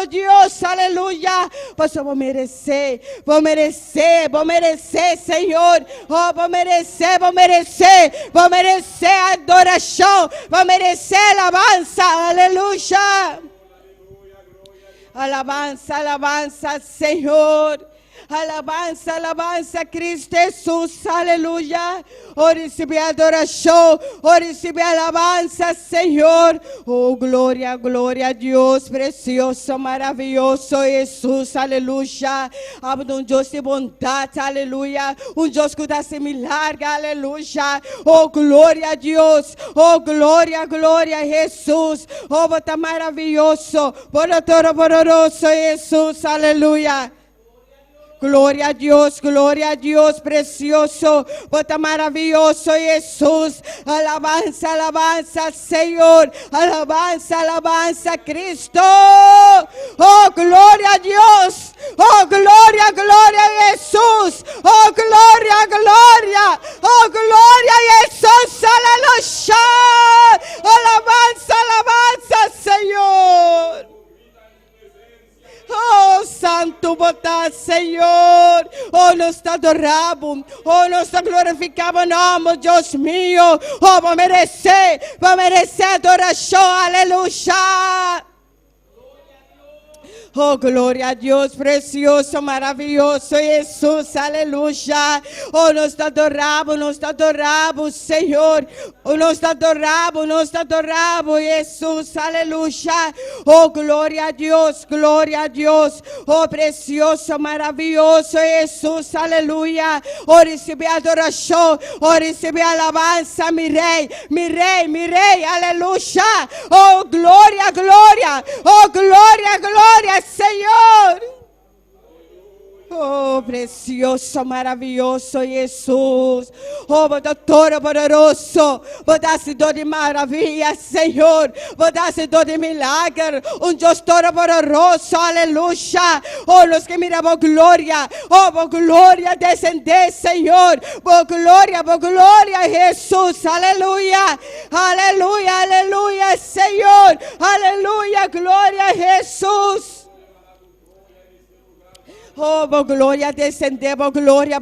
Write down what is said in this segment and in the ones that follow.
amado Dios, aleluya. Pues vos merecer, Señor. Oh, vos merecer adoración, vos merecer alabanza, aleluya. Alabanza, alabanza, Señor. Alabanza, alabanza, Cristo Jesús, aleluya. Oh, recibe adoración, oh, recibe alabanza, Señor. Oh, gloria, gloria a Dios, precioso, maravilloso Jesús, aleluya. Habla un Dios de bondad, aleluya. Un Dios que hace milagre, aleluya. Oh, gloria a Dios, oh, gloria, gloria a Jesús. Oh, bota maravilloso, bota todo poderoso Jesús, aleluya. Glória a Deus, precioso, bota maravilhoso, Jesus. Alabanza, alabanza, Senhor. Alabanza, alabanza, Cristo. Oh, glória a Deus. Oh, glória, glória a Jesus. Oh, glória, glória. Oh, glória a Jesus. Aleluia. Alabanza, alabanza, Senhor. Oh, santo botar, Senhor. Oh, nós te adoramos. Oh, nós te glorificamos, nome, Deus mío. Oh, vou merecer adoração, aleluia. Oh, glória a Deus, precioso, maravilhoso, Jesus, aleluia. Oh, nós te adoramos, Senhor. Oh, nós te adoramos, Jesus, aleluia. Oh, glória a Deus, oh, precioso, maravilhoso, Jesus, aleluia. Oh, recebe adoração, oh, recebe alabança, mi rei, aleluia. Oh, glória, glória, oh, glória, glória, Senhor. Oh, precioso, maravilhoso Jesus. Oh, doutor poderoso. Dor de maravilha, Senhor. Dor de milagre. Deus todo poderoso, aleluia. Oh, los que miramos glória. Oh, glória descender, Senhor. Glória, Jesus, aleluia. Aleluia, aleluia, Senhor. Aleluia, glória a Jesus. Oh, glória descender, glória,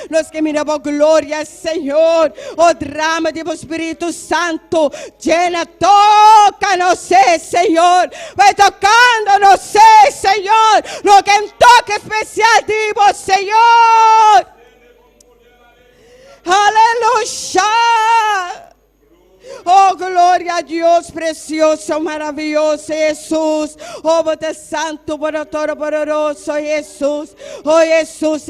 nós que miramos glória, Senhor. Oh, drama do Espírito Santo, llena, toca, não sei, Senhor. Vai tocando, não sei, Senhor. Lo que um toque especial de vos, Senhor. Aleluia. Oh, glória a Deus, precioso, maravilhoso, Jesus. Oh, bota santo, bota todo poderoso, Jesus. Oh, Jesus,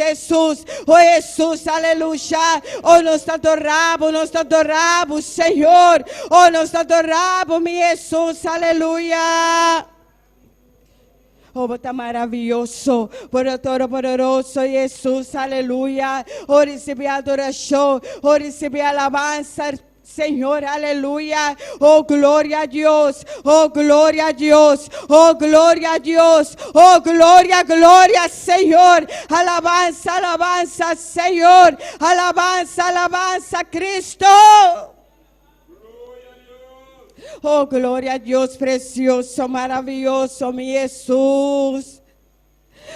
oh, Jesus, aleluia. Oh, nós te adoramos, Senhor. Oh, nós te adoramos, meu Jesus, aleluia. Oh, bota maravilhoso, bota todo poderoso, Jesus, aleluia. Oh, recebe adoração, oh, recebe alabança, Senhor, aleluia. Oh, glória a Deus, oh, glória a Deus, oh, glória a Deus, oh, glória, glória, Senhor. Alabança, alabança, Senhor. Alabança, alabança, Cristo. Oh, glória a Deus, precioso, maravilhoso, meu Jesus.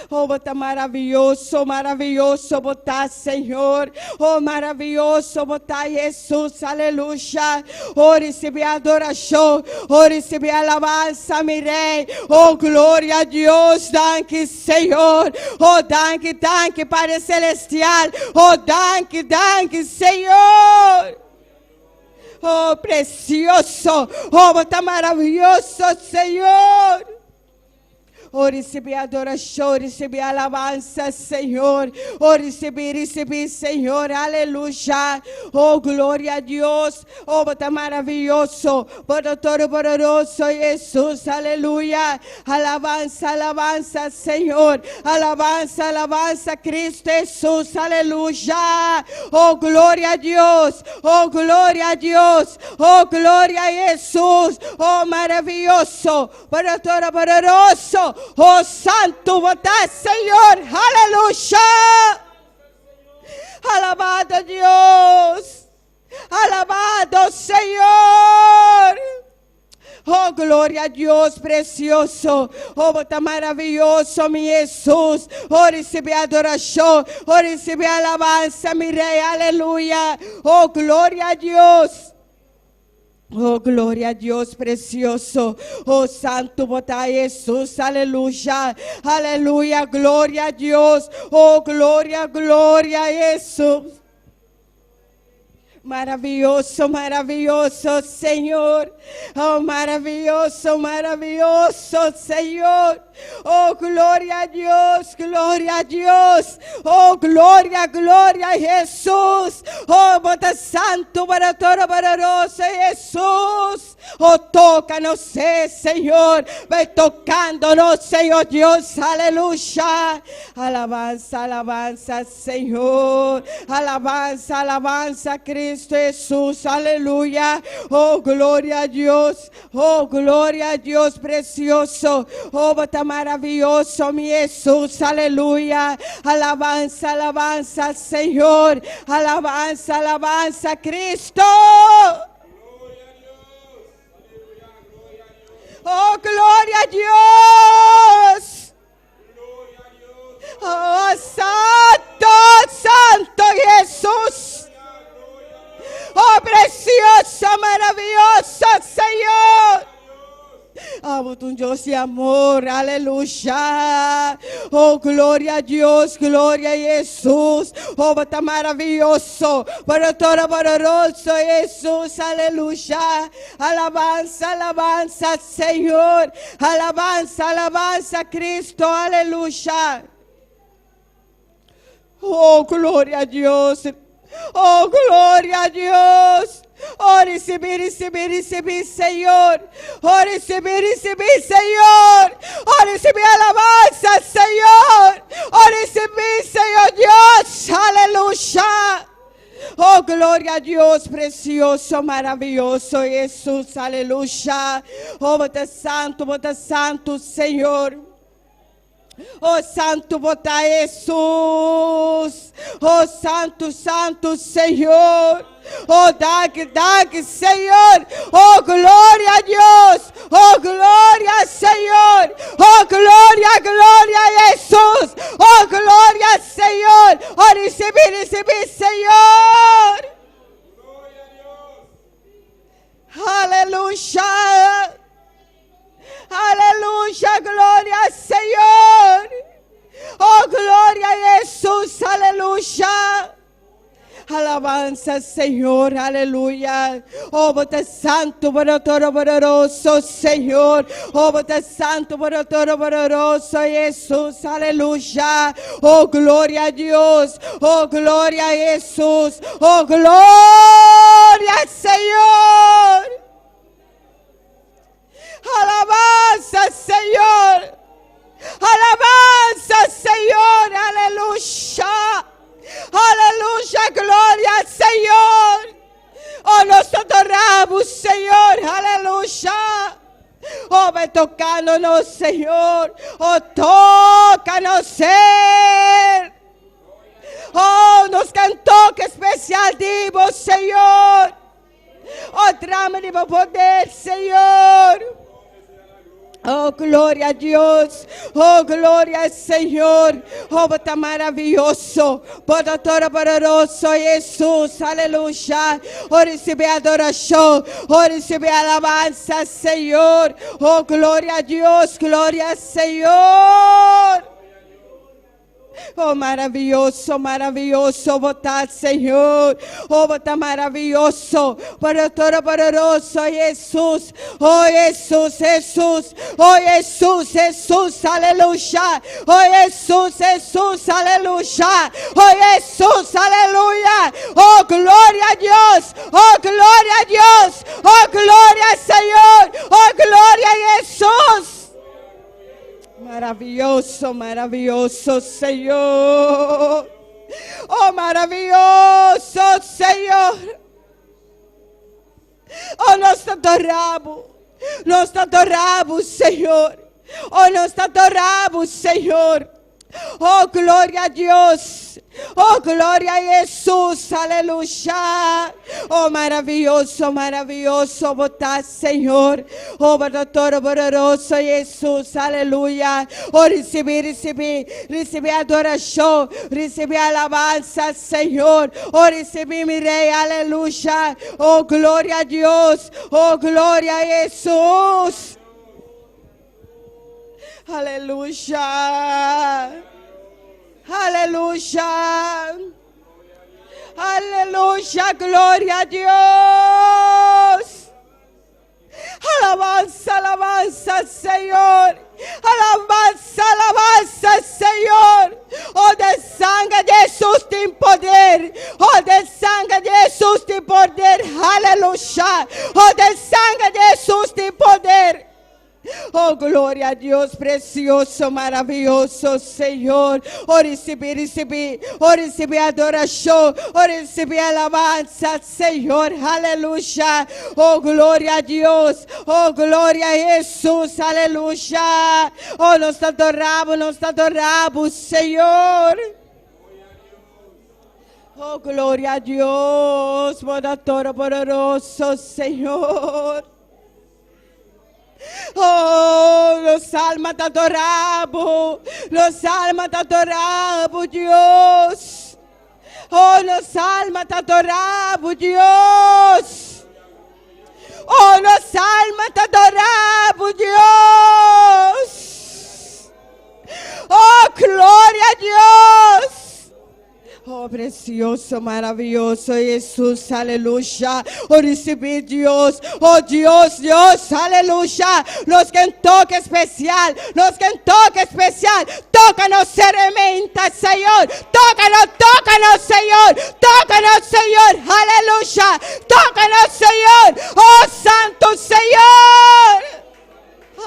Oh, bota maravilhoso, botar, Senhor. Oh, maravilhoso, botar, Jesus, aleluia. Oh, recebe adoração, oh, recebe alabança, meu rei. Oh, glória a Deus, danke, Senhor. Oh, danke, Pai celestial. Oh, danke, Senhor. Oh, precioso, oh, bota maravilhoso, Senhor. Oh, recebi adoração, recebi alabança, Senhor. Oh, recebi, Senhor, aleluia. Oh, glória a Deus. Oh, bota maravilhoso, bota todo poderoso, Jesus, aleluia. Alabança, alabança, Senhor. Alabança, alabança, Cristo Jesus, aleluia. Oh, glória a Deus. Oh, glória a Deus. Oh, glória a Jesus. Oh, maravilhoso, bota todo poderoso. Oh, santo, botar, Senhor, aleluia. Alabado Deus, alabado Senhor. Oh, gloria a Dios precioso. Oh, está maravilloso, mi Jesús. Oh, recibe adoración. Oh, recibe alabanza, mi Rey. Aleluya. Oh, gloria a Dios. Oh, gloria a Dios precioso. Oh, santo bota Jesús. Aleluya. Aleluya. Gloria a Dios. Oh, gloria, gloria a Jesús. Maravilloso, maravilloso, Señor. Oh, maravilloso, maravilloso, Señor. Oh, gloria a Dios, gloria a Dios. Oh, gloria, gloria a Jesús. Oh, bota santo para todo poderoso Jesús. Oh, tócanos, Señor. Ve tocándonos, Señor Dios. Aleluya. Alabanza, alabanza, Señor. Alabanza, alabanza, Cristo Jesús. Aleluya. Oh, gloria a Dios. Oh, gloria a Dios precioso. Oh, bota maravilloso, mi Jesús. Aleluya. Alabanza, alabanza, Señor. Alabanza, alabanza, Cristo. Oh, gloria a Dios. Oh, santo, santo Jesús. Oh, precioso, maravilloso Señor. Amo tu Dios de amor, aleluya. Oh, gloria a Dios, gloria a Jesús. Oh, está maravilloso, para todo poderoso Jesús, aleluya. Alabanza, alabanza, Señor. Alabanza, alabanza, Cristo, aleluya. Oh, gloria a Dios. Oh, gloria a Dios. Oh, recibir, Señor. Oh, recibir, Señor. Oh, recibir alabanza, Señor. Oh, recibir, Señor Dios. Aleluya. Oh, gloria a Dios, precioso, maravilloso Jesús. Aleluya. Oh, bota santo, Señor. Oh, santo bota Jesús. Oh, santo, santo, Señor. Oh, dag, Señor. Oh, gloria a Dios. Oh, gloria, Señor. Oh, gloria, gloria a Jesús. Oh, gloria, Señor. Oh, recibir, Señor. Aleluya. Aleluya, gloria al Señor. Oh, gloria a Jesús, aleluya. Alabanza, Señor, aleluya. Oh, bota santo para todo poderoso, Señor. Oh, bota santo para todo poderoso, Jesús, aleluya. Oh, gloria a Dios. Oh, gloria a Jesús. Oh, gloria al Señor. Alabanza, Señor. Alabanza, Señor. Aleluya. Aleluya. Gloria al Señor. Oh, nos adoramos, Señor. Aleluya. Oh, ven tocándonos, Señor. Oh, tócanos, Ser. Oh, nos cantó que especial dimos, Señor. Oh, trama de poder, Señor. Oh, gloria a Dios. Oh, gloria al Señor. Oh, está maravilloso. Bota todo poderoso Jesús. Aleluya. Oh, recibe adoración. Oh, recibe alabanza, Señor. Oh, gloria a Dios. Gloria al Señor. Oh, maravilloso, maravilloso, votar, Señor. Oh, votar maravilloso, para todo poderoso Jesús. Oh, Jesús, Jesús. Oh, Jesús, Jesús, aleluya. Oh, Jesús, Jesús, aleluya. Oh, Jesús, aleluya. Oh, gloria a Dios. Oh, gloria a Dios. Oh, gloria al Señor. Oh, gloria a Jesús. Maravilloso, maravilloso, Señor. Oh, maravilloso, Señor. Oh, nós te adoramos, Senhor. Oh, nós te adoramos, Senhor. Oh, gloria a Dios. Oh, gloria a Jesús. Aleluya. Oh, maravilloso, maravilloso votar, Señor. Oh, todo poderoso Jesús. Aleluya. Oh, recibir adoración. Recibir alabanza, Señor. Oh, recibir mi rey. Aleluya. Oh, gloria a Dios. Oh, gloria a Jesús. Aleluya. Aleluya. Aleluya. Gloria a Dios. Alabanza, alabanza, Señor. Alabanza, alabanza, Señor. Oh, del sangue de Jesús tem poder. Oh, del sangue de Jesús tem poder. Aleluya. Oh, del sangue de Jesús tem poder. Oh, glória a Deus, precioso, maravilhoso, Senhor. Oh, recebi adoração. Oh, recebi alabança, Senhor. Aleluia. Oh, glória a Deus. Oh, glória a Jesus. Aleluia. Oh, nós adoramos, Senhor. Oh, glória a Deus. Todo poderoso, Senhor. Oh, los almas te adoramos, Dios. Oh, los almas te adoramos, Dios. Oh, los almas te adoramos, Dios. Oh, gloria a Dios. Oh, precioso, maravilloso Jesús, aleluya. Oh, recibir Dios, oh Dios, aleluya. Los que en toque especial, tócanos seriamente, Señor. Tócanos, Señor, aleluya. Tócanos, Señor, oh Santo Señor.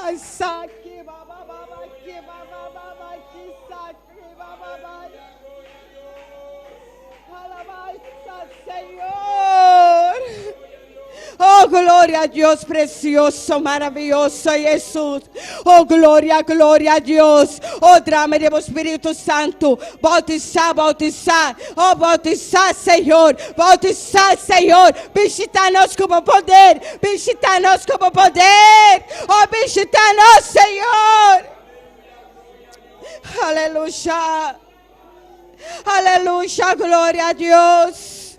Ay, saque, baba, Senhor. Oh, glória a Deus, precioso, maravilhoso Jesús. Oh, glória a Deus. Oh, drama do Espírito Santo. Bautizar. Oh, bautizar, Senhor. Visita-nos como poder. Oh, visita-nos, Senhor. Aleluia. Aleluya, gloria a Dios.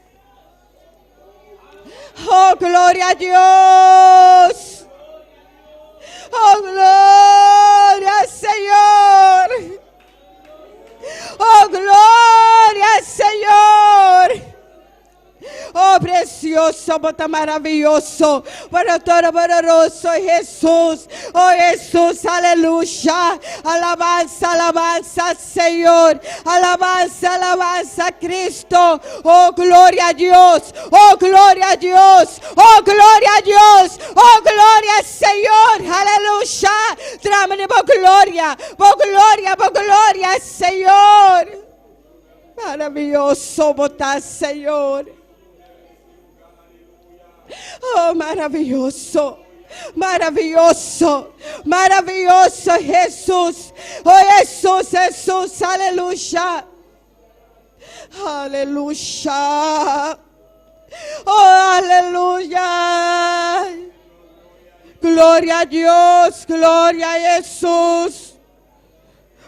Oh, gloria a Dios. Oh, gloria, Señor. Oh, gloria, Señor. Oh, precioso, bota maravilloso, para todo poderoso Jesús. Oh, Jesús, aleluya. Alabanza, Señor. Alabanza, Cristo. Oh, gloria a Dios. Oh, gloria a Dios. Oh, gloria a Dios. Oh, gloria, Señor. Aleluya. Tráeme por gloria, Señor. Maravilloso, botar, Señor. Oh, maravilloso, Jesús. Oh, Jesús, aleluya. Oh, aleluya. Gloria a Dios, gloria a Jesús.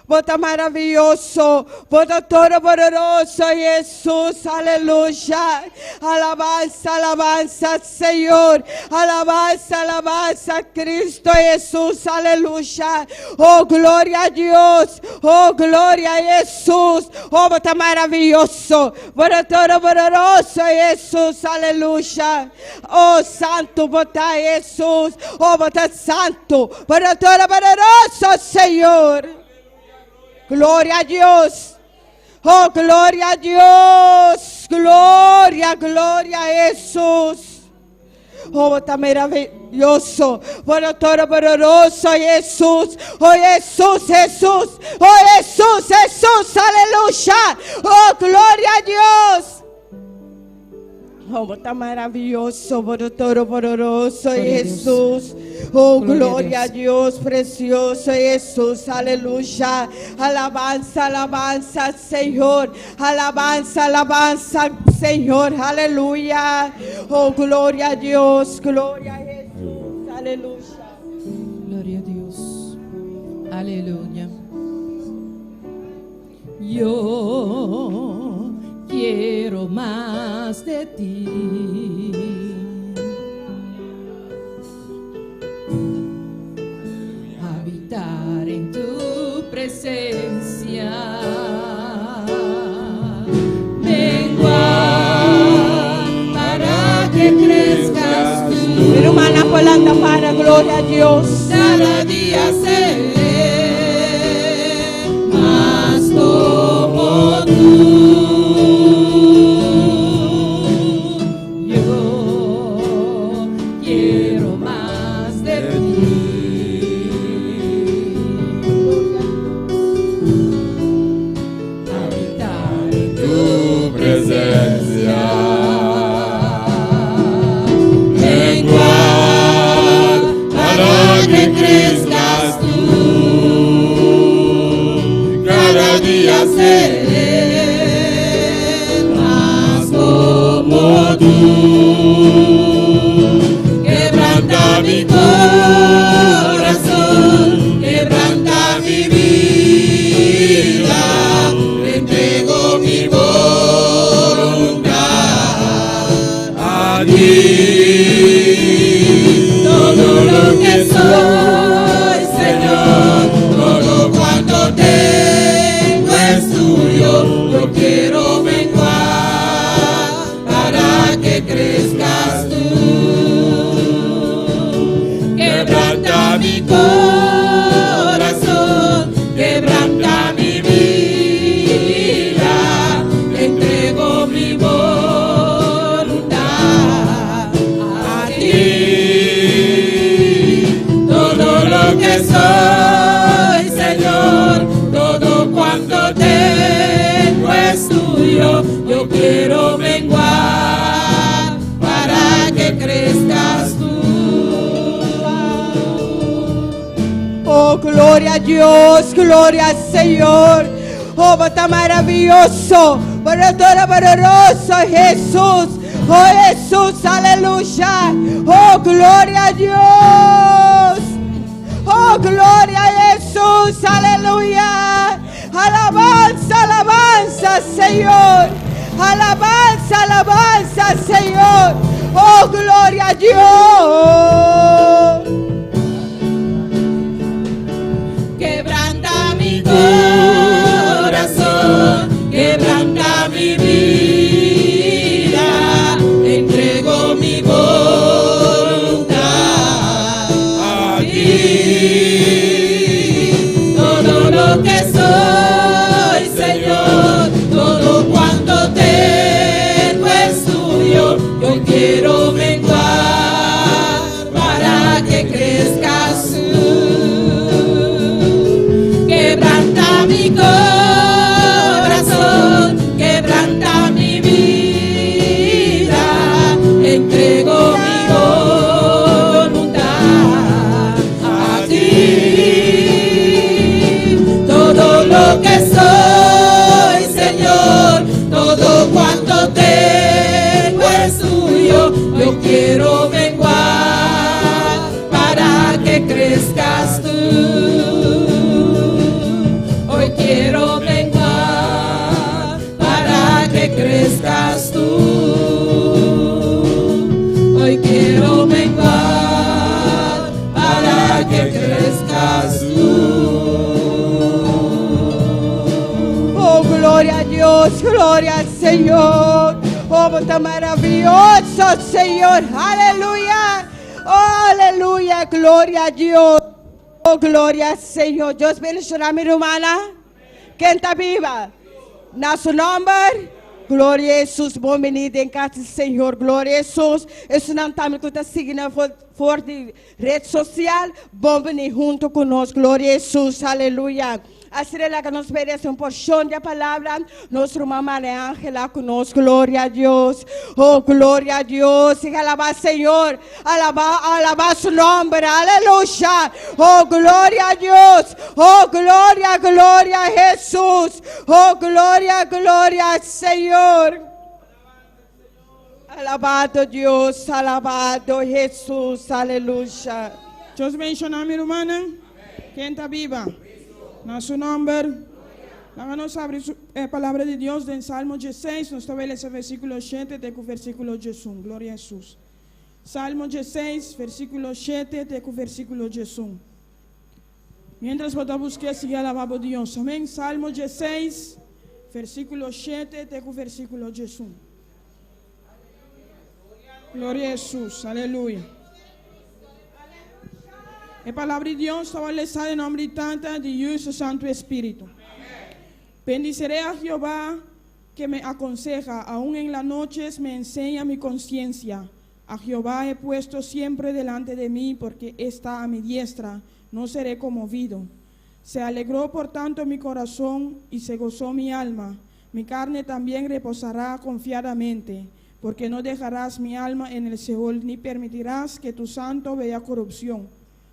Bota maravilloso, bota todo poderoso Jesús, aleluya. Alabanza, Señor. Alabanza, Cristo Jesús, aleluya. Oh, gloria a Dios, oh, gloria a Jesús. Oh, bota maravilloso, bota todo poderoso Jesús, aleluya. Oh, santo, bota Jesús. Oh, bota santo, bota todo poderoso, Señor. Gloria a Dios. Oh, gloria a Dios. Gloria a Jesús. Oh, está maravilloso. Bueno, todo poderoso Jesús. Oh, Jesús. Oh, Jesús. Aleluya. Oh, gloria a Dios. Oh, tan maravilloso, poderoso Jesús. Oh, gloria a Dios, precioso Jesús, aleluya. Alabanza, alabanza, Señor. Alabanza, alabanza, Señor, aleluya. Oh, gloria a Dios, gloria a Jesús, aleluya. Gloria a Dios. Aleluya. Yo quiero más de ti. Habitar en tu presencia. Menguar para que crezcas tú. Hermana Polanda, para gloria a Dios. Cada día seré más como tú. Yo quiero más de ti. Habitar en tu presencia. Menguar para que crezcas tú. Cada día seré más como tú. Quebranta mi corazón, quebranta mi vida, te entrego mi voluntad a ti. Todo lo que soy, Señor, todo cuanto tengo es tuyo. Yo quiero menguar para que crezcas tú. Quebranta mi corazón, quebranta mi vida, te entrego mi voluntad a ti. Todo lo que soy, Señor, todo cuanto tengo es tuyo. Yo quiero menguar para que crezcas tú. Oh, gloria a Dios, gloria al Señor. Oh, tan maravilloso, poderoso Jesús. Oh, Jesús, aleluya. Oh, gloria a Dios. Oh, gloria a Jesús, aleluya. Alabanza, alabanza, Señor. Alabanza, alabanza, Señor. Oh, gloria a Dios. Quebranta mi corazón, quebranta mi vida, te entrego mi voluntad a ti. Todo lo que soy, Señor, todo cuanto tengo es tuyo. Yo quiero menguar para que crezcas tú. Quebranta mi corazón, quebranta mi vida, entrego mi voluntad a ti. Todo lo que soy, Señor, todo cuanto tengo es tuyo. Yo quiero menguar para que crezcas tú. Hoy quiero menguar para que crezcas tú. Hoy quiero menguar para que crezcas tú. Oh, gloria a Dios, gloria al Señor. Oh, tan maravilloso, Señor. Aleluya. Oh, aleluya. Gloria a Dios. Oh, gloria al Señor. Dios bendiga a mi hermana. Quem está viva? Nosso nome. Glória a Jesus. Bom menino em casa do Senhor. Glória a Jesus. Esse não está me seguindo. por de red social, vão venir junto conosco. Glória a Jesus, aleluia. A estrela que nos merece porção de palavra, nossa irmã Maria Ángela conosco, glória a Deus, oh glória a Deus, e alabar Senhor, alabar su nome, aleluia, oh glória a Deus, oh glória, glória a Jesus, oh glória, glória Senhor. Alabado Deus, alabado Jesus, aleluia. Deus menciona mi hermana, quem está viva. Na su nombre, vamos a abrir la palabra de Dios en Salmo 16, nos toca ese versículo 7, de versículo Jesús, gloria a Jesús. Salmo 16, versículo 7, de versículo Jesús. Mientras vos busques, sigue alabando a Dios, amén. Salmo 16, versículo 7, de versículo Jesús. Gloria a Jesús, aleluya. La palabra de Dios estaba leyendo en nombre de Dios, su Santo Espíritu. Bendiciré a Jehová que me aconseja, aún en las noches me enseña mi conciencia. A Jehová he puesto siempre delante de mí, porque está a mi diestra, no seré conmovido. Se alegró por tanto mi corazón y se gozó mi alma. Mi carne también reposará confiadamente, porque no dejarás mi alma en el Seol, ni permitirás que tu santo vea corrupción.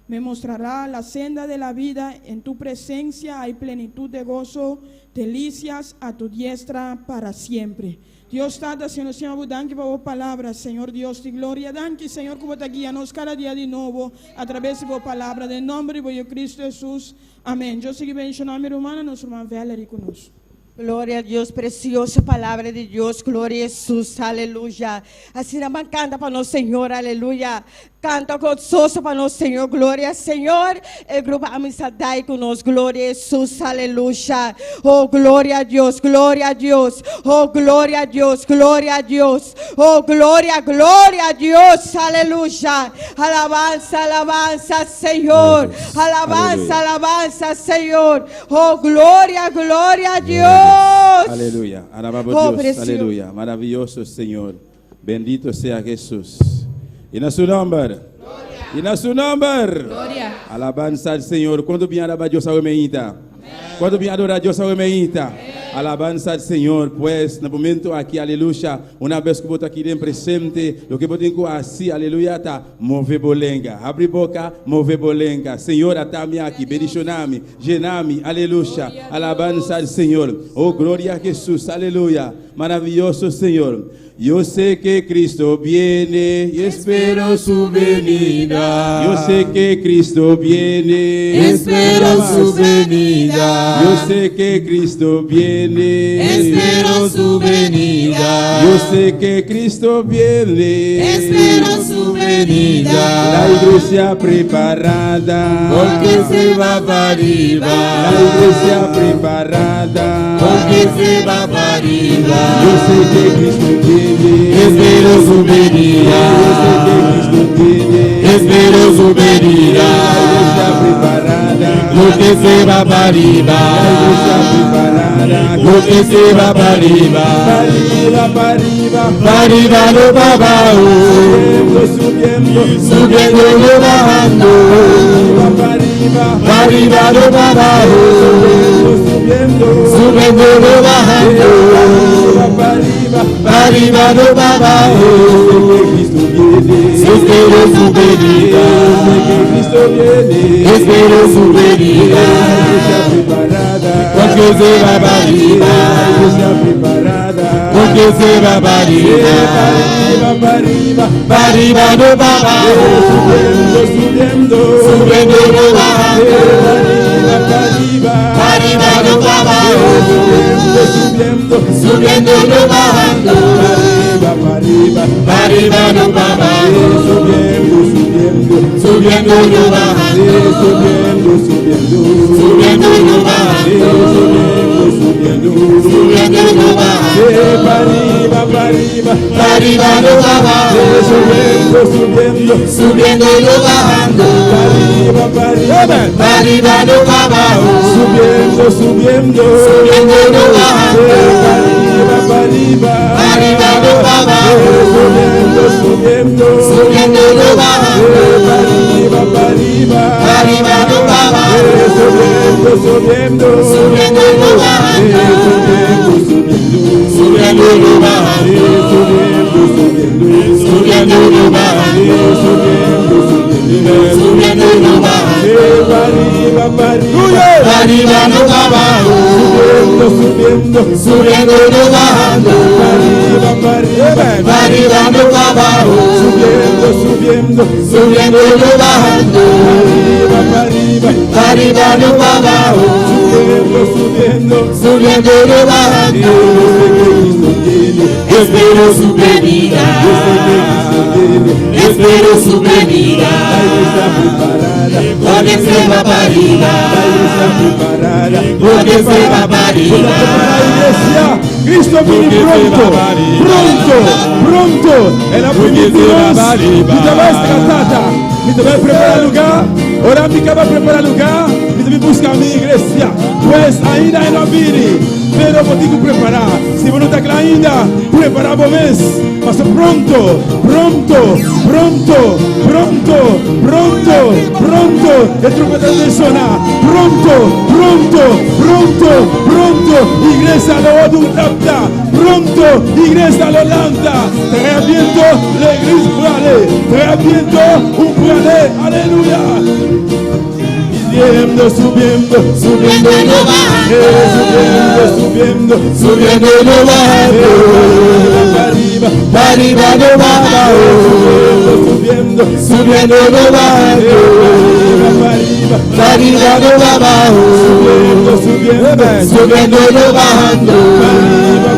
Me mostrará la senda de la vida, en tu presencia hay plenitud de gozo, delicias a tu diestra para siempre. Dios está haciendo, Señor, danke por tu palabra, Señor Dios de gloria. Danke, Señor, como te guíanos cada día de nuevo a través de tu palabra, en nombre de Cristo Jesús. Amén. Yo sigo bendicionando a mi hermana, nuestra hermana Valerie conosco. Glória a Deus, preciosa palavra de Deus, glória a Jesus, aleluia. Assim, canta para nosso Senhor, aleluia. Canta gozoso para nosso Senhor, glória ao Senhor. O grupo Amistadai conosco, glória a Jesus, aleluia. Oh, glória a Deus, glória a Deus. Oh, glória a Deus, glória a Deus. Oh, glória, glória a Deus, aleluia. Alabança, alabança, Senhor. Alabança, alabança, Senhor. Oh, glória, glória a Deus. Aleluya, alabamos Oh, Dios, precioso. aleluya, maravilloso Señor, bendito sea Jesús. Y en su nombre, y en su nombre, Gloria. alabanza al Señor. ¿Cuánto bien alaba Dios a Omeita? ¿Cuánto bien adora Dios a Omeita? Alabanza al Señor, pues, en el momento aquí, aleluya, una vez que vos aquí en presente, lo que vos tengo así, aleluya, está, move bolenga, abre boca, move bolenga, Señor, atame aquí, bendicioname, llename, aleluya, alabanza al Señor, oh, gloria a Jesús, aleluya, maravilloso Señor. Yo sé que Cristo viene y espero su venida. Yo sé que Cristo viene, Espero su venida. Yo sé que Cristo viene, Espero su venida. Yo sé que Cristo viene, Espero su venida. La iglesia preparada, Porque se va para arriba. La iglesia preparada, Porque se va para arriba. Yo sé que Cristo viene, Espero su venida. Yo sé que Cristo viene, Espero su La venida. iglesia preparada, Porque se va para La arriba. iglesia preparada, Porque se va para arriba. para arriba, para arriba, Para arriba no para abajo. subiendo, Subiendo no bajando. para arriba, Para arriba no para abajo. subiendo, Subiendo no bajando. para arriba, Para arriba no para abajo. Cristo viene, Espero su venida. que Cristo viene, Espero su venida. iglesia preparada, Porque se va para arriba. iglesia preparada, Porque se va para arriba. para arriba, Para arriba no para abajo. subiendo, Subiendo no bajando. para arriba, Para arriba no para abajo. subiendo, Subiendo no bajando. para arriba, Para arriba no para abajo. subiendo, Subiendo no bajando. Subiendo no bajando. Subiendo no bajando. para arriba, Para arriba no para abajo. Subiendo no bajando. para arriba, Para arriba no para abajo. subiendo, Subiendo no bajando. para arriba, Para arriba no para abajo. subiendo, Subiendo no bajando. subiendo, subiendo y no bajando, para arriba, para arriba no para abajo, subiendo, subiendo, subiendo y no bajando, para arriba, para arriba no para abajo, subiendo, subiendo, subiendo y no bajando. Espero su venida, espero su venida, porque se va para arriba, porque se va para arriba. Cristo viene pronto, pronto, pronto. É la primitiva. Mi te vai escatata, mi te vai preparar lugar. Ora mi vai preparar lugar. Mi te vai buscar a minha igreja. Pois ainda é não vire, pero vou ter que preparar. Se você não está aqui ainda, preparar para o mês. Mas pronto, pronto, pronto, pronto, pronto, pronto. É trompeta de sonar. Pronto, pronto, pronto, pronto. Igreja do Odum Tapta. Pronto, igreja de Holanda. Très bientôt, l'église pour aller. Très bientôt, un pour aller. Alléluia. Subiendo, subiendo, Subiendo y no bajando, subiendo, subiendo, subiendo y no bajando, para arriba, para arriba no bajando, subiendo, subiendo y no bajando, para arriba, para arriba no bajando, subiendo, subiendo y no bajando,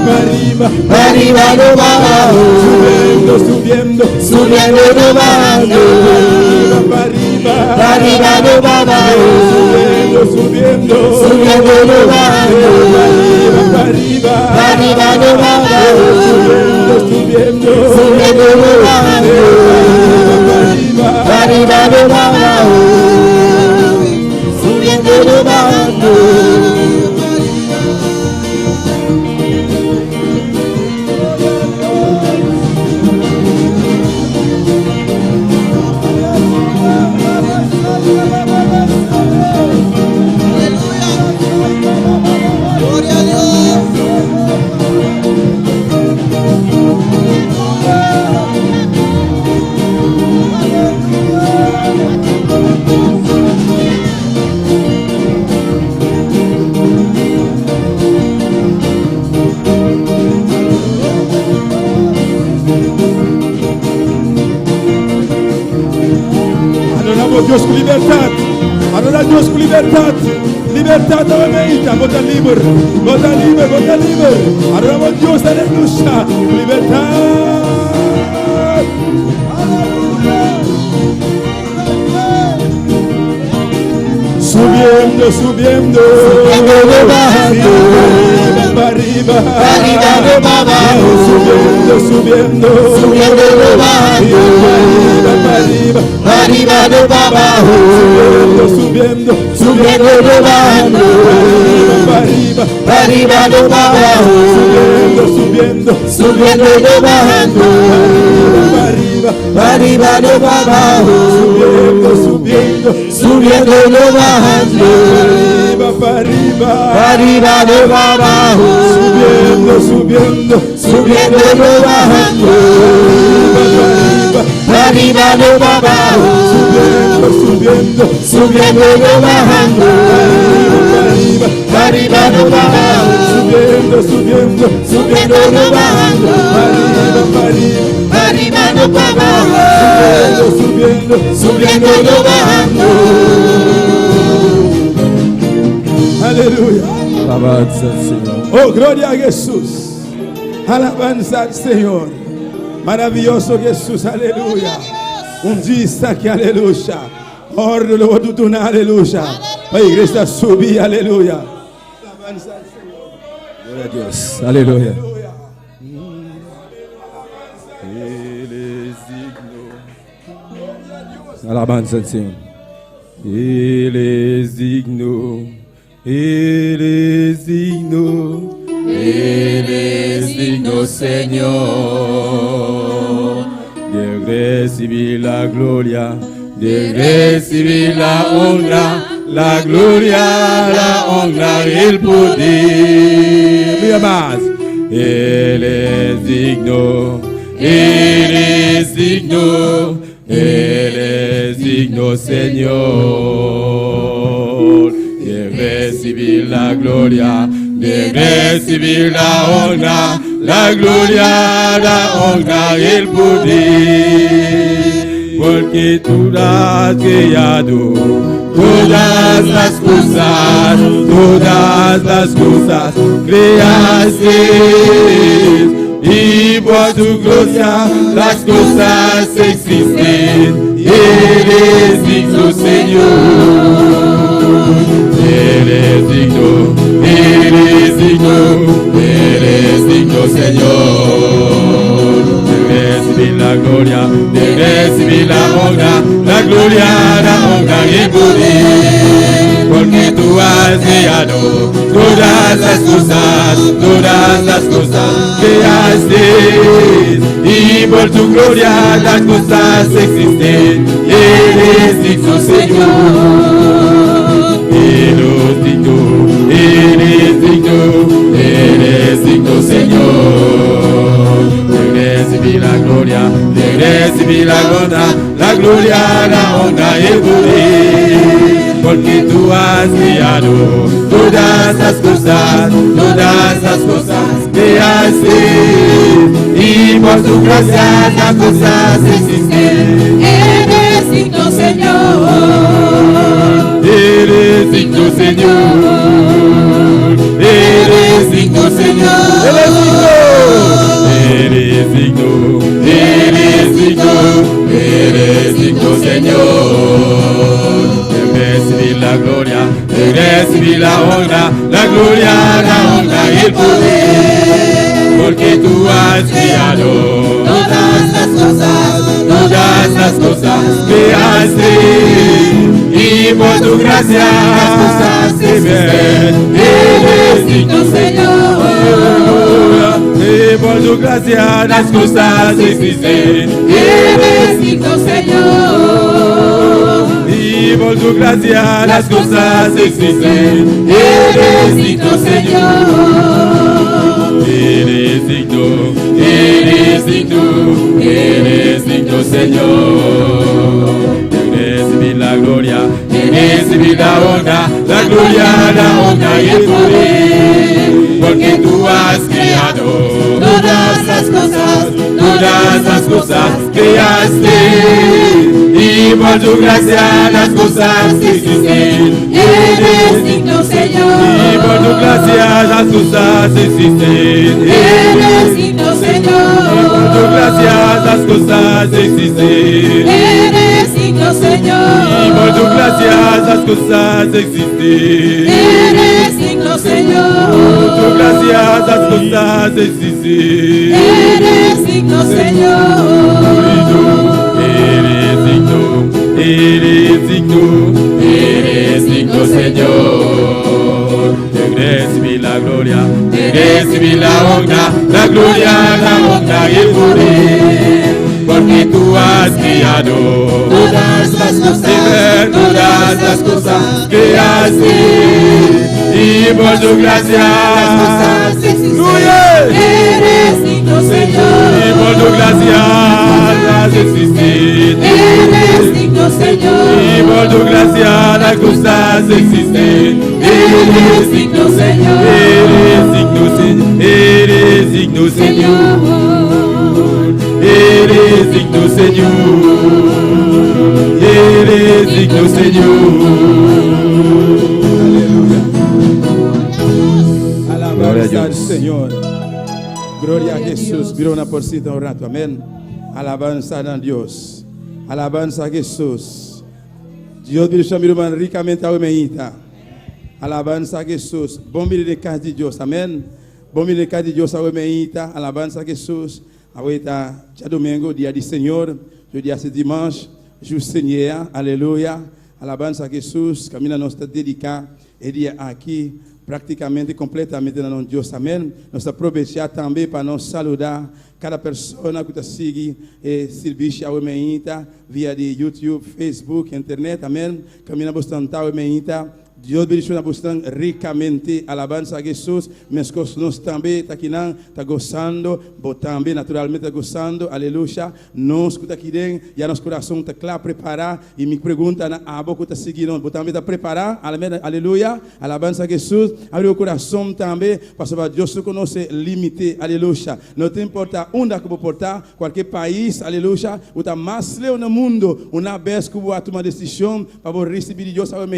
para arriba, para arriba no bajando, subiendo, subiendo, subiendo y no bajando, para arriba, para arriba no bajando, subiendo, subiendo, subiendo y no bajando, para arriba, para arriba no bajando, subiendo, subiendo y no bajando, para arriba no bajando, subiendo y no bajando. Adoramos Dios con libertad. Adora Dios con libertad. Libertad nuevamente. Vota libre. Vota libre. Vota libre. Adoramos Dios. Aleluya. Libertad. Subiendo, subiendo. Subiendo, bajando. Para arriba. Para arriba, no para abajo. Subiendo, subiendo. Subiendo y no bajando. Para arriba. Para arriba no para abajo. Subiendo, Subiendo y no bajando. para arriba. Para arriba no para abajo. Subiendo, Subiendo y no bajando. para arriba. Para arriba no para abajo. Subiendo, Subiendo y no bajando. para arriba. Para arriba no para abajo. Subiendo, Subiendo y no bajando. Para arriba no para abajo. subiendo, Subiendo y no bajando. Para arriba no para abajo. subiendo, Subiendo y no bajando. Para arriba no para abajo. Subiendo y no bajando. Aleluya. Alabanza al Señor. Oh, gloria a Jesús. Alabanza al Señor. Maravilloso Jesús, aleluya. Un día está aquí, aleluya. Oro lo voy a aleluya. La iglesia subí, aleluya. Alabanza al Señor. Gloria a Dios. Aleluya. Alabanza al Señor. Él es digno. Él es digno. Él es digno, Señor, de recibir la gloria, de recibir la honra, la honra y el poder. Mira más. Él es digno, Él es digno, Él es digno, Señor, de recibir la gloria, de recibir la honra, la gloria, la honra y el poder. Porque tú has creado todas las cosas creaste, y por tu gloria las cosas existen. Eres digno, Señor, eres digno, eres digno, eres digno, Señor. De recibir la gloria, de recibir la honra, la gloria, la honra y el poder. Porque tú has creado todas las cosas creaste, y por tu gloria las cosas existen. Eres digno, Señor, eres digno, eres digno, eres digno, Señor. De recibir la gloria, de recibir la honra, la gloria, la honra y el poder. Porque tú has creado todas las cosas creaste, y por tu gracia las cosas existen. Eres digno, Señor, eres digno, Señor, eres digno, Señor, eres digno, eres digno, eres digno, Señor. De recibir la gloria, de recibir la honra, la gloria, la honra y el poder. Porque tú has creado todas las cosas creaste, y por tu gracia las cosas existen. Eres digno, Señor, y por tu gracia las cosas existen. eres digno, Señor, Y por tu gracia las cosas existen. eres digno, Señor, Eres digno, eres digno, eres digno, Señor. De recibir la gloria, de recibir la honra, la gloria, la honra y el poder. Porque tú has creado todas las cosas creaste, y por tu gracia las cosas existen. eres digno, Y Señor, por tu gracia las cosas existen. eres digno, Y Señor, por tu gracia las cosas existen. eres digno, Y Señor, por tu gracia las cosas existen. eres digno, Por tu Señor, gracia las cosas existen. eres digno, Señor, Eres digno, eres digno, eres digno, Señor. De recibir la gloria, de recibir la honra, la gloria, la honra y el poder. Porque tú has creado todas las cosas creaste, y por tu gracia ¡Aleluya! eres digno, Y Señor, por tu gracia las existen. eres digno, Y Señor, por tu gracia las cosas existen. eres digno, Señor, Eres digno, eres digno, Señor. Eres digno, Señor. Eres digno, Señor. Aleluya. Gloria a Alabanza al Dios. Señor. Gloria a Jesús. Mira una porcita un rato. Amén. Alabanza a Dios. Alabanza a Jesús. Dios me chama ricamente a omeita. Alabanza a Jesús. Bom de casa de Deus. Amém. Bom de casa de Deus a omeita. Alabanza a Jesús. Ahorita ya domingo, dia do Senhor. Dia esse dimanche. Jour Seigneur. Aleluia. Alabanza a Jesús. Caminha nós está dedicar. Ele aqui praticamente completamente no nome de Deus. Amém. Nós aproveitar também para nos saludar cada pessoa que está seguindo serviço ao Emeita via de YouTube, Facebook, internet. Amém. Caminha bastante ao Emeita. Dios bendiga bastante ricamente, alabanza a Jesús, mescos nos también está gozando, vos también naturalmente está gozando, aleluya, nos que aquí ya nos corazón está claro, preparado, y mi pregunta a vos que está siguiendo, vos también está preparado, aleluya, alabanza a Jesús, abre el corazón también, para Dios se conoce límite, aleluya, no te importa onda que vos portar, cualquier país, aleluya, o está más lejos en el mundo, una vez que vos tomar decisión, para vos recibir Dios a vos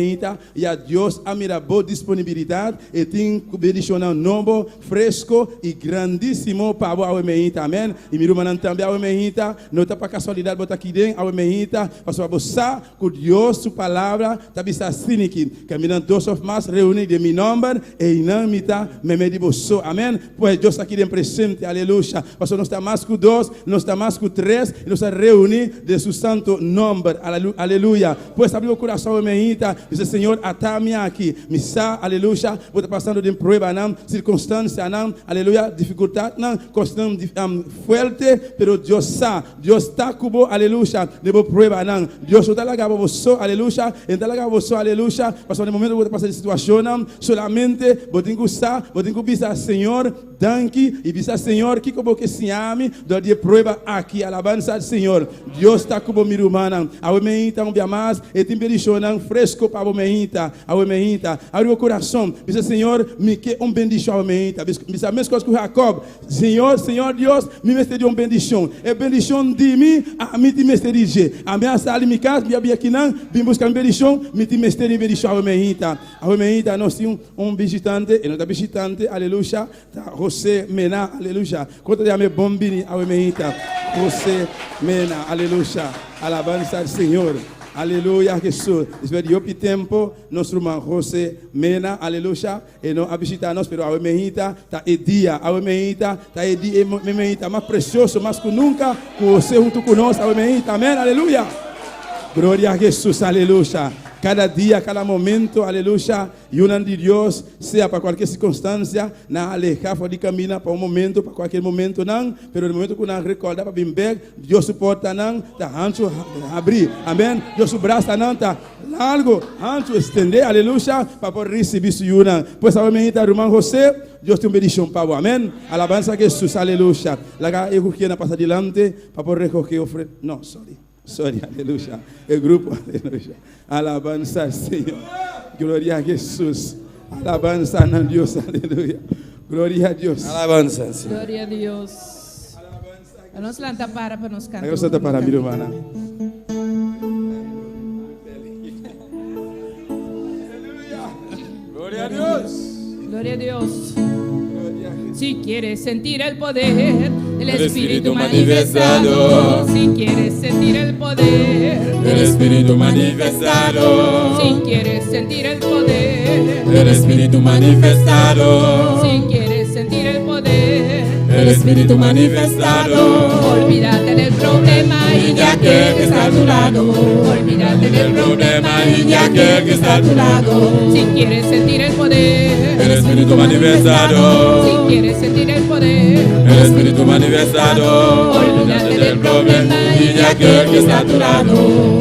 y a Dios a mirar boa disponibilidade e tem bendicionar novo, fresco e grandíssimo para a mehita, amém? E miro manan também a mehita, não está para casualidade botar aqui dentro a mehita, para sua bolsa, com Deus sua palavra, tá bisa siniki, caminhando dois of mais reunidos de meu nome e inamita meme de bolso, amém? Pois Deus aqui dentro presente, aleluia. Pastor não está mais com dois, não está mais com três, não está reunido de seu santo nome, aleluia. Pois abriu o coração a mehita, diz Senhor, atame aqui, missa, aleluia, vou estar passando de prueba, não, circunstância, não, aleluia, dificuldade, não, constante, fuerte, pero Deus sabe, Deus está cubo, aleluia, de prueba, não, Deus está lá para você, aleluia, está lá para você, aleluia, mas no momento que vou passar de situação, não, solamente vou ter que usar, vou ter que pisar, Senhor, danke, e pisar, Senhor, que como que se ame, do de prueba aqui, alabança, Senhor, Deus está cubo, mirumana, a mehita, mais, e tem bendição, fresco para a mehita, abre o coração, diz Senhor, me que bendição a mehita, diz a mesma coisa que Jacob, Senhor, Deus, me mete de bendição, e bendição de mim, a mim te mete de a minha sala, minha casa, minha bia aqui não, vim buscar bendição, me te mete de bendição a mehita, nós temos visitante, e não está visitante, aleluia, José Mena, aleluia, quanto de ame bombini a mehita, José Mena, aleluia, alabanza al Senhor. Aleluia, Jesus. Espero que tempo, nosso irmão José Mena, aleluia, e não a visitar nós, pero a mehita, tá e dia, a mehita, tá e dia, mehita mais precioso, mais que nunca, que você junto conosco, a mehita, amém, aleluia. Glória a Jesus, aleluia. Cada dia, cada momento, aleluia, e unam de Deus, seja para qualquer circunstância, não alejar de caminhar para momento, para qualquer momento, não, pero no momento que não recorda para vir back, Deus suporta, não, tá hancho abrir, amém, Deus o braço, não, tá largo, hancho estender, aleluia, para poder receber isso, unam. Pois a minha irmã José, Deus tem bendição para você, amém, alabança a Jesus, aleluia. Lá eu quero passar adiante, para poder recoger ofrenda, não, sorry, aleluia. El grupo, aleluia. Alabanza al Señor. Gloria a Jesús. Alabanza a Dios, aleluya. Gloria a Dios. Alabanza al Señor. Gloria a Dios. Nos lanta para nos cantar. Vamos a para mi hermana. Gloria a Dios. Gloria a Dios. Si quieres sentir el poder del Espíritu manifestado, si quieres sentir el poder del Espíritu manifestado, si quieres sentir el poder del Espíritu manifestado, si quieres sentir el poder del Espíritu manifestado, olvídate del problema y de aquel que está a tu lado, olvídate del problema y de aquel que está a tu lado. Si quieres sentir el poder del Espíritu manifestado, si quieres sentir el poder el Espíritu manifestado, olvídate del problema y de aquel que está a tu lado,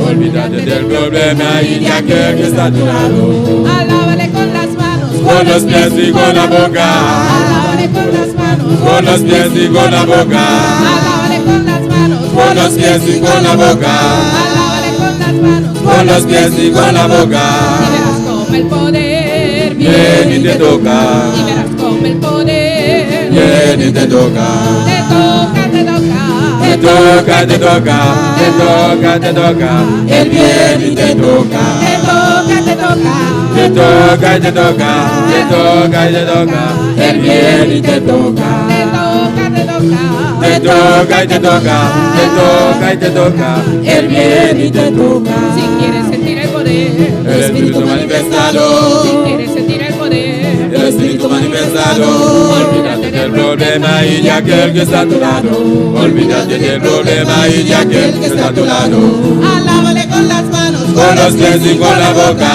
olvídate del problema y de aquel que está a tu lado. Alábale con las manos, Con los pies y con la boca, alábale con las manos, con los pies y con la boca, alábale con las manos, con los pies y con la boca, alábale con las manos, con los pies y con la boca. y verás como el poder Viene y te toca, y verás como el poder viene y te toca, te toca, te toca, te toca, te toca, te toca, te toca, Él viene y te toca, te toca, te toca, te toca y te toca, te toca y te toca, Él viene y te toca, te toca, te toca, te toca y te toca, te toca y te toca, Él viene y te toca. si quieres sentir el poder, El Espíritu manifestado, si quieres sentir el poder, el Espíritu manifestado, olvídate del problema y de aquel que está a tu lado, olvídate del problema y de aquel que está a tu lado, alábale con las manos, con los pies y con la boca,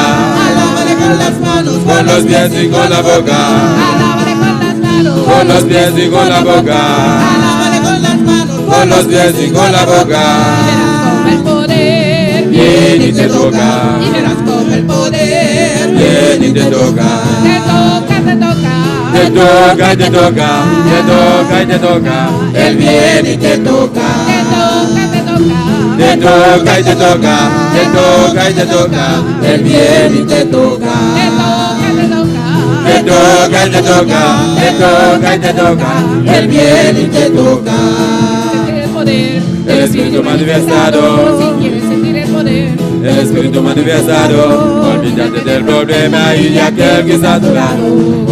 alábale con las manos, con los pies y con la boca, alábale con las manos, con los pies y con la boca, alábale con las manos, con los pies y con la boca, y verás como el poder viene y te toca, y verás como el poder viene y te toca. Te toca, te toca. Te toca y te toca, te toca y te toca. Él viene y te toca. Te toca, te toca. Te toca y te toca, te toca y te toca. Él viene y te toca. Te toca, te toca. Te toca y te toca, te toca y te toca. Él viene y te toca. Sentir el poder. El Espíritu manifestado. Si quieres sentir el poder. El Espíritu manifestado. Olvídate del problema y de aquel que está a tu lado.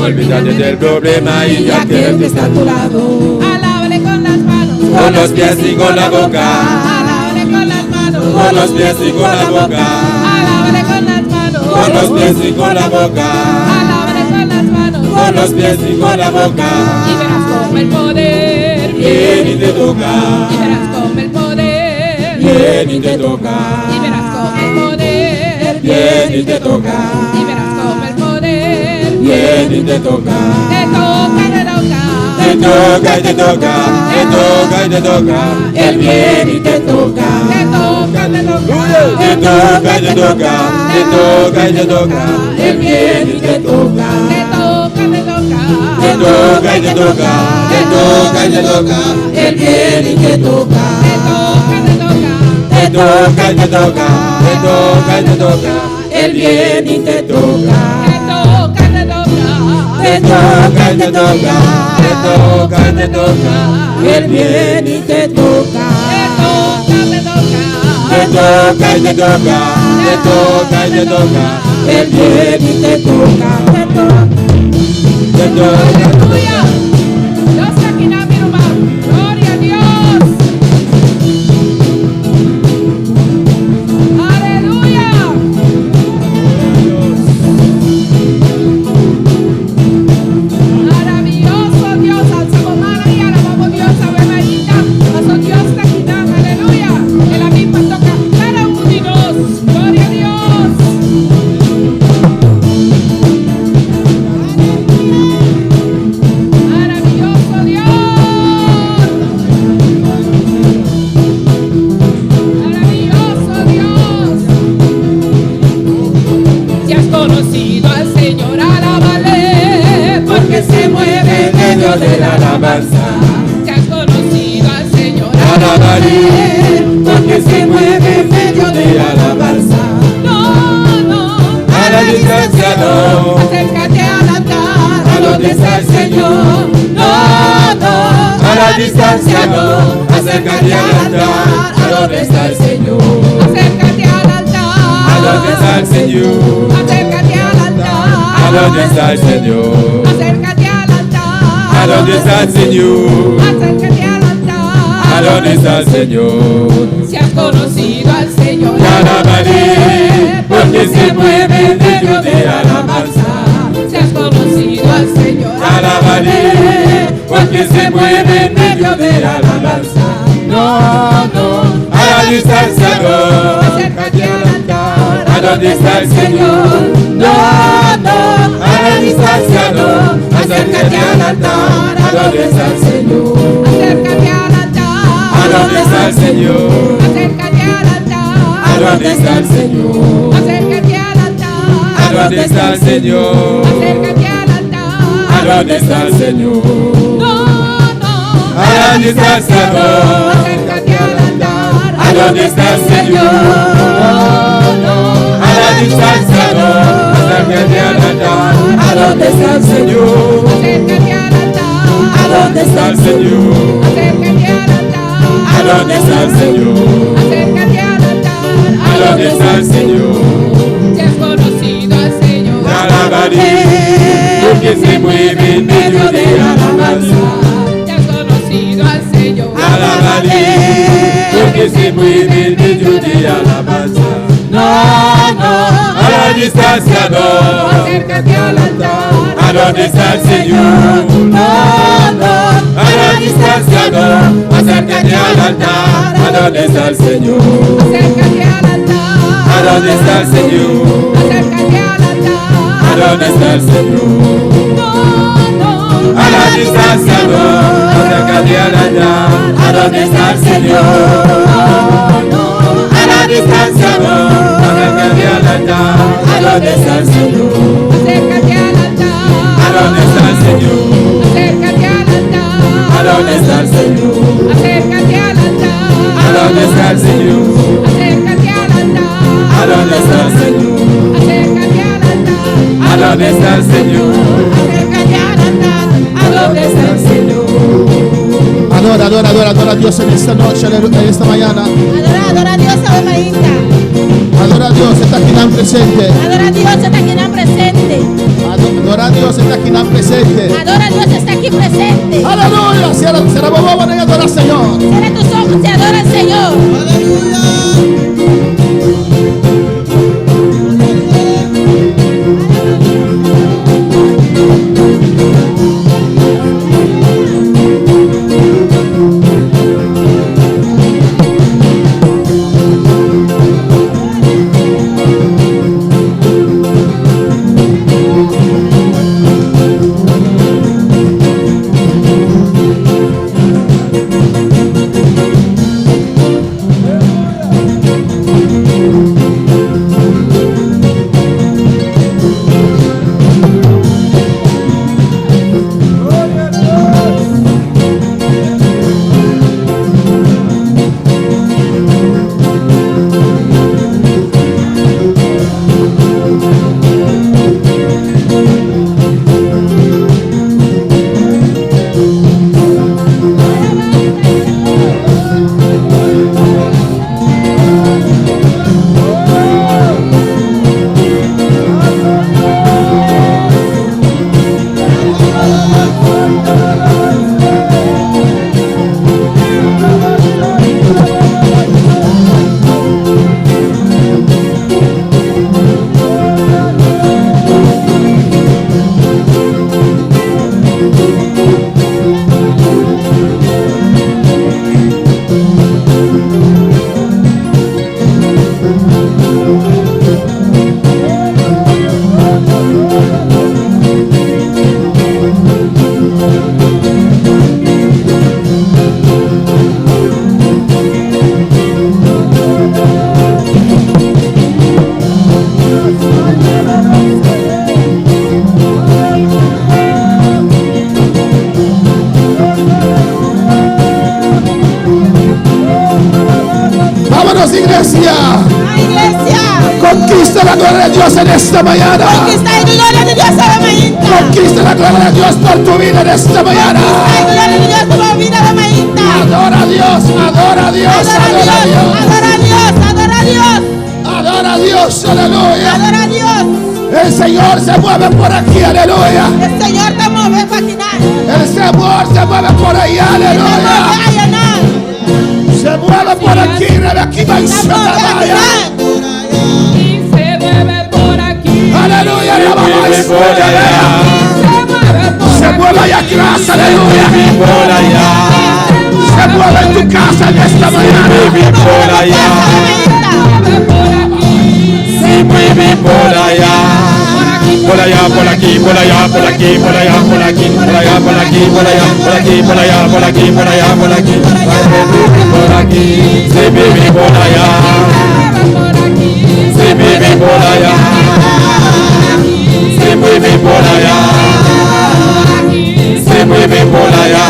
Olvídate del problema y de aquel que está a tu lado. Alábale con las manos. Con los pies y con la boca. Alábale con las manos. Con los pies y con la boca. Alábale con las manos. Con los pies y con la boca. Alábale con las manos. Con los pies y con la boca. Y verás como el poder Viene y te toca. Y verás como el poder Viene y te toca. Y verás como el poder Viene y te toca. Y verás como el poder Viene y te toca. Te toca, te toca. Te toca y te toca. Te toca y te toca. Él viene y te toca. Te toca, te toca. Te toca y te toca. Te toca y te toca. Él viene y te toca. Te toca, te toca. Te toca y te toca. Te toca y te toca. Él viene y te toca. Te toca, te toca. Te toca y te toca. Te toca y te toca. Él viene y te toca. Te toca, te toca. Te toca y te toca. Te toca y te toca. Él viene y te toca. Te toca, te toca. Te toca y te toca. Te toca y te toca. Él viene y te toca. Te toca. Te toca. Aleluya. Dios te quina mi rumah. Gloria a Dios. Aleluya. Maravilloso Dios. Alzamos mano y alabamos Dios. Ave María. Paso Dios te quina. Aleluya. En la misma toca cada uno de nos. Gloria a Dios. Maravilloso Dios. Maravilloso Dios. Si has conocido al Señor, alábale, porque se mueve en medio de la alabanza. Si has conocido al Señor, alábale, porque se mueve en medio de la alabanza. No, no, A la distancia no. acércate al altar, a donde está el Señor. No, no, A la distancia no. Acércate al altar. A donde está el Señor. acércate al altar, A donde está el Señor. acércate al altar, A donde está el Señor. acércate al altar, A donde está el Señor. acércate al altar, A donde está el Señor. si has conocido al Señor, Alábale, porque se mueve en medio de la alabanza. si has conocido al Señor, Alábale, porque se mueve en medio de la alabanza. No, no, a la distancia no. acércate al altar, A donde está el Señor. No, no, a la distancia no. Acércate al altar. A donde está el Señor. acércate al altar, A donde está el Señor. acércate al altar, A donde está el Señor. acércate al altar, A donde está el Señor. acércate al altar, A donde está el Señor. no, no, A la distancia no. acércate al altar, A donde está el Señor. A la distancia no. Acércate al altar. A donde está el Señor. acércate al altar, A donde está el Señor. acércate al altar, A donde está el Señor. acércate al altar, A donde está el Señor. si has conocido al Señor, Alabaré, porque se mueve en medio de la alabanza. si has conocido al Señor, Alabaré, porque se mueve en medio de la alabanza. No, no, a la distancia no. acércate al altar, A donde está el Señor. No, no, a la distancia no. Acércate al altar. A donde está el Señor. acércate al altar, A donde está el Señor. acércate al altar, A donde está el Señor. no, no, A la distancia no. Acércate al altar. A donde está el Señor. A la distancia no. Acércate al altar. ¿A dónde está el Señor? Acércate al altar. ¿A dónde está el Señor? Acércate al altar. ¿A dónde está el Señor? Acércate al altar. ¿A dónde está el Señor? Acércate al altar. ¿A dónde está el Señor? Acércate al altar. ¿A dónde está el Señor? Acércate al altar. ¿A dónde está el Señor? Adora a Dios en esta noche, en esta mañana. Adora a Dios, ave María. Adora a Dios, está aquí tan presente. Adora a Dios, está aquí tan presente. Adora a Dios, está aquí tan presente. Adora a Dios, está aquí presente. Aleluya, será bobo y adora al Señor. Cierra tus ojos y adora al Señor. Iglesia, conquista la gloria de Dios en esta mañana. Conquista la gloria de Dios, ave María. Conquista la gloria de Dios por tu vida en esta mañana. La gloria de Dios por tu vida, ave María. Adora a Dios, adora a Dios, adora a Dios. Adora a Dios, adora a Dios. Adora a Dios, aleluya. Adora a Dios. El Señor se mueve por aquí, aleluya. El Señor te mueve para quitar. El Señor se mueve por allá, aleluya. Se mueve por aquí, aquí va y se vaya. Y se mueve por aquí. Aleluya, la mamá y se mueve allá atrás, aleluya. Se mueve en tu casa en esta mañana. Por allá. Se mueve por allá. Por allá, por aquí, por allá, por aquí, por allá, por aquí, por allá, por aquí, por allá, por aquí, por allá, por aquí, por allá, por aquí, por aquí, se vive por allá, se vive por allá, se mueve por allá, se mueve por allá,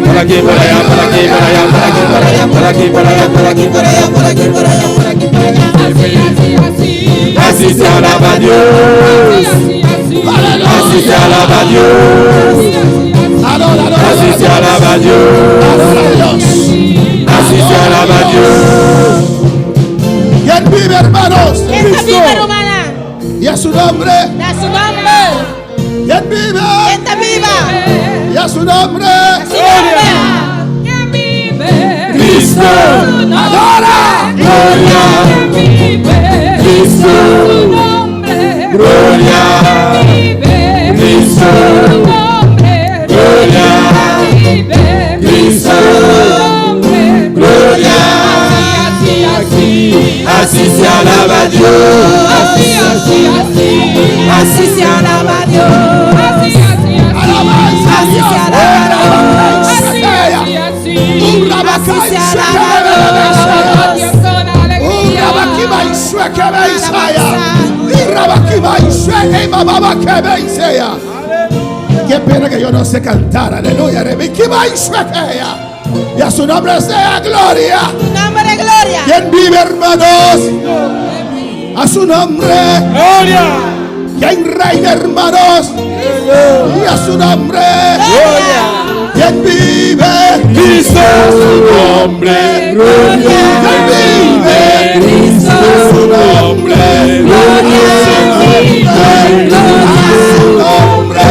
por aquí, por allá, por aquí, por allá, por aquí, por allá, por aquí, por allá, por aquí, por allá, por aquí, por allá, por aquí, por allá, así se alaba Dios, así se alaba Dios, así se alaba Dios, así se alaba Dios. ¿Quién vive, hermanos? ¿Quién está Cristo. viva, hermana? Y a su nombre. Y a su nombre. ¿Quién vive? ¿Quién está viva? Y a su nombre. Su nombre. Que vive. Cristo, Adora. gloria, Que vive. Cristo, Su nombre. gloria, Vive. Cristo, Su nombre. gloria, Vive. Cristo, Su nombre. gloria, así se alaba Dios, Así, así, así. Así se alaba a Dios. Así, así, así. Alabanza a Así Dios. se alaba a Dios. Así, así, así. Un rabacay, Así se alaba a Dios. Dios con un alegría. rabaquiba y sueca. Qué pena que yo no sé cantar, aleluya. Y a su nombre sea gloria. Nombre de gloria. ¿Quién vive, hermanos? A su nombre. Gloria. ¿Quién reina, hermanos? Y a su nombre. Gloria. ¿Quién vive? Cristo a su nombre. Gloria. ¿Quién vive? Cristo. A su nombre. Gloria. A su nombre.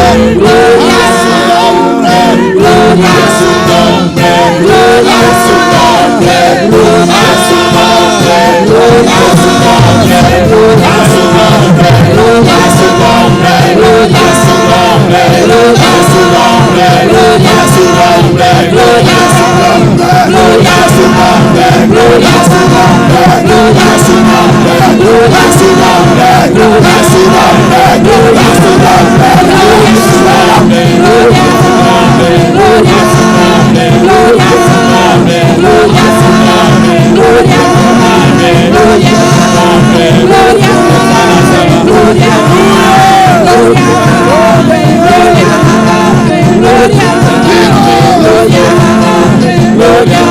Gloria. A su nombre. Gloria. A su nombre. Gloria. A su nombre. Gloria. A su nombre. Gloria. A su nombre. A su nombre. Gloria. A su nombre. Gloria. A su nombre. Gloria. A su nombre. Gloria. A su nombre. Gloria. A su nombre. Gloria. A su nombre. Gloria. A su nombre. Gloria. A su nombre. Gloria. A su nombre. Gloria. A su nombre. Gloria. A su nombre. Gloria.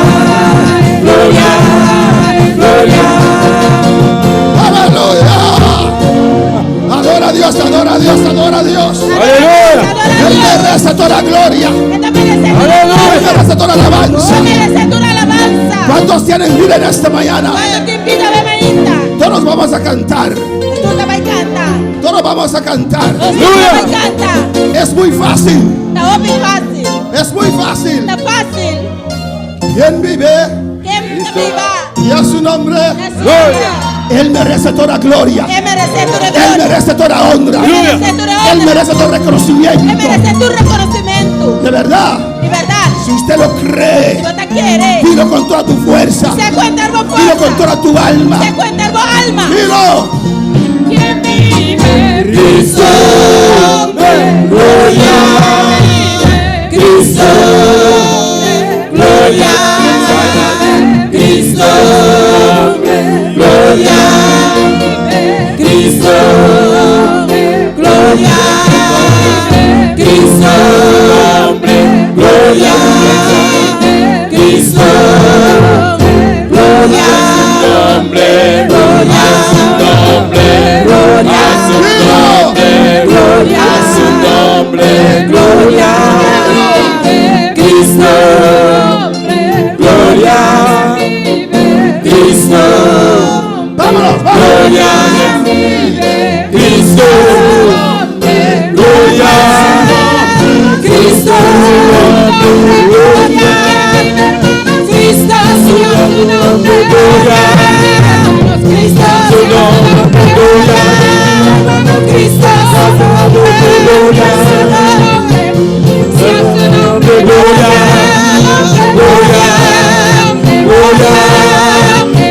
Gloria. Adora a Dios, adora a Dios, adora a Dios. Aleluya. Él merece toda gloria. Él merece toda alabanza. ¿Cuántos tienen vida en esta mañana? Todos vamos a cantar. Todos vamos a cantar. Es muy fácil. Es muy fácil. ¿Quién vive? Y a su nombre. Él merece toda gloria. Él merece toda honra. Él merece todo reconocimiento. De verdad. Si usted lo cree, dilo con toda tu fuerza. Dilo con toda tu alma. Dilo. ¿Quién vive? Cristo, gloria. Cristo, gloria. Cristo, gloria. Cristo, gloria. Cristo, gloria. Cristo, gloria. Nombre. Gloria. Gloria. Gloria. Gloria. Cristo, gloria. Cristo, Vámonos, vámonos. gloria. Cristo, gloria. Cristo, gloria. Cristo, su nombre, gloria. Cristo, su nombre, gloria. Cristo, su nombre, gloria. Su nombre, gloria. Gloria, gloria,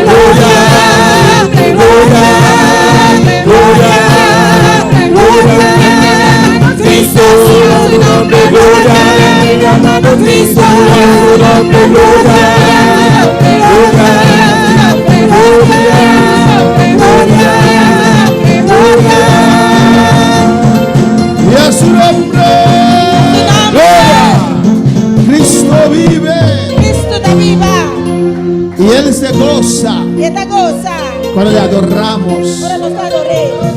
gloria, gloria, gloria, gloria. Cristo, su nombre, gloria. Cristo, su nombre, gloria. Gloria, gloria, gloria, gloria. Y a su nombre. Cristo vive. Y Él se goza cuando le adoramos,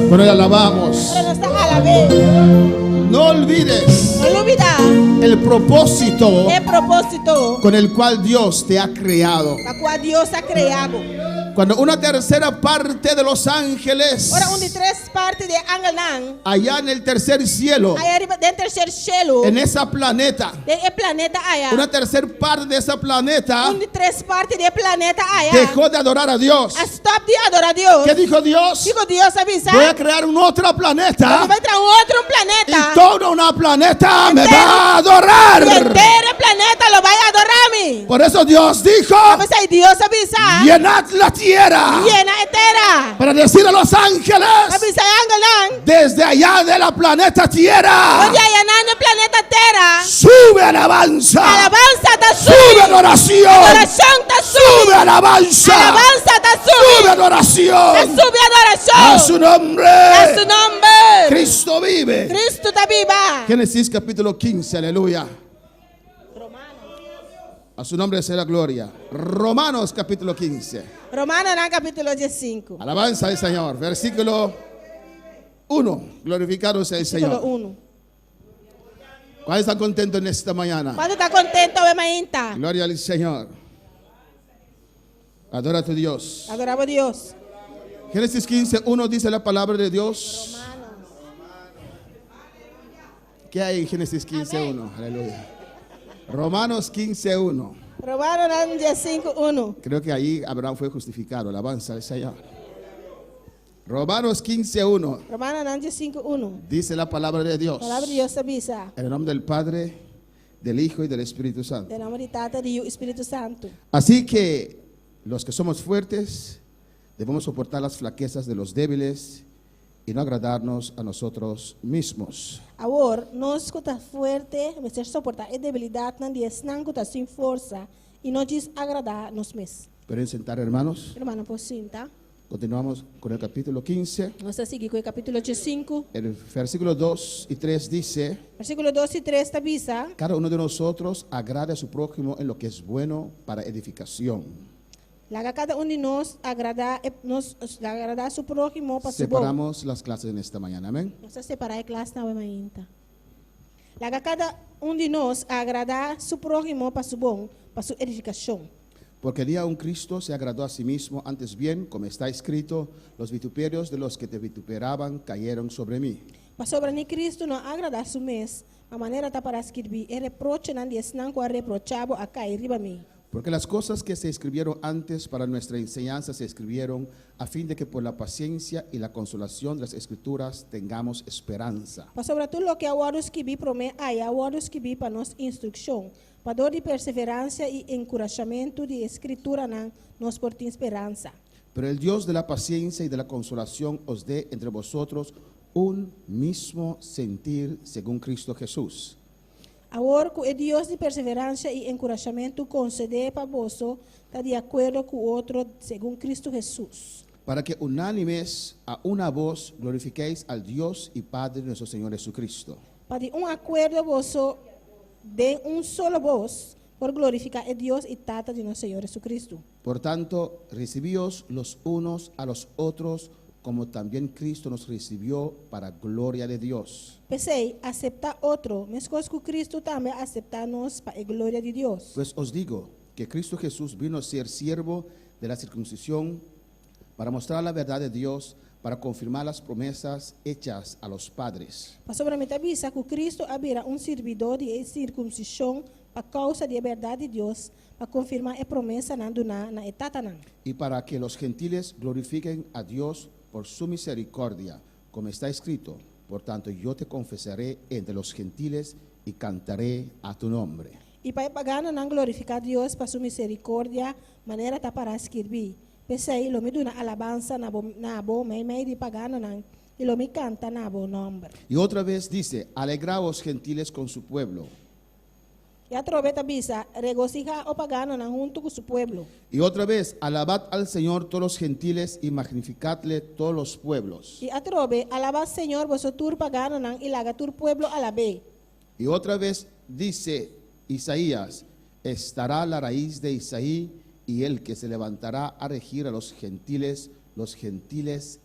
cuando le alabamos. No olvides el propósito con el cual Dios te ha creado. Cuando una tercera parte de los ángeles allá en el tercer cielo, en esa planeta, una tercera parte de ese planeta dejó de adorar a Dios. ¿Qué dijo Dios? Voy a crear un otro planeta y toda una planeta me va a adorar. Por eso Dios dijo: llenad la tierra. Para decir a los ángeles, desde allá de la planeta Tierra, sube alabanza, sube adoración, sube alabanza, Sube adoración. Sube A adoración. su nombre. A su nombre. Cristo vive. Cristo está viva. Génesis capítulo 15, aleluya. A su nombre sea la gloria. Romanos capítulo 15. Romanos capítulo 15. Alabanza al Señor. Versículo 1. Glorificado sea el Versículo Señor. 1. ¿Cuáles están contentos en esta mañana? ¿Cuánto está contento, Bemainta? Gloria al Señor. Adora a tu Dios. Adoramos a Dios. Génesis 15, 1 dice la palabra de Dios. ¿Qué hay en Génesis 15, 1? Aleluya. Romanos 15, 1. Romanos 15, 1. Creo que ahí Abraham fue justificado. Alabanza al Señor. Romanos 15, 1. Romanos 15, 1. Dice la palabra de Dios. La palabra de Dios avisa. En el nombre del Padre, del Hijo y del Espíritu Santo. Del nombre de Tata y Espíritu Santo. Así que los que somos fuertes debemos soportar las flaquezas de los débiles y no agradarnos a nosotros mismos. Agora, nós que está forte, mas soportar a debilidade não diz não que está sem força e não diz agradar nos mesmos. ¿Pueden sentar, hermanos? Hermano, por cinta. Continuamos con el capítulo 15. Nós seguimos com o capítulo 5. El versículo 2 y 3 dice: Versículo 2 e 3 avisa. cada uno de nosotros agrade a su prójimo en lo que es bueno para edificación. Laga cada de nós agradar a seu prójimo para su bom. Separamos las clases en esta mañana, amén. Nós separar a classe na mainta. Laga cada de nós agradar a seu prójimo para su bom, para sua edificação. Porque ni aun Cristo se agradó a sí mismo, antes bien, como está escrito, los vituperios de los que te vituperaban cayeron sobre mí. Para sobre ni Cristo não agradar su mês, a maneira está para escrever, e reproche não diz não que reprochado a cair riba mim. Porque las cosas que se escribieron antes para nuestra enseñanza se escribieron a fin de que por la paciencia y la consolación de las escrituras tengamos esperanza. Para sobre tudo o que agora escrevi promete, agora escrevi para nossa instrução, para dor de perseverança e encorajamento de escritura não, nos por ter esperança. Pero el Dios de la paciencia y de la consolación os dé entre vosotros un mismo sentir según Cristo Jesús. Agora, que o Deus de perseverança e encorajamento conceder para vós, está de acordo com o outro, segundo Cristo Jesus. Para que unánimes a una voz glorifiquéis al Dios y Padre de nuestro Señor Jesucristo. Para de acordo vós, de solo voz, por glorificar a Deus e Tata de nosso Senhor Jesucristo. Por tanto, recibíos los unos a los otros, como también Cristo nos recibió para gloria de Dios. Pensei, aceptar outro, mas coisa que Cristo também aceptar-nos para a glória de Deus. Pues os digo que Cristo Jesús vino a ser siervo de la circuncisión para mostrar la verdad de Dios, para confirmar las promesas hechas a los padres. Para sobre a avisa que Cristo abrirá servidor de circuncisão para causa da verdade de Deus, para confirmar a promessa na etapa não. Y para que los gentiles glorifiquen a Dios por su misericordia, como está escrito: por tanto yo te confesaré entre los gentiles y cantaré a tu nombre. E para pagano não glorificar Deus para sua misericórdia, maneira tá para escrever. Pensei, lo me duna alabanza na bo me de pagano não, e lo me canta na bo nombre. Y otra vez dice: alegraos gentiles con su pueblo. E a troveta bisa, regocija o pagano não junto com su pueblo. Y otra vez: alabad al Señor todos los gentiles y magnificadle todos los pueblos. E a trove, alaba Senhor vosso tur pagano não, e laga tur pueblo alabe. Y otra vez dice Isaías: estará la raíz de Isaí, y el que se levantará a regir a los gentiles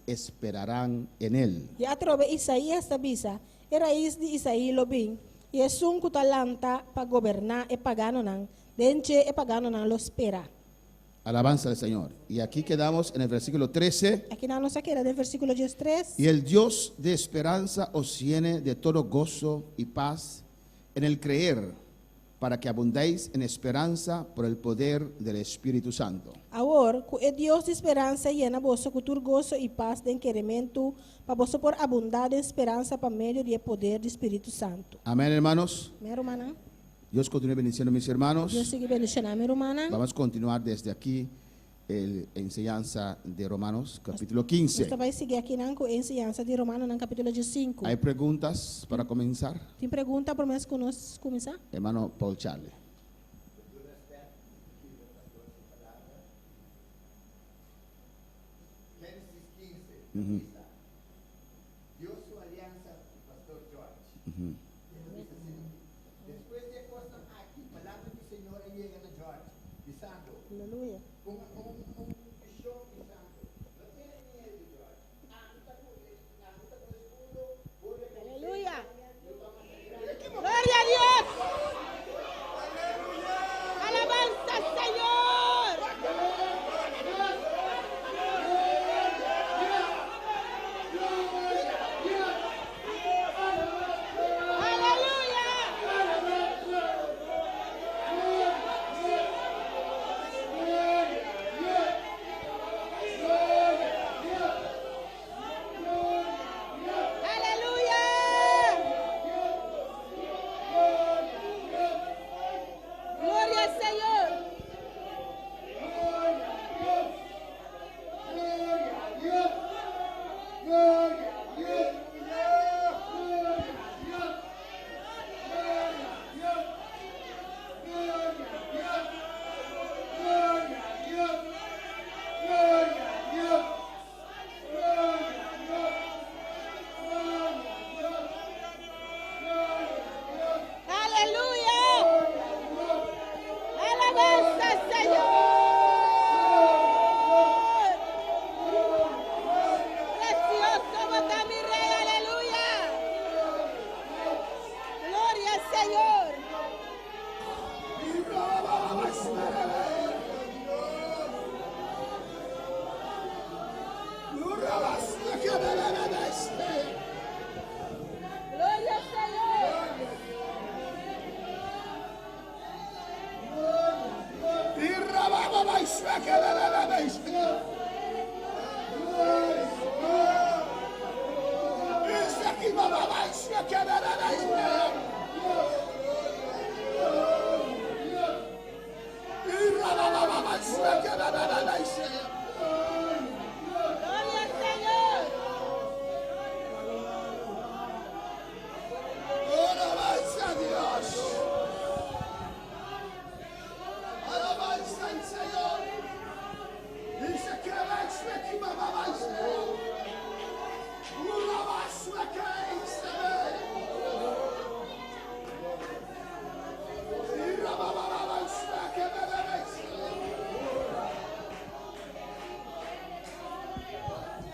esperarán en él. E a trove Isaías tabisa, e raiz de Isaí lo bin, e é que talanta para governar e pagano não, denche e pagano não lo espera. Alabanza al Señor. Y aquí quedamos en el versículo 13. Aqui na nossa queda, del versículo 13. Y el Dios de esperanza os llene de todo gozo y paz en el creer, para que abundéis en esperanza por el poder del Espíritu Santo. Agora, que o Deus de esperança llena vosso cultura gozo e paz de enquerimento, para vosso por abundar de esperança para meio do poder do Espírito Santo. Amén, hermanos. Minha irmã, Dios continúe bendiciendo a mis hermanos. Deus siga bendicionando a minha irmã. Vamos a continuar desde aquí la enseñanza de Romanos, capítulo Nós 15. vai seguir aqui na enseñança de Romanos, no capítulo 5. ¿Hay preguntas para comenzar? Tem pergunta para nós começar? Hermano Paul Charlie. Dio su alianza con Pastor George. Después de cosas aquí, palabra del Señor llega a George, pisando. Aleluya. Un bichón pisando. No tiene miedo, George. Anda con el escudo, Aleluya. Gloria a Dios. Alabanza al Señor. Gloria al Señor. Aleluya. Alabanza al Señor. Precioso boca mi rey, aleluya. Gloria al Señor. Gloria al Señor. Gloria al Señor. Alabanza a Dios. Alabanza al Señor. Dice que la aquí mamá va a ser. Una basura que hice. Y la mamá va a ser que me debe.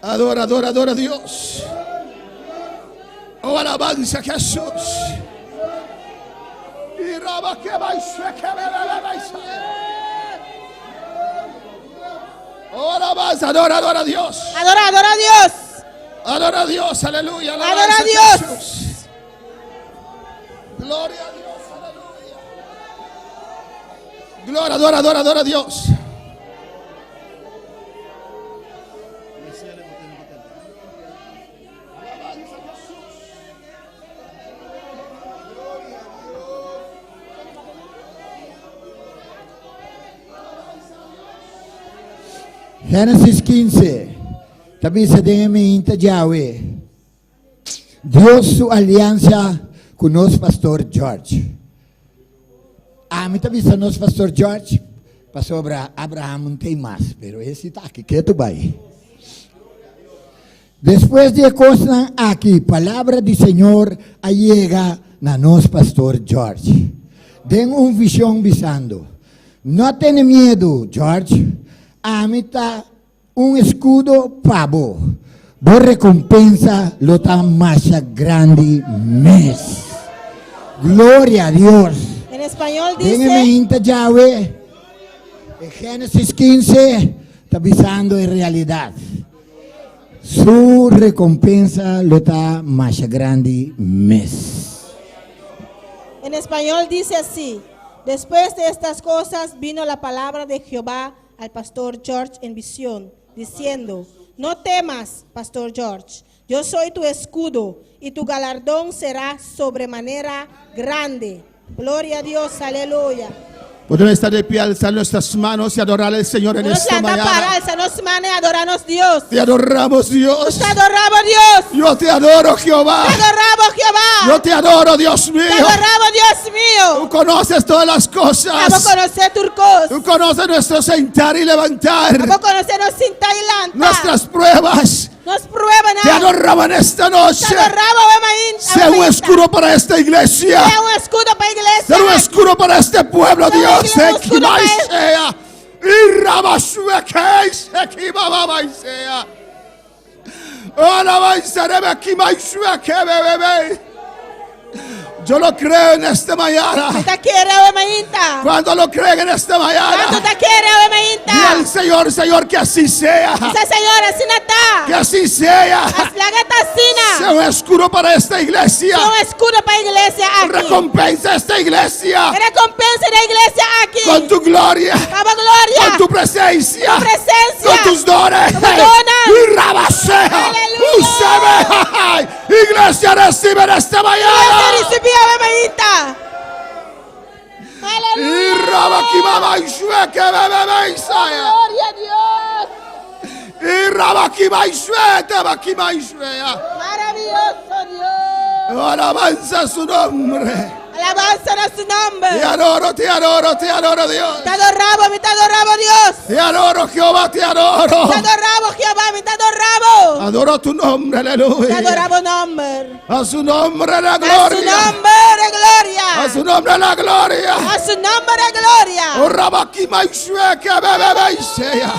Adora, adora, adora a Dios. Oh, alabanza a Jesús. Y raba que va a ser que me debe. Oh, alabanza, adora, adora a Dios. Adora, adora a Dios. Adora a Dios, aleluya. Adora a alabanza Dios. Jesús. Gloria a Dios, aleluya. Gloria, adora, adora, adora a Dios. Génesis 15. También se debe inta Yahweh. Dios su alianza con nos pastor George. A mí también se nos pastor George. Pasó Abraham no tem más, pero esse está aqui, que tu vai. Después de cosas aquí, palabra del Señor llega a nos pastor George. Den un visión visando. No tiene miedo, George. A mí está un escudo pavo. Vos recompensa lo tan más grande mes. Gloria a Dios. En español Déjeme dice, inta Yahweh. En Génesis 15 está avisando en realidad. Su recompensa lo está más grande mes. en español dice así: después de estas cosas vino la palabra de Jehová al pastor George en visión, diciendo: no temas, pastor George, yo soy tu escudo y tu galardón será sobremanera grande. Gloria a Dios, aleluya. Podemos estar de pie, alzar nuestras manos y adorar al Señor en esta mañana. Alzanos manos y adorarnos Dios. Te adoramos, Dios. Te adoramos Dios. Yo te adoro, Jehová. Te adoramos Jehová. Yo te adoro, Dios mío. Te adoramos Dios mío. Tú conoces todas las cosas. Vamos a conocer tus cosas. Tú conoces nuestro sentar y levantar. Vamos a conocernos sin Tailandia. Nuestras pruebas. Nos prueba Te nada. adoramos en esta noche. Te adoramos, Bemaín. Sea un escudo para esta iglesia. Sea un escudo para la iglesia. Ser un escudo para este pueblo, Sea un Dios. escudo para él. Equimaisea. Y Rabashuekeis. Equimabaisea. Alabaisarebe Equimaishueke, bebé. Yo lo creo en esta mañana. Te quiere, Bemaín. Cuando lo creen en esta Cuando mañana. te quiere, Bemaín. Y al Señor, Señor, que así sea. Esa señora, así no está. Que así sea. Haz la gata así. Sea un escudo para esta iglesia. Sea un escudo para la iglesia aquí. Recompensa esta iglesia Recompensa de la iglesia aquí. con tu gloria, Papa gloria. con tu presencia, Tu presencia. con tus dones. Con tus dones. Y rabasea. Aleluya. Úsame. Iglesia, recibe en esta mañana. Recibía, Bemaín. Y Aleluya. rabakimaba y shueke, bebé, Isaiah. Gloria a Dios. Y rabakima y shuete, bakima y shuea. Maravilloso Dios. Alabanza su nombre. Alabanza a su Te nombre. adoro, te adoro, te adoro, Dios. Te adoramos, Dios. Te adoro, Jehová, te adoro. Te adoramos, Jehová, te adoramos. Adoro tu nombre, Te aleluya. adoramos nombre. A su nombre la A su gloria. nombre de gloria. A su nombre la gloria. A su nombre de gloria. Oh, rabakima y shueke, bebé, Isaiah.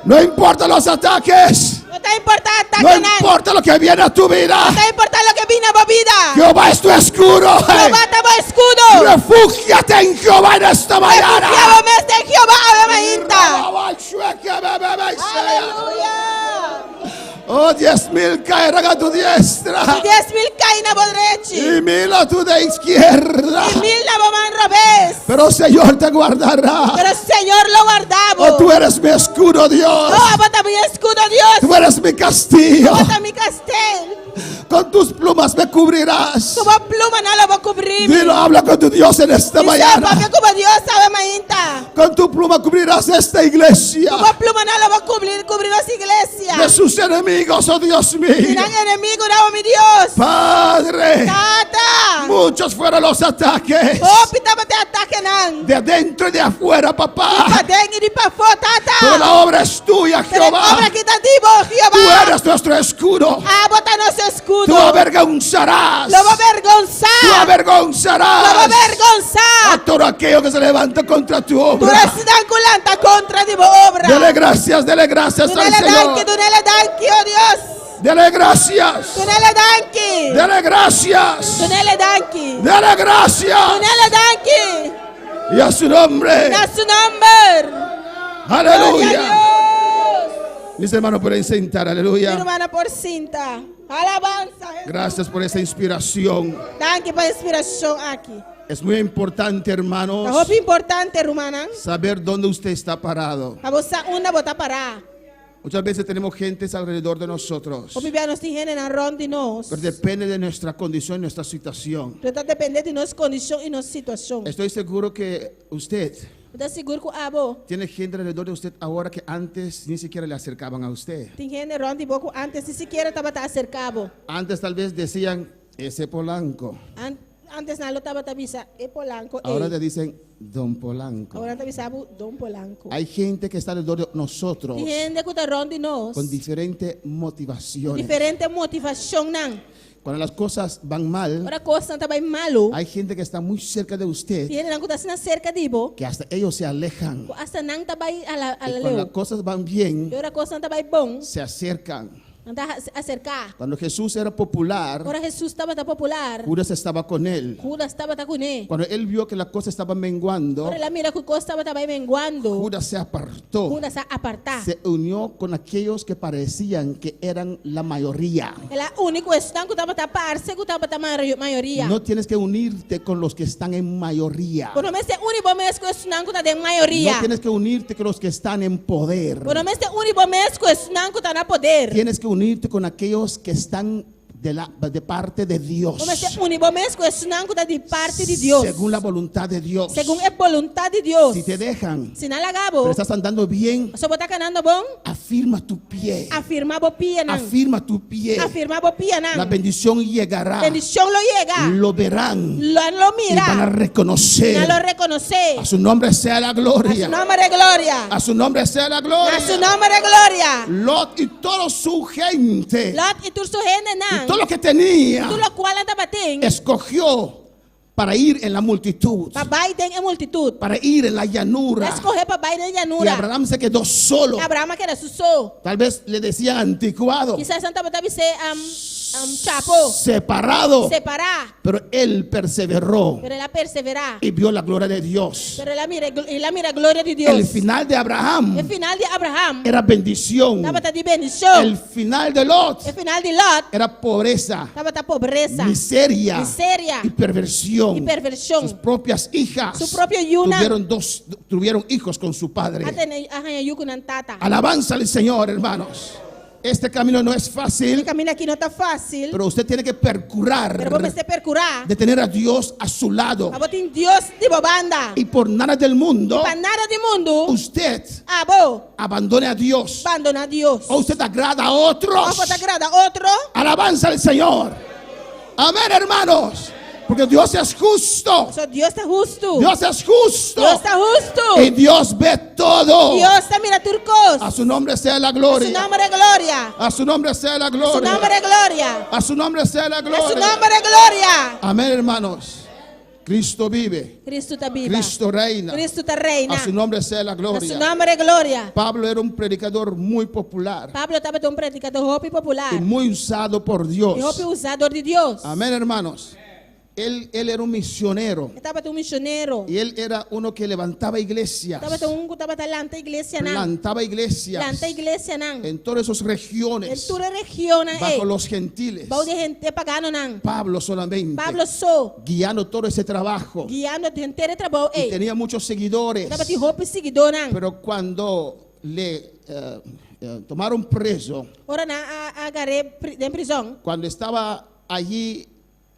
No importa los ataques. No te importa No ataque nada. importa lo que viene a tu vida. No te importa lo que vino a vida. Jehová es tu escudo. Jehová te va escudo. Refúgiate en Jehová en esta mañana. Refugiábame en Jehová, Bemaínta. Aleluya. Oh, 10,000 caerán a tu diestra 10,000 caen a bodrechi. y 1,000 a tu de izquierda. Y 1,000 la van al revés. Pero Señor te guardará. Pero el Señor lo guardamos. Oh, tú eres mi escudo, Dios. Oh, bota mi escudo, Dios. Tú eres mi castillo. Bota mi castel. Con tus plumas me cubrirás. Como pluma no lo va a cubrir. Dilo, habla con tu Dios en esta Dice, mañana. papi, como Dios sabe, Bemaínta. Con tu pluma cubrirás esta iglesia Como pluma no lo va a cubrir las de iglesias. sus enemigos, oh Dios mío. Serán enemigos, no, mi Dios. Padre, Tata. muchos fueron los ataques Oh, pitama te atacan. de adentro y de afuera, Pa papá. dentro y pa fo, Pero tata. la obra es tuya, Pero Jehová. obra quitativo, Tú Jehová. eres nuestro escudo. Ah, bota nuestro escudo. Tú avergonzarás. Lo va a avergonzar. Tú Lo va a avergonzarás a avergonzar. todo aquello que se levanta contra tu Tú obra. eres tan culanta contra tu obra. Dele gracias Tú al ne le danki, Señor. tú ne le danki, oh Dios. Dele gracias. Tú ne le danki. Dele gracias. Tú ne le danki. Dele Tú gracias. ne le danki. Y a su nombre. Na su nombre. Gloria Aleluya. a Dios. Mis hermanos pueden sentar. Mi Aleluya. hermana por cinta. Alabanza. Gracias por esa inspiración. Danke para inspiración aquí. Es muy importante, hermanos, Es muy importante, rumana. saber dónde usted está parado. A você una bota para. Muchas veces tenemos gentes alrededor de nosotros, O bibia nos tiene na ronda nós. pero depende de nuestra condición, nuestra situación. Está dependendo de nossa condição e nossa situação. Estoy seguro que usted Está seguro que abo tiene gente alrededor de usted ahora que antes ni siquiera le acercaban a usted. tem gente ronda e pouco antes se sequer estava tá acercado. Antes tal vez decían, ese Polanco. Antes não estava tá visa e Polanco. Ahora te dicen, Don Polanco. Agora tá visa Dom Polanco. Hay gente que está alrededor de nosotros Tem gente que está ronda e nós. con diferentes motivaciones. Diferente motivação não. Cuando las cosas van mal, Ora coisa tá bem malo. hay gente que está muy cerca de usted Tem gente não que está cerca de bo. que hasta ellos se alejan. Hasta não tá bem a Y cuando leu. las cosas van bien, E ora coisa tá bem bom. se acercan. Não tá acercar. Cuando Jesús era popular, Ora Jesus estava tá popular. Judas estaba con él. Judas estava tá com ele. Cuando él vio que la cosa estaba menguando, Ora ela mira que coisa estava também menguando. Judas se apartó. Judas se apartar. Se unió con aquellos que parecían que eran la mayoría. Ela único questão que estava tá parce, que estava tá maioria. No tienes que unirte con los que están en mayoría. Quando me se único mes questão que tá de maioria. No tienes que unirte con los que están en poder. Quando me se único mes questão que tá na poder. Tienes que unirte con aquellos que están de parte de Dios. Comece uni bomes com esse nango da de parte de Deus. Según la voluntad de Dios. Según a vontade de Deus. Si te dejan, Se não pero lagabo. estás andando bien, Só botar canando bom. afirma tu pie. Afirma bo pia nan. Afirma tu pie. Afirma bo pia nan. La bendición llegará. Bendição lo llega. Lo verán Lo y van a mira. reconocer. No lo reconoce. A su nombre sea la A su gloria. nome de glória. A su nombre sea la A su gloria. nome de glória. Lot y toda su gente, Lot e tu su rende nan. todo lo que tenía, Tu lo qual anda batendo. escogió para ir en la multitud, Papai tem a multitud. para ir en la llanura. Escorrer papai da Y llanura. Abraham se quedó solo. Abraham que era susô. Tal vez le decía anticuado, Quizás Santa Batabi se chapo. separado, Separar. pero él perseveró Pero ela perseverar. y vio la gloria de Dios. Pero ela mira a glória de El Deus. final de Abraham O final de Abraham. era bendición. Estava de bendição. El final de Lot O final de Lot. era pobreza, Estava da pobreza. miseria Miséria. y perversión. E perversão. Sus propias hijas Su propio Yuna. tuvieron hijos con su padre. Até arranha yuko nan tata. Alabanza al Señor, hermanos. Este camino no es O fácil, caminho aqui não tá fácil. pero usted tiene que Pero percurar vamos se percurar. de tener a Dios a su lado. A botin Deus de bobanda. Y por nada del mundo, Para nada de mundo. usted Abo. abandone a Dios Abandona Deus. o usted agrada a otros. O botar agrada outro. Alabanza al Señor. Amén, hermanos. Porque Dios es justo. Só Deus está justo. Dios es justo. Deus está justo. Y Dios ve todo. Deus está mira turcos. A su nombre sea la A su gloria. nome de glória. A su nombre sea la A su nome gloria. de glória. A su nombre sea la A su gloria. nome de glória. Amén, hermanos. Cristo vive. Cristo está viva. Cristo reina. Cristo está reina. A su nombre sea la A su gloria. nome de glória. Pablo era un predicador muy popular Pablo estava um predicador roupa popular. y muy usado por Dios. E roupa usador de Deus. Amén, hermanos. Él era un misionero Estava um missionário. y él era uno que levantaba iglesias, Estava lanta igreja não. plantaba iglesias Lanta igreja não. en todas esas Em regiones toda região bajo los gentiles. Bau de gente pagano não. Pablo solamente Pablo só guiando todo ese trabajo guiando de gente de trabalho. y tenía muchos seguidores. Estava de roupa seguidor não. Pero cuando le tomaron preso, Ora na agarré de prisão. cuando estaba allí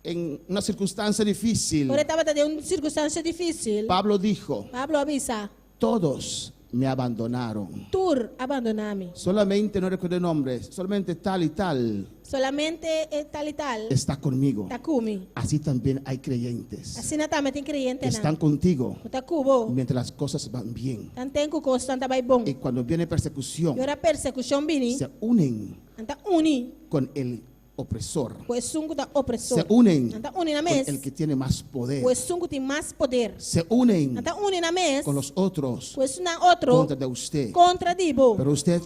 en una circunstancia difícil, Ora estava de uma circunstância difícil. Pablo dijo, Pablo avisa. todos me abandonaron. Tur abandoname. Solamente, no recuerdo el nombre, solamente tal y tal Solamente tal e tal. está conmigo. Tá comigo. Así también hay creyentes Assim não também tem crente que están não. contigo Tá cubo. mientras las cosas van bien. Tan tem que costa tá bem bom. Y cuando viene persecución, E ora persecução bini. se unen Anta uni. con el opresor. Pois sungo da opressor. Se unen Anta uni na con mes. el que tiene más poder. Pois sungo tem mais poder. Se unen Anta uni na mes. con los otros Pois na outro contra de usted. contra dibo. Pero usted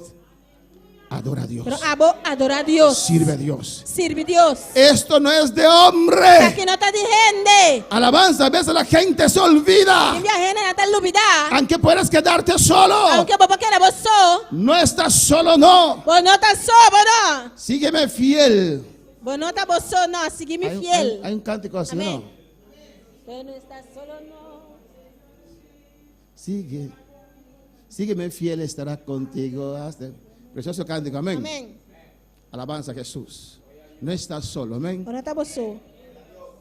adora a Dios. Pero abo adorar a Deus. Sirve a Dios. Sirve Deus. Esto no es de hombre. Aqui não tá de gente. Alabanza, a veces la gente se olvida. Quem viaja não tá lubidar. Aunque puedas quedarte solo, Aunque bobo queira você. no estás solo, no. Vos não tá só, não. Sígueme fiel. Vos não tá você, não. Sigue-me fiel. Hay un cántico así, Amém. ¿no? Vos não está solo, não. Sígueme fiel, estará contigo. Precioso cántico, amén. Amém. Alabanza a Jesús. No estás solo, amén. Vos não tá você.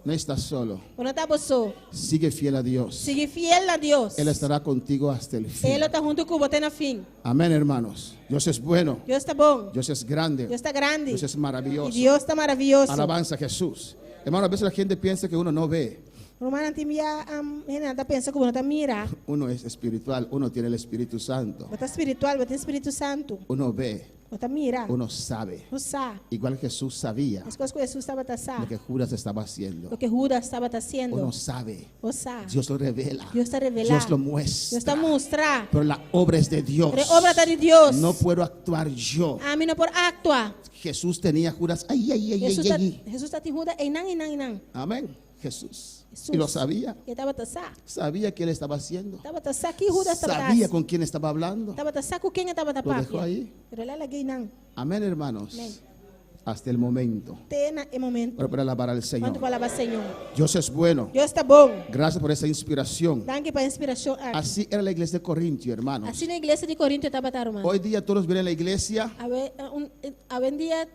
No estás solo. Vos não tá você. Sigue fiel a Dios. Sigue fiel a Deus. Él estará contigo hasta el fin. Ele está junto com você no fim. Amén, hermanos. Dios es bueno. Deus está bom. Dios es grande. Deus está grande. Dios es E maravilloso. Deus está maravilhoso. Alabanza a Jesús. Hermano, a veces la gente piensa que uno no ve. Romana timia Renata pensa que você não mira. Uno es espiritual, uno tiene el Espíritu Santo. Você é espiritual, você tem Espírito Santo. Uno ve, Você mira. uno sabe. Você sabe. Igual Jesús sabía As coisas que Jesus estava lo passando. que Judas estaba haciendo. O que Judas estava fazendo. Uno sabe. Você sabe. Dios lo revela. Deus está revelando. Dios lo Deus muestra. está mostrando. Pero la obra es de Dios. A obra está de Deus. No puedo actuar yo. A mim não por actuar. Jesús tenía Judas. Ay, ay, ay, Jesus ay, ay. está te Judas e não. Amén. Jesús. Jesus. Y lo sabía. Ele estava taçar. Sabía qué él estaba haciendo. Estava taçar que Judas estava Sabía con quién estaba hablando. Estava taçar com quem estava Lo tapando. dejó ahí. Pero ela lagay não. Amén, hermanos. Amén. Hasta el momento. Tena e momento. Pero para alabar al Señor. Quando falava Senhor. Dios es bueno. Deus está bom. Gracias por esa inspiración. Danke para a inspiração. Así era la iglesia de Corintio, hermanos. Assim na igreja de Corinto estava tarumando. Hoy día todos vienen a la iglesia A ver dia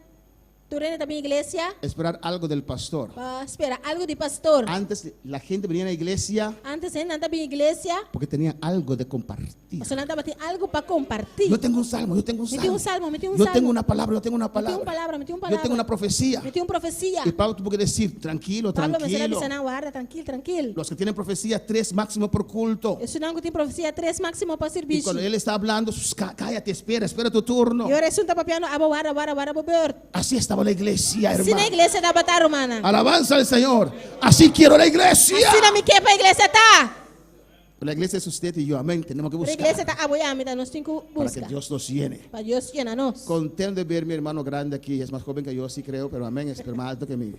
Tu viene a mi iglesia esperar algo del pastor. para esperar algo de pastor. Antes la gente venía a la iglesia Antes de nada mi iglesia, porque tenía algo de compartir. o sea, nada para algo para compartir. Yo tengo un salmo, yo tengo un Metí un salmo. salmo, metí un Yo salmo. tengo una palabra, yo tengo una Metí un palabra. palabra, metí un Yo palabra. tengo una profecía. Metí una profecía. Y Pablo tuvo que decir, tranquilo, Pablo me será tranquilo. dizendo, guarda, tranquilo, tranquilo. Los que tienen profecía, 3 máximo por culto. Esse não tem profecia 3 máximo para Y serviço. cuando él está hablando, cállate, espera tu turno. E ora isso tá papiando, guarda, bobeor. Así estaba la iglesia, Se na hermano. igreja da batalha romana. Alabanza al Señor. Así quiero la iglesia. Se na me que para a igreja tá. La iglesia es usted y yo, amén. Tenemos que A buscar igreja tá apoiando, nós temos que para que buscar. Dios nos llene. Para Deus llenar nós. Contento de ver mi hermano grande aquí. Es más joven que yo, sí creo, pero amén. Es más alto que mí.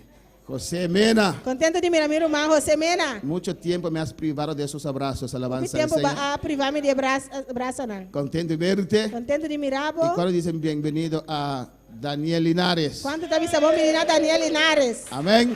José Mena. Contento de mirar meu irmão José Mena. Mucho tiempo me has privado de esos abrazos. Muito Alabanza al tempo Señor. para privar-me de abraço não. Contento de verte. Contento de mirar, Y cuando dicen bienvenido a Daniel Linares. quando tá me sabão menina Daniel Linares. Amén.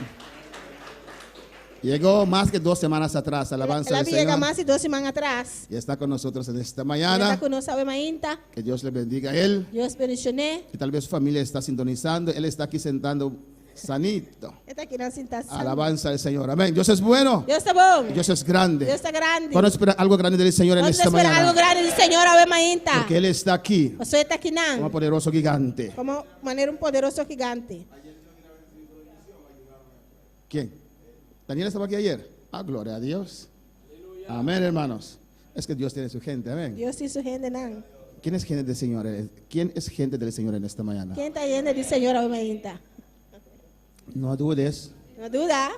Llegó más que 2 semanas atrás. Alabanza Ela al chega Señor. mais de 2 semanas atrás. Y está con nosotros en esta Ela mañana. tá conosco hoje ainda. Que Dios le bendiga a él. Deus bendicioné. Y tal vez su familia está sintonizando. Él está aquí sentando sanito. Está aqui na sentação. Alabanza al Señor. Amén. Dios es bueno. Deus tá bom. Y Dios es grande. Deus tá grande. Cuando espera algo grande del Señor en Vamos esta esperar algo mañana. grande do Senhor hoje ainda. Porque Él está aquí Você está aqui como não. poderoso gigante. Como maneira poderoso gigante. ¿Quién? ¿Daniel estaba aquí ayer? Ah, gloria a Dios. Amén, hermanos. Es que Dios tiene su gente. Amén. Deus tem sua gente não. ¿Quién es gente del Señor? ¿Quién es gente del Señor en esta mañana? Quem está gente do Senhor hoje ainda? No dudes. Não dúvida.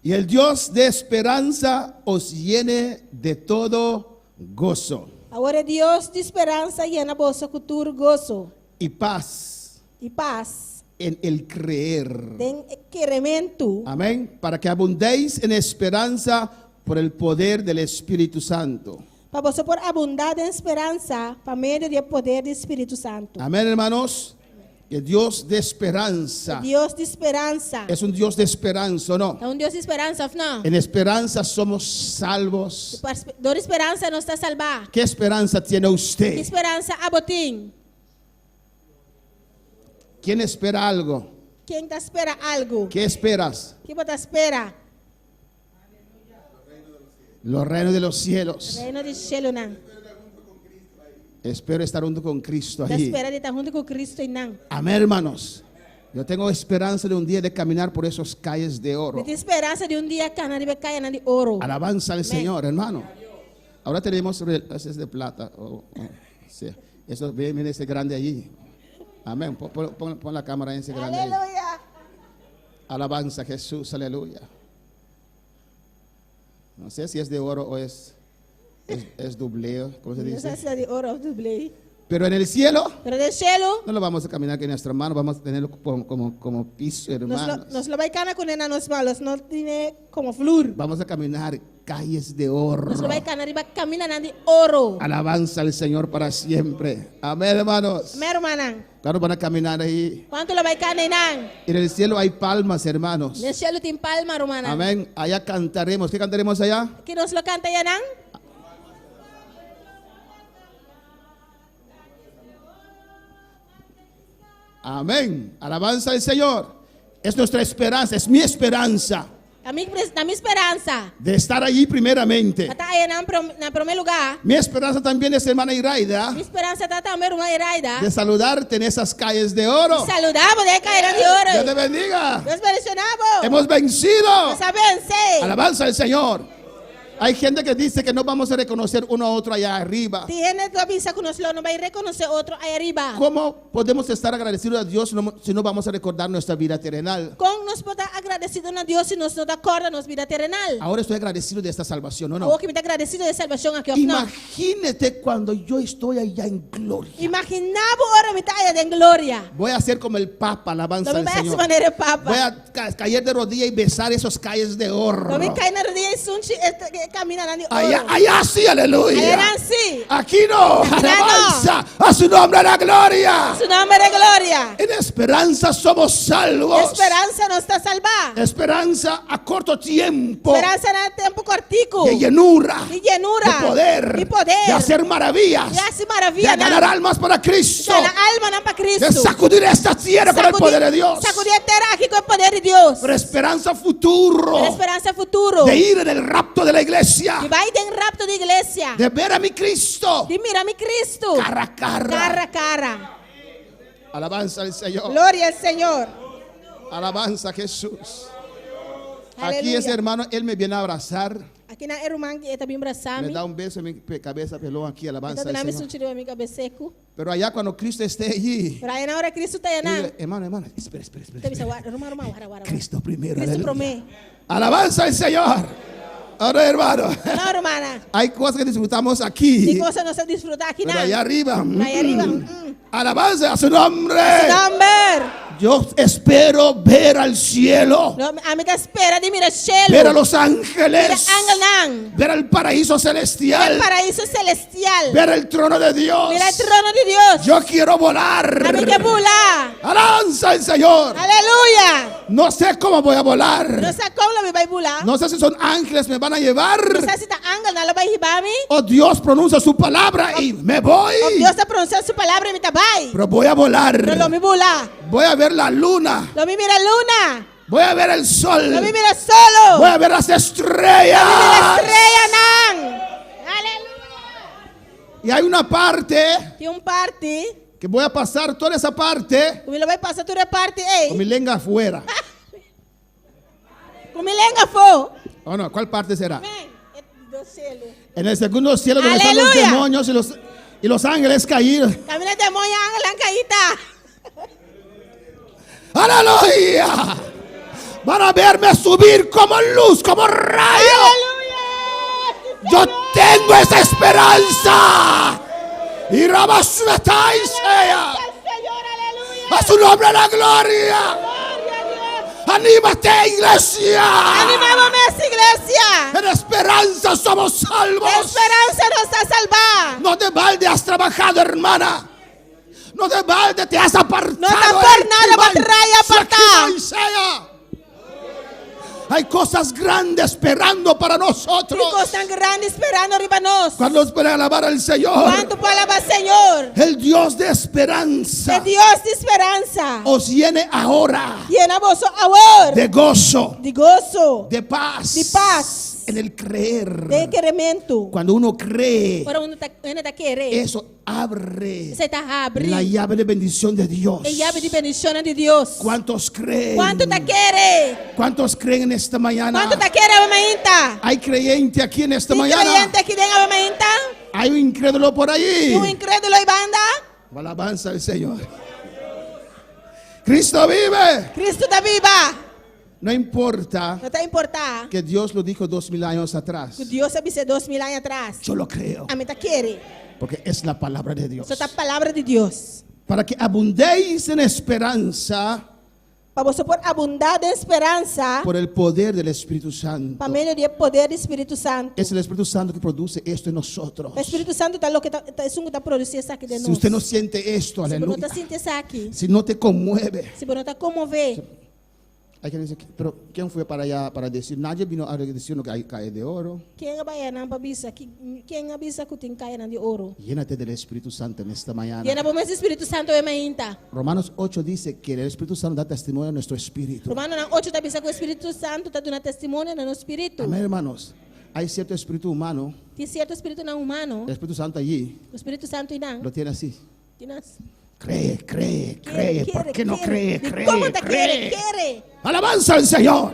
Y el Dios de esperanza os llene de todo gozo Agora Deus de esperança e na bolsa futuro gozo y paz e paz. en el creer. Tem queremento. Amén. Para que abundéis en esperanza por el poder del Espíritu Santo. Para você por abundar em esperança, para meio do poder do Espírito Santo. Amén, hermanos. El Dios de esperanza Deus de esperança. es un Dios de esperanza, ¿o no? É Deus de esperança, não? En esperanza somos salvos. Dor esperança não está salvar. ¿Qué esperanza tiene Que usted? esperança a botim? ¿Quién espera algo? Quem está espera algo? ¿Qué esperas? Que você espera? Los reinos de los cielos. Reino de cielo não. Espero estar junto con Cristo Está ahí. espera de estar junto com Cristo e não. Amén, hermanos. Yo tengo esperanza de un día de caminar por esos calles de oro. Me tem esperança de dia cair de cair de ouro. Alabanza al Señor, hermano. Ahora tenemos relojes de plata. Sí. Eso, miren ese grande allí. Amén. Pon la cámara en ese grande allí. Aleluia. Alabanza a Jesús, aleluya. No sé si es de oro o es dobleo, ¿cómo se Não sei dice? se é de ouro ou de blei. Pero en el cielo Pero del cielo, no lo vamos a caminar con nuestra mano, vamos a tenerlo como piso, hermanos. nos lo vai cair com nena nos malos, não tem como flor. Vamos a caminar calles de oro. Nos lo vai cair e vai caminhar de ouro. Alabanza al Señor para siempre. Amén, hermanos. Meu irmão, Claro, van a caminar ahí. quanto lo vai cair nan? En el cielo hay palmas, hermanos. No cielo tem palma, irmã. Amén. Allá cantaremos. ¿Qué cantaremos allá? Que nos lo canta ya nan? Amén. Alabanza al Señor. Es nuestra esperanza, es mi esperanza Na minha esperança. de estar allí primeramente. Está aí na primeiro lugar. Mi esperanza también es, hermana Iraida, Minha esperança está também, irmã Iraida. de saludarte en esas calles de oro. Saludamos de cair de Dios ouro. te bendiga. Deus bendicionamos. Hemos vencido. Nós vencer. Alabanza al Señor. Hay gente que dice que no vamos a reconocer uno a otro allá arriba. Tem gente que pensa que nós não vai reconhecer outro aí arriba. ¿Cómo podemos estar agradecidos a Dios si no vamos a recordar nuestra vida terrenal? Como nós podemos estar agradecidos a Deus se nós não acorda nossa vida terrenal? Ahora estoy agradecido de esta salvación, ¿o no? Ou que me está agradecido de salvação aqui, não? Imagínate cuando yo estoy allá en gloria. Imaginava ora me está aí em glória. Voy a ser como el Papa, alabanza Não me al vai Señor. maneira papa. Voy a caer de rodillas y besar esos calles de oro. Não me cai na rodinha e sunte camina dando Allá sí, aleluya. Allá sí. Aquí no. Alabanza a su nombre la gloria. Su nombre de gloria. En esperanza somos salvos. Esperanza no está salvada. Esperanza a corto tiempo. Esperanza en el tiempo cortico. De llenura. Y llenura. De poder. Y poder. De hacer maravillas. De hacer maravillas. De ganar almas para Cristo. De ganar almas para Cristo. De sacudir esta tierra con el poder de Dios. Sacudir tierra aquí con el poder de Dios. Pero esperanza futuro. Pero esperanza futuro. De ir en el rapto de la iglesia. Y va a ir en rapto de iglesia. De ver a mi Cristo. De mirar a mi Cristo. Cara a cara. Cara a cara. Alabanza al Señor. Gloria al Señor. Alabanza a Jesús. Aleluya. Aquí ese hermano, él me viene a abrazar. Aquí na hermano que está bien abrazando. Me da un beso en mi cabeza pelón aquí, alabanza al Señor. Mi cabeseco. Pero allá cuando Cristo esté allí, pero allá ahora Cristo está llenando. hermano, espera. Cristo primero. Cristo promete. Alabanza al Señor. Ahora, hermano. No, hermana. Hay cosas que disfrutamos aquí. Hay cosas no se disfrutan aquí. Pero allá arriba. Allá arriba. Alabanza a su nombre. A su nombre. Yo espero ver al cielo. Amiga, espera de mirar el cielo. Ver a los ángeles. Ver el paraíso celestial. El paraíso celestial. Ver el trono de Dios. Mira el trono de Dios. Yo quiero volar. Amiga, volar. Alabanza al Señor. Aleluya. No sé cómo voy a volar. No sé cómo lo voy a volar. No sé si son ángeles me van a llevar. No sé si está ángel no lo va a llevar a mí. O Dios pronuncia su palabra y me voy. O Dios está pronunciando su palabra y me voy. Pero voy a volar. Pero lo me volar. Voy a ver la luna. Lo me mira luna. Voy a ver el sol. Lo me mira solo. Voy a ver las estrellas. Lo me mira la estrella, Aleluya. Y hay una parte. Tiene un parte. Que voy a pasar toda esa parte. Como lo voy a pasar toda esa parte. Con mi lengua afuera. Con mi lengua afuera. Oh no, ¿cuál parte será? En el segundo cielo donde están los demonios y los ángeles caídos. Camina el demonio, ángel caída. ¡Aleluya! Van a verme subir como luz, como rayo. ¡Aleluya! Yo tengo esa esperanza. Y Rabasuetai sea. A su nombre la gloria. Anímate, iglesia. Animémonos, iglesia. En esperanza somos salvos. En esperanza no está salvada. No de balde has trabajado, hermana. No de balde te has apartado. No está por nada, batraya apartada. Hay cosas grandes esperando para nosotros. Hay cosas grandes esperando arriba nos. Cuando puede alabar al Señor. ¿Cuánto puede alabar al Señor? El Dios de esperanza. El Dios de esperanza. Os llene ahora. Llena vos ahora. De gozo. De gozo. De paz. De paz. En el creer. De querimiento. Cuando uno cree. Para uno está querer. Eso abre. Se está abre. La llave de bendición de Dios. La llave de bendición de Dios. ¿Cuántos creen? ¿Cuánto te quiere? ¿Cuántos creen en esta mañana? ¿Cuánto te quiere, mañana? Hay creyente aquí en esta mañana. ¿Hay creyente aquí en mañana? Hay un incrédulo por ahí. ¿Un incrédulo y banda? Alabanza al Señor. Cristo vive. Cristo está viva. No importa. No te importa. Que Dios lo dijo 2000 años atrás. Que Dios avisó 2000 años atrás. Yo lo creo. A mí te quiere. Porque es la palabra de Dios. Es la palabra de Dios. Para que abundéis en esperanza. Para vos por abundar de esperanza. Por el poder del Espíritu Santo. Para medio del poder del Espíritu Santo. Es el Espíritu Santo que produce esto en nosotros. El Espíritu Santo es lo que está produciendo eso aquí de nosotros. Si usted no siente esto, aleluya. Si no te sientes aquí. Si no te conmueve. Si no te conmueve. Hay que decir, pero ¿quién fue para allá para decir? Nadie vino a decir que hay cae de oro. ¿Quién avisa que tiene cae de oro? Llénate del Espíritu Santo en esta mañana. Llénate del Espíritu Santo en mañana. Romanos 8 dice que el Espíritu Santo da testimonio a nuestro espíritu. Romanos 8 dice que el Espíritu Santo está dando testimonio a nuestro espíritu. Amén, hermanos. Hay cierto espíritu humano. Tiene cierto espíritu no humano. El Espíritu Santo allí. El Espíritu Santo lo tiene así. ¿Tienes? Cree. ¿Por qué no cree? ¿Cómo te quiere? Alabanza al Señor.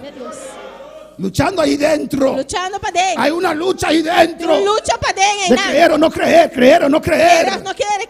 Luchando ahí dentro. Luchando para dentro. Hay una lucha ahí dentro. Lucha para dentro. De creer o no creer, creer o no creer. No quiere.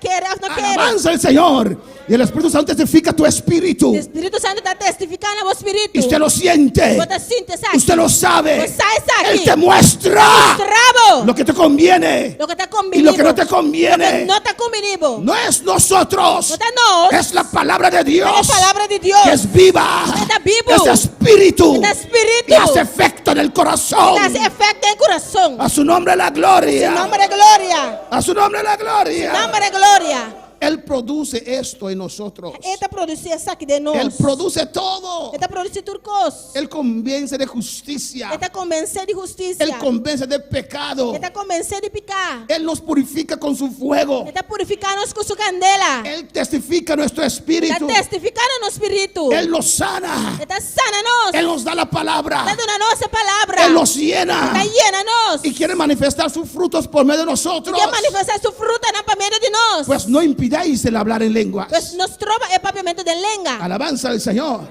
Alabanza al Señor. Y el Espíritu Santo testifica tu espíritu. O Espírito Santo está testificando ao espírito. Y usted lo siente. Você sente isso aqui. Usted lo sabe. Você sabe isso aqui. Él te muestra Bravo. lo que te conviene Lo que está y combinado. lo que no te conviene. No está combinado. No es nosotros. No está nós. Es la palabra de Dios. É a palavra de Deus. Que es viva. Está vivo. Es espíritu. Está espírito. Y hace efecto en el corazón. Está efecto en corazón. A su nombre la gloria. Su nombre de gloria. A su nombre la gloria. Su nombre de gloria. Él produce esto en nosotros. Ele está produzindo isso aqui de nós. Él produce todo. Ele está produzindo tudo coisa. Él convence de justicia. Ele está convencendo de justiça. Él convence de pecado. Ele está convencendo de picar. Él nos purifica con su fuego. Ele está purificando com sua candela. Él testifica nuestro Ele espíritu. está testificando no espírito. Él nos sana. Ele está sana nós. Él nos da la palabra. Está dando a nossa palavra. Él nos llena. Está llena nós. Y quiere manifestar sus frutos por medio de nosotros. Quer manifestar sua fruta na meio de nós. Pues no impidáis el hablar en lenguas. Pues nos trova el papiamento de lenga. Alabanza al Señor.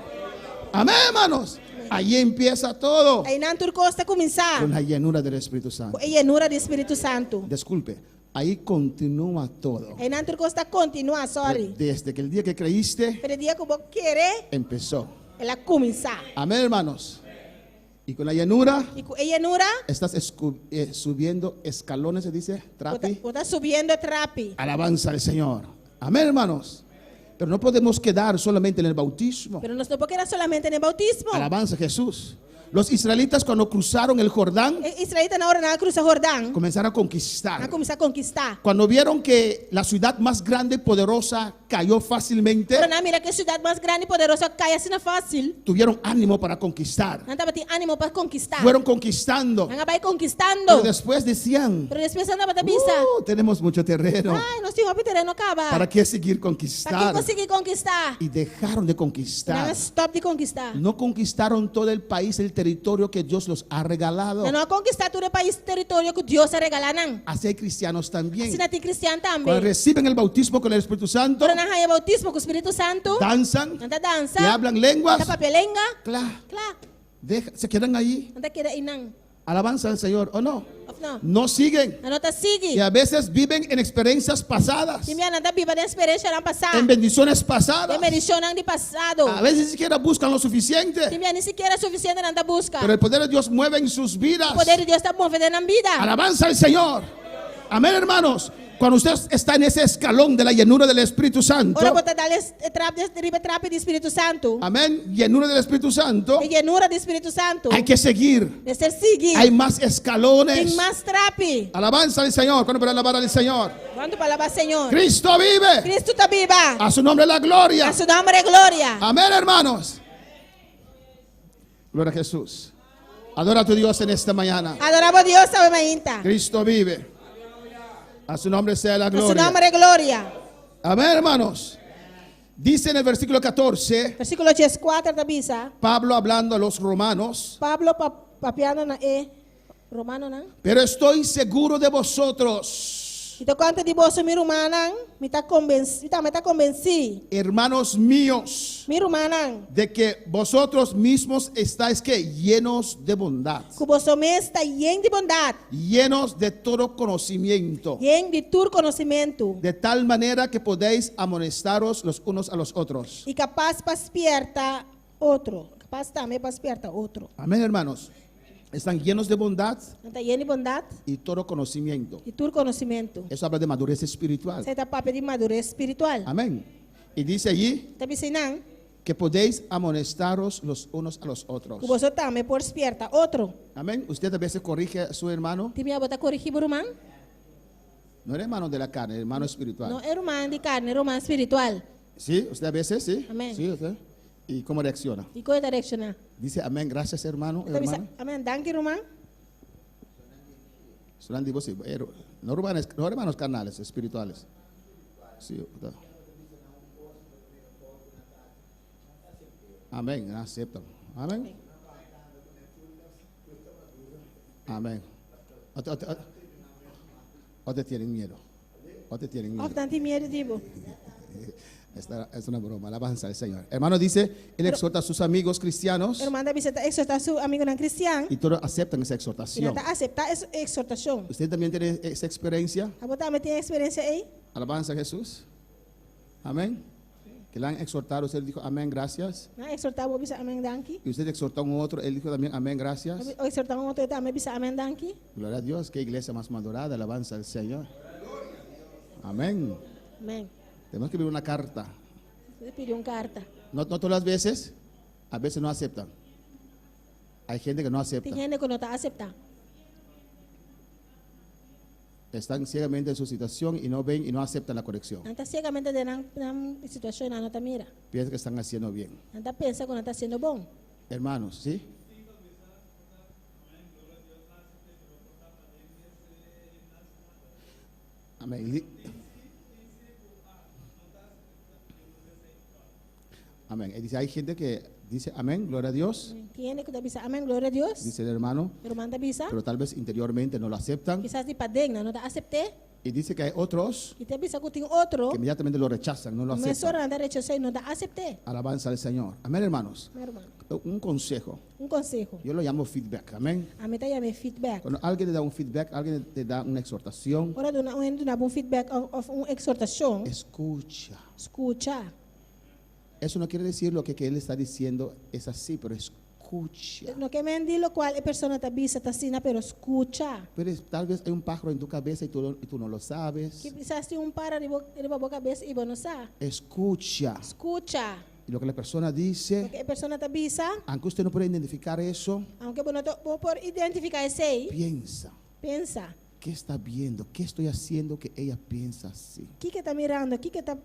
Amén, hermanos. Allí empieza todo. Aí na turco está começar. Con la llenura del Espíritu Santo. A llenura do Espírito Santo. Disculpe, ahí continúa todo. Aí na turco está continua, sorry. Desde que el día que creíste Pero dia que você querer, empezó. ela começar. Amén, hermanos. Y con la llenura E com a llenura, estás subiendo escalones, se dice, trapi. você está subindo trapi. Alabanza al Señor. Amén, hermanos. Pero no podemos quedar solamente en el bautismo. Pero não se pode quedar solamente no bautismo. Alabanza a Jesús. Los israelitas cuando cruzaron el Jordán Israelita na hora na cruza Jordão, comenzaron a na conquistar. começar a conquistar. Cuando vieron que la ciudad más grande y poderosa cayó fácilmente, Pero na mira que a cidade mais grande e poderosa cai assim na fácil. tuvieron ánimo para conquistar. Não estava tendo ânimo para conquistar. Fueron conquistando. Não vai conquistando. Pero después decían, Pero depois andava da bisa. tenemos mucho terreno. Ai, nós tínhamos terreno acaba. ¿Para qué seguir Para conquistar? que conseguir conquistar? Y dejaron de Não conquistar. stop de conquistar. No conquistaron todo el país, el territorio que Dios los ha regalado. Não conquistar todo o país, território que Deus regala não. Así hay cristianos Assim también. não tem cristiano Cuando também. reciben el bautismo con el Espíritu Santo, Quando nós bautismo com o Espírito Santo, danzan anda dança, y hablan lenguas. anda papelenga, Claro, claro, se quedan ahí. anda queda inang. Alabanza al Señor, ¿o no? Of não. No siguen. Anota sigue. Y a veces viven en experiencias pasadas, Time anda viva da experiência não passar. en bendiciones pasadas. De medição não de passado. A veces ni siquiera buscan lo suficiente, Time nem sequer é suficiente não da busca. pero el poder de Dios mueve en sus vidas. O poder de Deus está movendo na vida. Alabanza al Señor. Amén, hermanos. Cuando usted está en ese escalón de la llenura del Espíritu Santo, Ora botar dales trap de Espírito Santo. amén, llenura del Espíritu Santo, E llenura do Espírito Santo. hay que seguir. De ser seguir. Hay más escalones. Tem mais trape. Alabanza al Señor. ¿Cuándo para alabar al Señor? Quando palavra Senhor. Cristo vive. Cristo está viva. A su nombre la gloria. A su nombre es gloria. Amén, hermanos. Gloria a Jesús. Adora a tu Dios en esta mañana. Adoramos a Dios a mainta. Cristo vive. A su nombre sea la A su gloria. nombre es gloria. Amén, hermanos. Dice en el versículo 14, Versículo 14 da bisa. Pablo hablando a los romanos, Pablo papiano na romano na. pero estoy seguro de vosotros, Então quanto de bolso mi rumanan, me está convencido. hermanos míos, Mi rumanan. de que vosotros mismos estáis que llenos de bondad, Que bolso me está lleno de bondade. llenos de todo conocimiento, Lleno de tu conhecimento. de tal manera que podéis amonestaros los unos a los otros. E capaz para espierta outro. Capaz também para espierta outro. Amén, hermanos. Están llenos de bondad Está lleno de bondade y todo conocimiento. e tu conhecimento. Eso habla de madurez espiritual. Você está papel de madurez espiritual. Amén. Y dice allí Está ensinando que podéis amonestaros los unos a los otros. que você também por espierta outro. Amén. Usted a veces corrige a su hermano. Te me botar corrigir por irmão? No era hermano de la carne, hermano espiritual. Não é irmão de carne, é irmão espiritual. Sí, usted a veces, sí. Amén. Sí, usted. ¿Y cómo reacciona? E qual é a direcção? Dice amén, gracias hermano. Hermana. Amém, danke irmão. Son divos, sí, no hermanos carnales, espirituales. Sí, usted. Amén, aceptan. Amén. Amén. O te tienen miedo. O te tienen miedo. Of dan te medo, digo. Esta es una broma, alabanza al Señor. Hermano dice, él exhorta a sus amigos cristianos Irmão da visita exortar seu amigo não cristão. y todos aceptan esa E exhortación. não aceptar essa exortação. ¿Usted también tiene esa experiencia? A botar também tem experiência aí? Alabanza a Jesús. Amén. que le han exhortado, usted dijo amén, gracias. Na exhortar mo bisa amen danki. Y usted exhortó a un otro, él dijo también amén, gracias. O exhortar mo to ta me bisa amen danki. Gloria a Dios, qué iglesia más madurada, alabanza al Señor. Amén. Amen. Tenemos que escribir una carta. Você pediu carta. No todas las veces, a veces no aceptan. Hay gente que no acepta. Tem gente que não tá aceptar. Están ciegamente en su situación y no ven y no aceptan la corrección. Não tá cegamente de na situação não tá mira. Piensan que están haciendo bien. Não tá pensa que não tá sendo bom. Hermanos, ¿sí? Amén. Amén. Y dice, hay gente que dice amén, gloria a Dios, Tem gente que tá bisa amen, glória a Deus. dice el hermano, Irmã tá bisa. pero tal vez interiormente no lo aceptan. Quizás de padegna não tá acepte. Y dice que hay otros E tem bisa que tem outro. que inmediatamente lo rechazan, no lo Mas só aceptan. não tá rechazar não tá acepte. Alabanza al Señor. Amén, hermanos. Meu irmão, Un consejo. conselho. Yo lo llamo feedback. Amén. A meta ya me feedback. Cuando alguien te da un feedback, alguien te da una exhortación, Ora do na bom feedback of exhortação. escucha. Escucha. Eso no quiere decir lo que él está diciendo es así, pero escucha. Não quer mentir lo qual a pessoa tá bisa tá sina, pero escucha. Pero tal vez hay un pájaro en tu cabeza y tú no lo sabes. Que quizás tem para de boca cabeça e não sabe. Escucha. Escucha. Y lo que la persona dice, Porque a pessoa tá bisa, aunque usted no puede identificar eso, aunque não por identificar esse aí, piensa. pensa. ¿Qué está viendo? ¿Qué estoy haciendo que ella piensa así? O que tá mirando? O que tá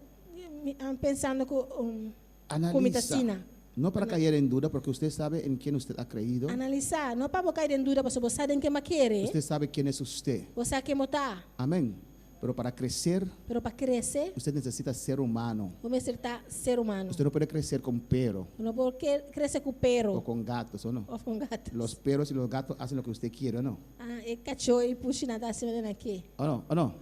pensando com Analiza. sina? No para caer en duda, porque usted sabe en quién usted ha creído. Analisar, não para bocar em dúvida, porque você sabe em que mais quer. Usted sabe quién es usted. Você sabe quem tá. Amén. Pero para crecer, Pero para crescer, usted necesita ser humano. vamos ser ser humano. Usted no puede crecer con pero Não pode crescer com o pero con gatos, ¿o no? ou com gato. Los perros y los gatos hacen lo que usted quiere, ¿o no? Ah, e cachorro e puxa nada acima daqui. ¿O no? ¿O no?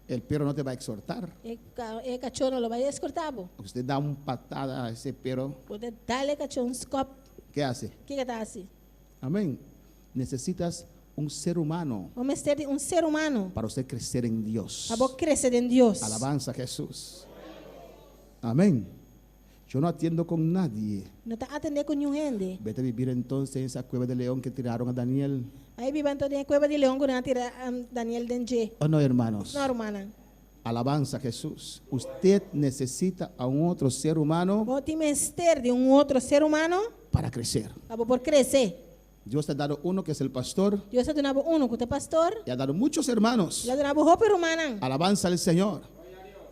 El perro no te va a exhortar. E cachorro não lo vai escutar. Usted da una patada a ese perro, Pode dar-lhe cachorro um scop. ¿qué hace? O que tá assim? Amén. Necesitas un ser humano Vamos ser ser humano. para usted crecer en Dios. Para você crescer em Deus. Alabanza a Jesús. Amén. Yo no atiendo con nadie. Não está atendendo com nenhum gente. Vete a vivir entonces en esa cueva de león que tiraron a Daniel. Aí vivam toda a cueva de leão quando tira Daniel Denje. ¿O no, hermanos? Não, hermana. Alabanza a Jesús. Usted necesita a un otro ser humano Vou te menester de outro ser humano para crecer. para por crescer. Dios te ha dado uno que es el pastor Deus está dando que é pastor. y ha dado muchos hermanos. Le dando roupa humana. Alabanza al Señor.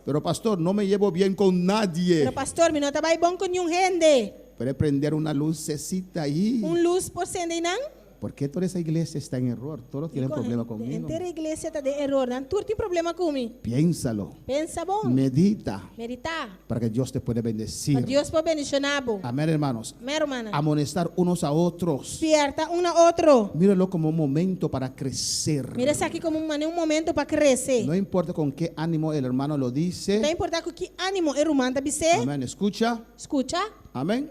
Pero pastor, no me llevo bien con nadie. Pero pastor, mi não está bom com nenhum gente. Puede prender una lucecita ahí. Luz por cento não? ¿Por qué toda esa iglesia está en error? Todos tienen problema conmigo. Inteira igreja está de error. Não tu tem problema comigo. Piénsalo. Pensa bom. Medita Meditar. para que Dios te pueda bendecir. Para Deus pode bendicionar. Amén, hermanos. Minha irmã. Amonestar unos a otros. Fierta a outro. Míralo como un momento para crecer. Mira isso aqui como um momento para crescer. No importa con qué ánimo el hermano lo Não dice. importa com que ânimo a irmã está bise. Amén. Escucha. Escucha. Amén.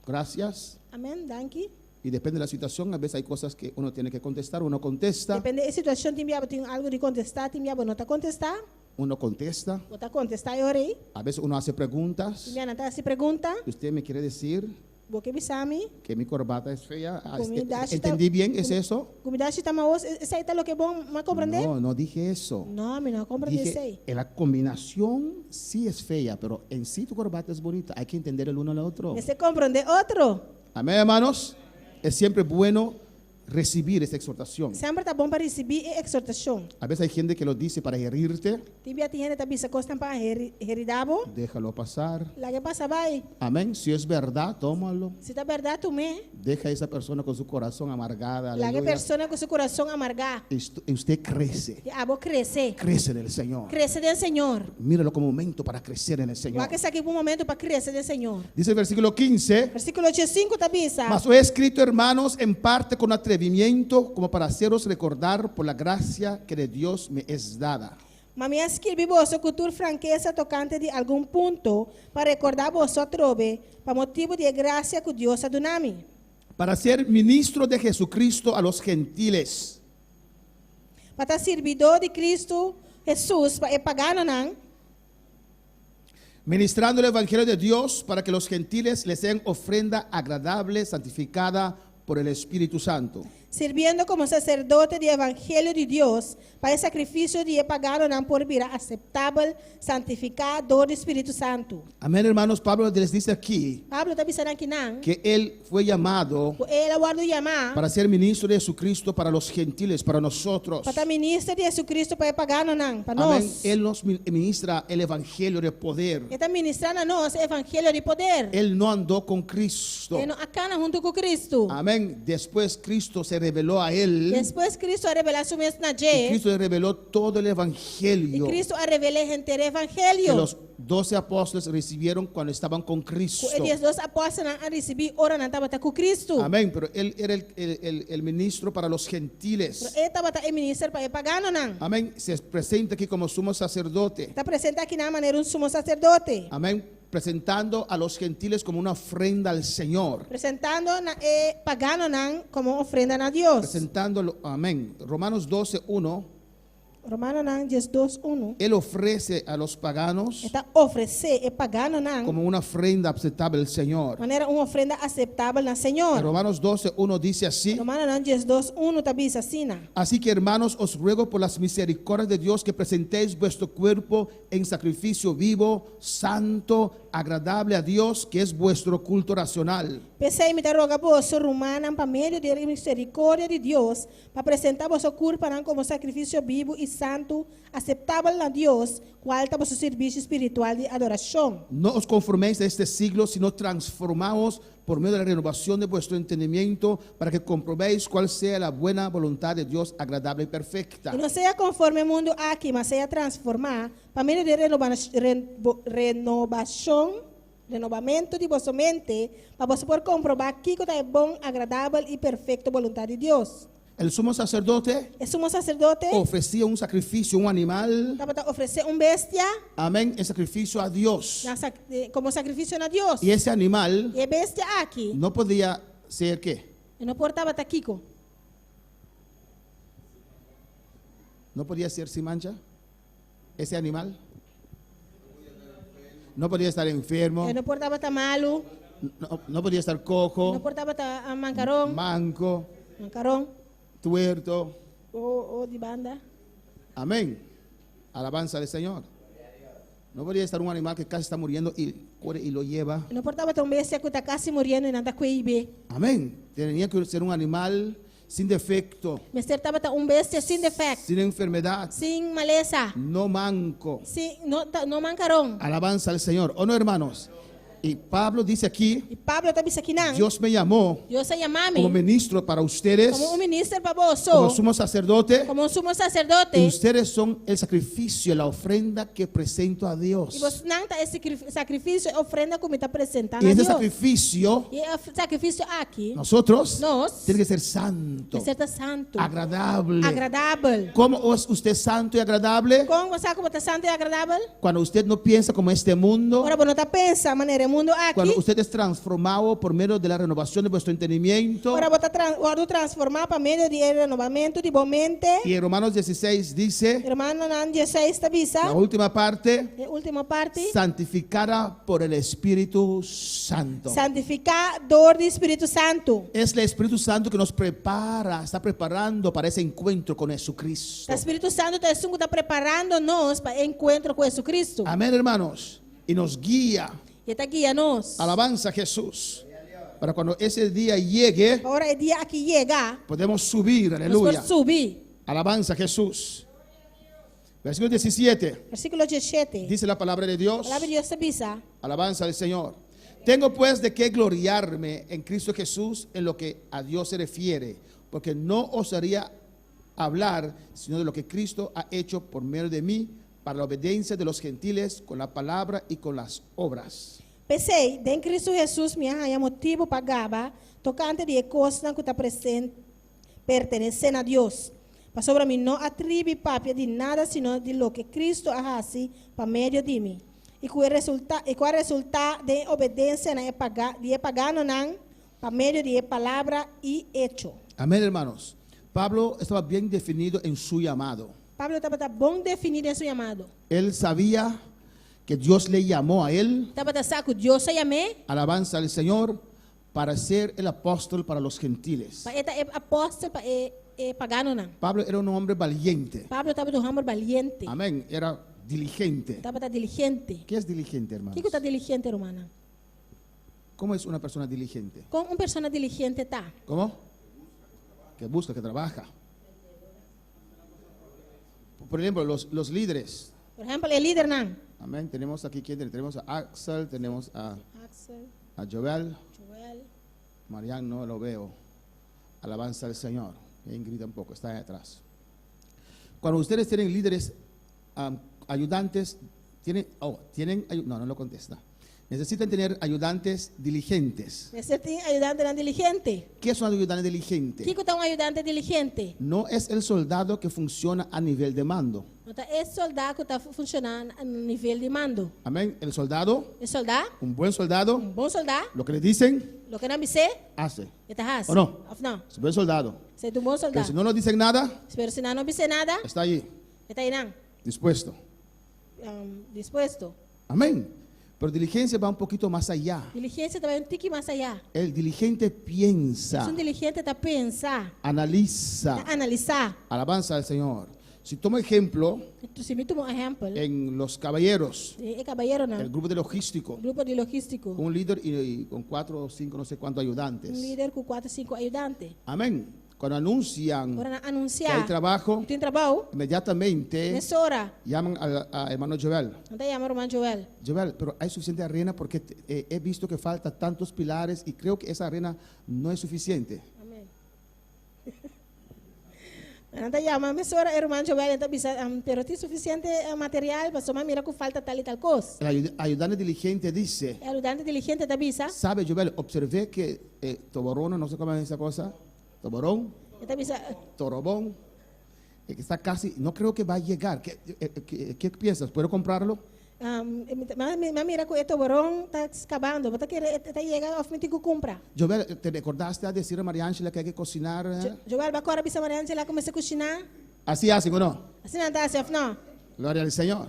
Gracias. Amém. Danke. Y depende de la situación, a veces hay cosas que uno tiene que contestar, uno contesta, Depende da situação, tem algo de contestar, tem não está contestar. uno contesta. Ou está contestar e orei. A veces uno hace preguntas. Tem não está se pergunta. Usted me quiere decir Vou que bisami. que mi corbata es fea. Ah, Comida, ¿entendí bien? ¿Es eso? Comida está maos, essa aí tá lo que bom, mas compreender? No, no dije eso. Não, me não compreender isso aí. Dije, la combinación sí es fea, pero en sí tu corbata es bonita. Hay que entender el uno al otro. Você compreender outro? Amén, hermanos. Es siempre bueno recibir esta exhortación. Sempre tá bom para receber exortação. A veces hay gente que lo dice para herirte. Tem gente que bisa costan para heridabo. Déjalo pasar. La que pasa vai. Amén. Si es verdad, tómalo. Se tá verdade, tu me. Deja a esa persona con su corazón amargada. La que Aleluya. persona com seu coração amargar. Y usted crece. E abo crescer. Crece en el Señor. Crescer do Senhor. Míralo como momento para crecer en el Señor. Vai que aqui um momento para crescer do Senhor. Dice el versículo 15. Versículo 5 tá bisa. Mas os he escrito, hermanos, en parte con atrevimiento, como para haceros recordar por la gracia que de Dios me es dada. Mas me escrevi vos com tua franqueza tocante de algum ponto para recordar vos trove, para motivo de graça que Deus ha dado a mim. Para ser ministro de Jesucristo a los gentiles. Para ser servidor de Cristo Jesus, para pagar não. ministrando el evangelio de Dios para que los gentiles les den ofrenda agradable, santificada por el Espíritu Santo. sirviendo como sacerdote de evangelho de Dios para el sacrificio de pagano não por vida aceptável, santificado do Espíritu Santo. Amén, hermanos. Pablo les dice aquí Pablo está dizendo aqui não, que él fue llamado ele aguarda chamar para ser ministro de Jesucristo para los gentiles, para nosotros. para ministro de Jesus para pagano não, para Amén. nós. Él nos ministra el evangelio de poder. Ele está ministrando a nós o evangelho de poder. Él no andó con Cristo. Ele não acana junto com Cristo. Amén. Después Cristo se reveló a él. Depois Cristo a revelar su mesmo na Y gente. Cristo le reveló todo el E evangelio Cristo a revelar gente o que evangelho. los 12 apóstoles recibieron cuando estaban con Cristo. E os dois apóstolos a receber ora não estava com Cristo. Amén. Pero él era el ministro para los gentiles. Ele estava a ministrar para pagano não. Amén. Se presenta aquí como sumo sacerdote. Está presente aqui na maneira sumo sacerdote. Amén. Presentando a los gentiles como una ofrenda al Señor. Presentando pagano não como ofrenda a Deus. Presentándolo. Amén. Romanos 12:1. Romano não 2:1. Él ofrece a los paganos Está oferecer pagano não como una ofrenda aceptable al Señor. maneira uma ofrenda aceitável na En Senhor. Romanos 12:1 dice así. Romano não 2:1 está diz assim. Así que, hermanos, os ruego por las misericordias de Dios que presentéis vuestro cuerpo en sacrificio vivo, santo, agradable a Dios, que es vuestro culto racional. Pensei me roga vos romana para meio da misericórdia de Deus para apresentar vosso corpo como sacrifício vivo e santo, aceitável a Deus, qual está vosso serviço espiritual de adoração. No os conforméis a este siglo, sino transformaos por medio de la renovación de vuestro entendimiento, para que comprobéis cuál sea la buena voluntad de Dios, agradable y perfecta. E não seja conforme o mundo aqui, mas seja transformar para meio de renovamento de vossa mente, para você poder comprovar que é bom, agradável e perfeita vontade de Deus. El sumo sacerdote O sumo sacerdote ofrecía un sacrificio, un animal, estava a oferecer bestia amén, en sacrificio a Dios. como sacrifício a Deus. Y ese animal E a bestia aqui, no podía ser ¿qué? não portava taquico. No podía ser sin mancha. Ese animal no podía estar enfermo, Não portava tamalo, no podía estar não cojo, portava mancarão, manco, tuerto. ou de banda. Amén. Alabanza al Señor. No podía estar un animal que casi está muriendo y corre y lo lleva. Não portava tão bestia que está quase morrendo e não está cuibe. Amén. Tenía que ser un animal sin defecto, Mas estava bestia sem defeito, sin enfermedad, sem maleza, no manco. não mancarão. Alabanza al Señor. ¿O no, hermanos? Y Pablo dice aquí, E Pablo está dizendo aqui não. Dios me llamó Deus se chamame como ministro para ustedes, como ministro para como vos, sumo sacerdote, como sumo y sacerdote. ustedes son el sacrificio, la ofrenda que presento a E Dios. você não está esse sacrifício, ofrenda como está apresentando Y a ese Deus. sacrificio, E o sacrifício aqui, nosotros, nós, tiene que ser santo, ser santo, agradable. agradável. ¿Cómo es usted santo y agradable? Como você sabe como está santo e agradável? Cuando usted no piensa como este mundo, Agora, você não está pensando maneira mundo cuando aqui. usted es transformado por medio de la renovación de vuestro entendimiento. Agora, você está transformar para meio de renovamento de boa mente. Y en Romanos 16 dice, Hermano, não 16 está visa. la última parte, A última parte. santificada por el Espíritu Santo. Santificador do Espírito Santo. Es el Espíritu Santo que nos prepara, está preparando para ese encuentro con Jesucristo. O Espírito Santo está preparando-nos para o encontro com Jesus Cristo. Amén, hermanos. Y nos guía. E está guiando-nos. Alabanza a Jesús. Para cuando ese día llegue, Agora é dia que chega. podemos subir. Nós Aleluya. vamos subir. Alabanza a Jesús. Versículo 17. Versículo 17. Dice la palabra de Dios. A palavra de Deus avisa. Alabanza al Señor. Tengo pues de qué gloriarme en Cristo Jesús en lo que a Dios se refiere, porque no osaría hablar sino de lo que Cristo ha hecho por medio de mí para la obediencia de los gentiles con la palabra y con las obras. Pensei, em Cristo Jesus, minha rainha motivo pagava, tocante de coisa que está presente, pertencendo a Deus. Mas sobre mim não atribe papia de nada, sino de lo que Cristo hace para meio de mim. E qual é o resultado de obediência de pagano não, para meio de palavra e hecho. Amén, hermanos. Pablo estaba bien definido en su llamado. Pablo estava bom definido em seu chamado. Él sabía que Dios le llamó a él, Dapat sa ko Dios sa yame. alabanza al Señor, para ser el apóstol para los gentiles. Pa eta apóstol pa pagano na. Pablo era un hombre valiente. Pablo dapat humor valiente. Amén. Era diligente. Dapat diligente. ¿Qué es diligente, hermano? Kiko ta diligente romana. ¿Cómo es una persona diligente? Kung un persona diligente ta. ¿Cómo? Que busca, que trabaja. Por ejemplo, los líderes. Por ejemplo, el líder nan. Amén. Tenemos aquí, ¿quién? Tenemos a Axel, tenemos Axel, a Joel. Joel. Marian no lo veo. Alabanza al Señor. Ingrid tampoco, está ahí atrás. Cuando ustedes tienen líderes, ayudantes, no lo contesta. Necesitan tener ayudantes diligentes. Necesitan ayudante nan diligente. ¿Qué es un ayudante diligente? Kiko ta un ayudante diligente. No es el soldado que funciona a nivel de mando. Nota esse soldado que está funcionando a nível de mando. Amén. El soldado, El soldado, un buen soldado, un bom soldado, lo que le dicen, lo que não dice, hace. está hace. ¿O no? Of não. Es un buen soldado. Se é um bom Pero soldado. si no nos dicen nada, Pero se não dice nada, está allí, está aí não. dispuesto. Dispuesto. Amén. Pero diligencia va un poquito más allá. Diligência também tique mais allá. El diligente piensa, Um diligente está pensar, analiza. está analisar. Alabanza al Señor. Si tomo ejemplo Tu se me toma um exemplo. en los caballeros, Caballero não. el grupo de logístico, Grupo de logístico. un líder y con 4 o 5 no sé cuántos ayudantes. Líder com 4, 5 ajudantes. Amén. Cuando anuncian Agora que hay anunciar. trabajo, Tem trabalho. inmediatamente Nessa hora, llaman a hermano Joel. não está chamando o irmão Joel. Joel, pero hay suficiente arena porque he visto que falta tantos pilares y creo que esa arena no es suficiente. Amém. Anda llama, mesora irmão Joel, então bisa, pero tem suficiente material para somar mira que falta tal e tal coisa. El ayudante diligente dice, O ajudante diligente da bisa, ¿sabe Joel? Observé que Toborón, no sé cómo es esa cosa, Toborón, então bisa, Torobón, que está casi, no creo que va a llegar. ¿Qué piensas? ¿Puedo comprarlo? mira que este borrón está acabando, pero que está llegando a fin de compra. Joel, ¿te recordaste a decir a María Ángela que hay que cocinar? Joel va agora bisa Maria Angela começa a cozinhar. ¿Así hacen o no? Assim não está, chef, não. Gloria al Señor.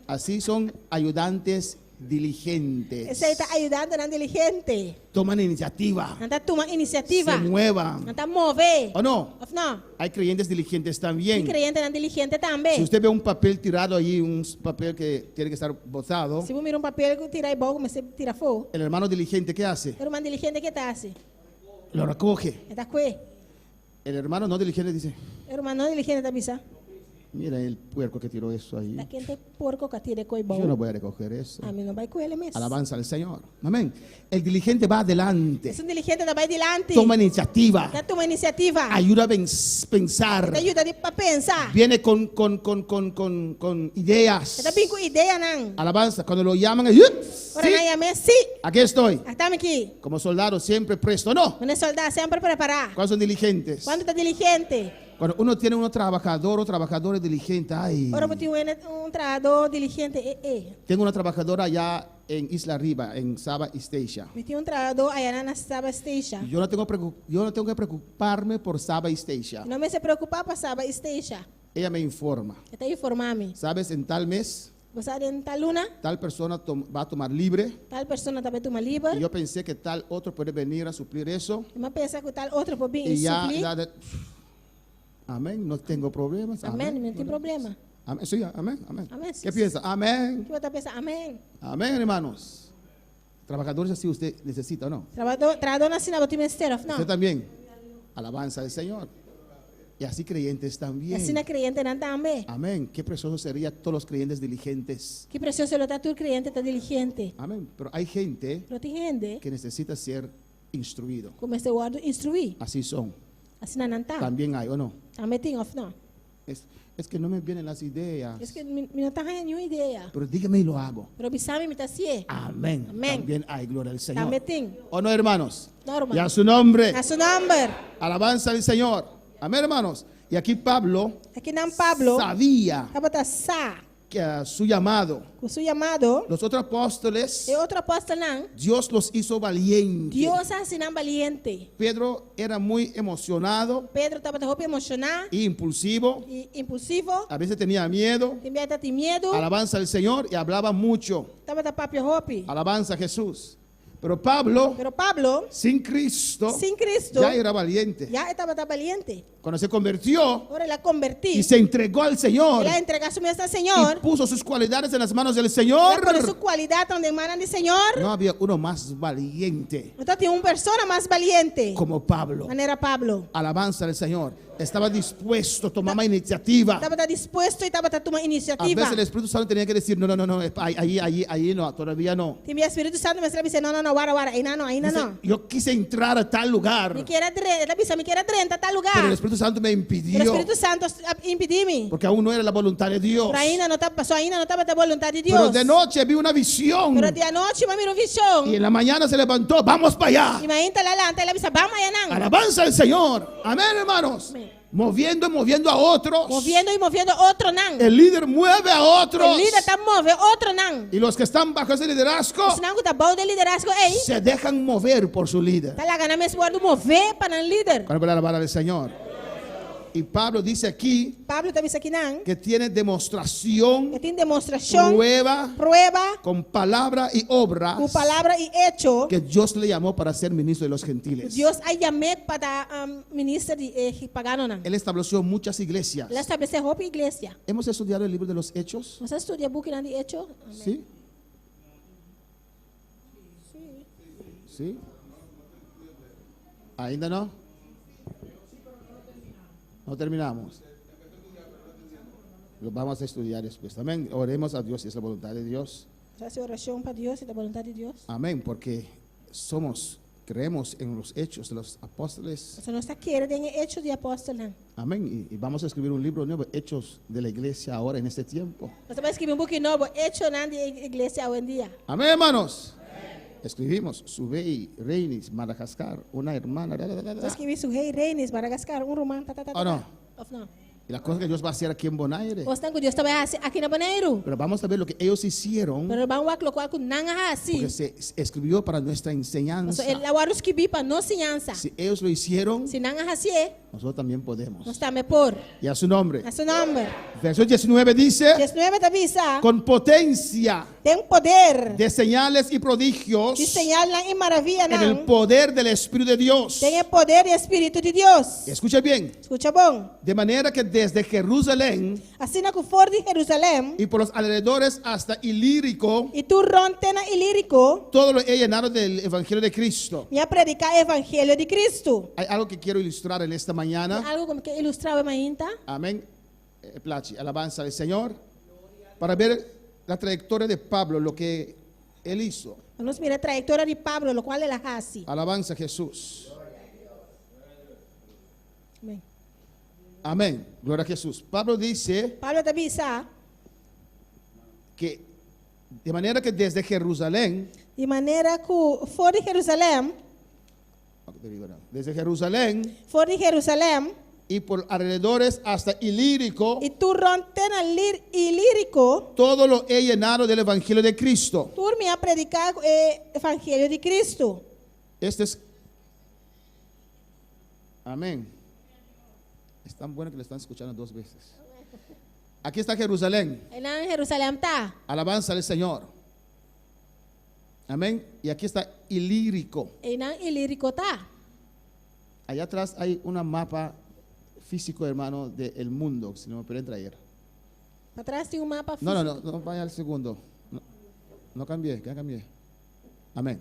Así son ayudantes diligentes. Esse aí está ajudando na diligente. Toman iniciativa. Não está tomando iniciativa. Se muevan. Não está mover. ¿O no? Of não. Hay creyentes diligentes E también. crente na diligente Si também. usted ve un papel tirado allí, un papel que tiene que estar botado, Se você mira papel que tira e bom, começa a tirar fogo. el hermano diligente, ¿qué hace? O irmão diligente que está assim? Lo recoge. Está com El hermano no diligente dice, o irmão não diligente está bisa. mira el puerco que tiró eso ahí. Da quente porco que tira coi Yo no bom. voy a recoger eso. A mim não vai com ele mesmo. Alabanza al Señor. Amén. El diligente va adelante. Esse diligente está vai adiante. Toma iniciativa. Está toma iniciativa. Ayuda a pensar. Te ajuda para pensar. Viene con ideas. Está bem com ideia não. Alabanza. Cuando lo llaman, sí, Ora não é sim. aquí estoy. Estamos aqui. Como soldado siempre presto. No. Mas soldado sempre preparar. ¿Cuáles son diligentes? Quando está diligente. Cuando uno tiene un trabajador o trabajadores diligentes, ay, Ora tem trabalhador diligente. tengo una trabajadora allá en Isla Arriba, en Saba Station. Tem trabalhador aí na Saba Station. Yo no tengo que preocuparme por Saba Station. Não me se preocupar para Saba Station. Ella me informa. Está informando. ¿Sabes? En tal mes, Você em tal luna, tal persona va a tomar libre. tal pessoa também toma Y livre. yo pensé que tal otro puede venir a suplir eso. Mas pensa que tal outro pode vir Y e ya, suplir. amén, no tengo problemas. Amém, não tem problema. Amén, sí, amén, amén. Amén, sí, ¿Qué sí. piensa? Amén. Que você pensa, amém. Amén, hermanos. Trabajadores así usted necesita, ¿o no? Trabalhador na sina botim estero, Usted não. también. Alabanza del Señor. Y así creyentes también. Assim na crente não também. Amén. Qué precioso sería todos los creyentes diligentes. Que precioso ele tá tu crente, está diligente. Amén. Pero hay gente Pero tem gente que necesita ser instruido. como este guardo instruir. Así son. Assim não tá. También hay, ¿o no? Também tem of não. Es que no me vienen las ideas. Es que me não tá nenhuma ideia. Pero dígame y lo hago. Pero bisame me tá assim. Amén. Amén. También hay gloria al Señor. Também tem. ¿O no, hermanos? Normal. Y a su nombre. A su number. Alabanza al Señor. Amén, hermanos. Y aquí Pablo Aqui não Pablo. sabía Tá sa. su llamado. com seu chamado, Los otros apóstoles, e outro apóstolo não, Dios los hizo valientes. Deus assinam valiente. Pedro era muy emocionado Pedro estava de roupa emocionado e impulsivo. e impulsivo, A veces tenía miedo. também estava com medo, Alabanza al Señor y hablaba mucho. estava de papo roupa. Alabanza a Jesús. Pero Pablo, Pero Pablo, sin Cristo, sem Cristo, ya era valiente. já estava valiente. Cuando se convirtió Agora ele convertiu, y se entregó al Señor ele entregou sua mesa ao y Senhor, puso sus cualidades en las manos del ele Señor, pôs sua qualidade onde emana do Senhor. no había uno más valiente Então tinha uma pessoa mais valiente, como Pablo. maneira Pablo. Alabanza al Señor. Estaba dispuesto, tomaba iniciativa. Estava disposto e estava tomando A iniciativa. veces el Espíritu Santo tenía que decir, no, ahí no, todavía no. Tinha Espírito Santo, mas ele disse, não, wara, ainda Dice, não. yo quise entrar a tal lugar, Me quer ele disse, me quer a tal lugar. pero el Espíritu Santo me O impidió, Espírito Santo impediu-me. porque aún no era la voluntad de Dios. Por ainda não passou, ainda não estava da vontade de Pero Deus. de noche vi una visión Pero de noite, uma mirou visão. y en la mañana se levantó, vamos para allá. E ainda lá, ele disse, vamos aí não. Alabanza al Señor. Amén, hermanos. Amén. Moviendo y moviendo a otros. Moviendo e movendo outro não. El líder mueve a otros. O líder está movendo outro não. Y los que están bajo ese liderazgo Se não está bom de liderazgo, ei. se dejan mover por su líder. Está lá ganhando mesmo guardo mover para o líder. Para alabar al Señor. Y Pablo dice aquí Pablo também disse aqui não. que tiene demostración, Que tem demonstração, prueba, prueba, con palabra y obra com palavra e hecho. que Dios le llamó para ser ministro de los gentiles. Deus aí chamou para ministro de pagano não. Él estableció muchas iglesias. Ele estabeleceu roupa igreja. Hemos estudiado el libro de los Hechos. Você estuda o book de hecho? ¿Sí? ¿Sí? ¿Ainda no? No terminamos. Lo vamos a estudiar después. Amén. Oremos a Dios si es la voluntad de Dios. Faça oração para Deus e da vontade de Deus. Amén. Porque creemos en los hechos de los apóstoles. Você não está querendo em hecho de apóstolo não. Amén. Y vamos a escribir un libro nuevo, Hechos de la Iglesia ahora en este tiempo. Você vai escrever book novo, hecho não de igreja hoje em dia. Amén, hermanos. Escribimos Subei Reinis, Madagascar, una hermana. Você escreveu isso, Rei Reines, Madagascar, romano, Oh, no. Of não. Y la cosa que Dios va a hacer aquí en Bonaire. Você não Deus também aqui na Bonaire. Pero vamos a ver lo que ellos hicieron, Pero vamos a colocar com nanga assim. porque se escribió para nuestra enseñanza. Ele agora escrevi para nossa ciência. Si ellos lo hicieron, Se nanga assim, nosotros también podemos. nós estamos por. Y a su nombre. A seu nome. Verso 19 dice, 19 da visa. con potencia Tem poder. de señales y prodigios De señal e maravilha en el não. poder del Espíritu de Dios. Tem poder e Espírito de Deus. Escucha bien. Escucha bom. De manera que desde Jerusalén Assim na que for de Jerusalém. y por los alrededores hasta Ilírico, E tu rontena ilírico. todo lo he llenado del Evangelio de Cristo. Minha predicar o Evangelho de Cristo. Hay algo que quiero ilustrar en esta mañana. Algo como que ilustrar mainta. Amén. Placi, alabanza al Señor. Para ver la trayectoria de Pablo, lo que él hizo. Vamos mirar a trajetória de Pablo, lo cual ele hace. Alabanza a Jesús. Amém. Amén. Gloria a Jesús. Pablo dice Pablo também sabe. que de manera que desde Jerusalén, De maneira que for de Jerusalém, for de Jerusalém, y por alrededores hasta Ilírico, e tu rontena ilírico, todo lo he llenado del Evangelio de Cristo. tu me a predicar o Evangelho de Cristo. Este es. Amén. Es tan bueno que le están escuchando dos veces. Aquí está Jerusalén. E na Jerusalém tá. Alabanza al Señor. Amén. Y aquí está Ilírico. E na ilírico tá. Allá atrás hay un mapa físico, hermano, del mundo, si no me pueden traer. Para trás tem mapa físico. No, vaya al segundo. No cambié, que cambié. Amén.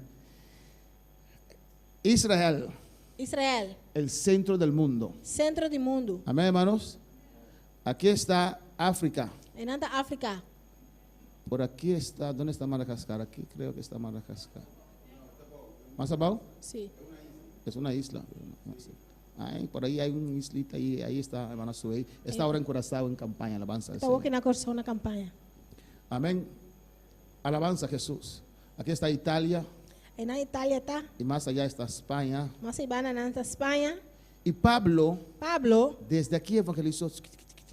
Israel, Israel, el centro del mundo. centro do mundo. Amén, hermanos. Aquí está África. E na África. Por aquí está, ¿dónde está Madagascar? Aquí creo que está Madagascar. ¿Más abajo? Sim. Es una isla. Ay, por ahí hay una islita, ahí está hermana Suey. Está ahora en Curazao en campaña, alabanza. Está aqui na Corsão na campanha. Amén. Alabanza a Jesús. Aquí está Italia E na Itália tá. y más allá está España. Mas se vai na Espanha. Y Pablo, Pablo desde aquí evangelizó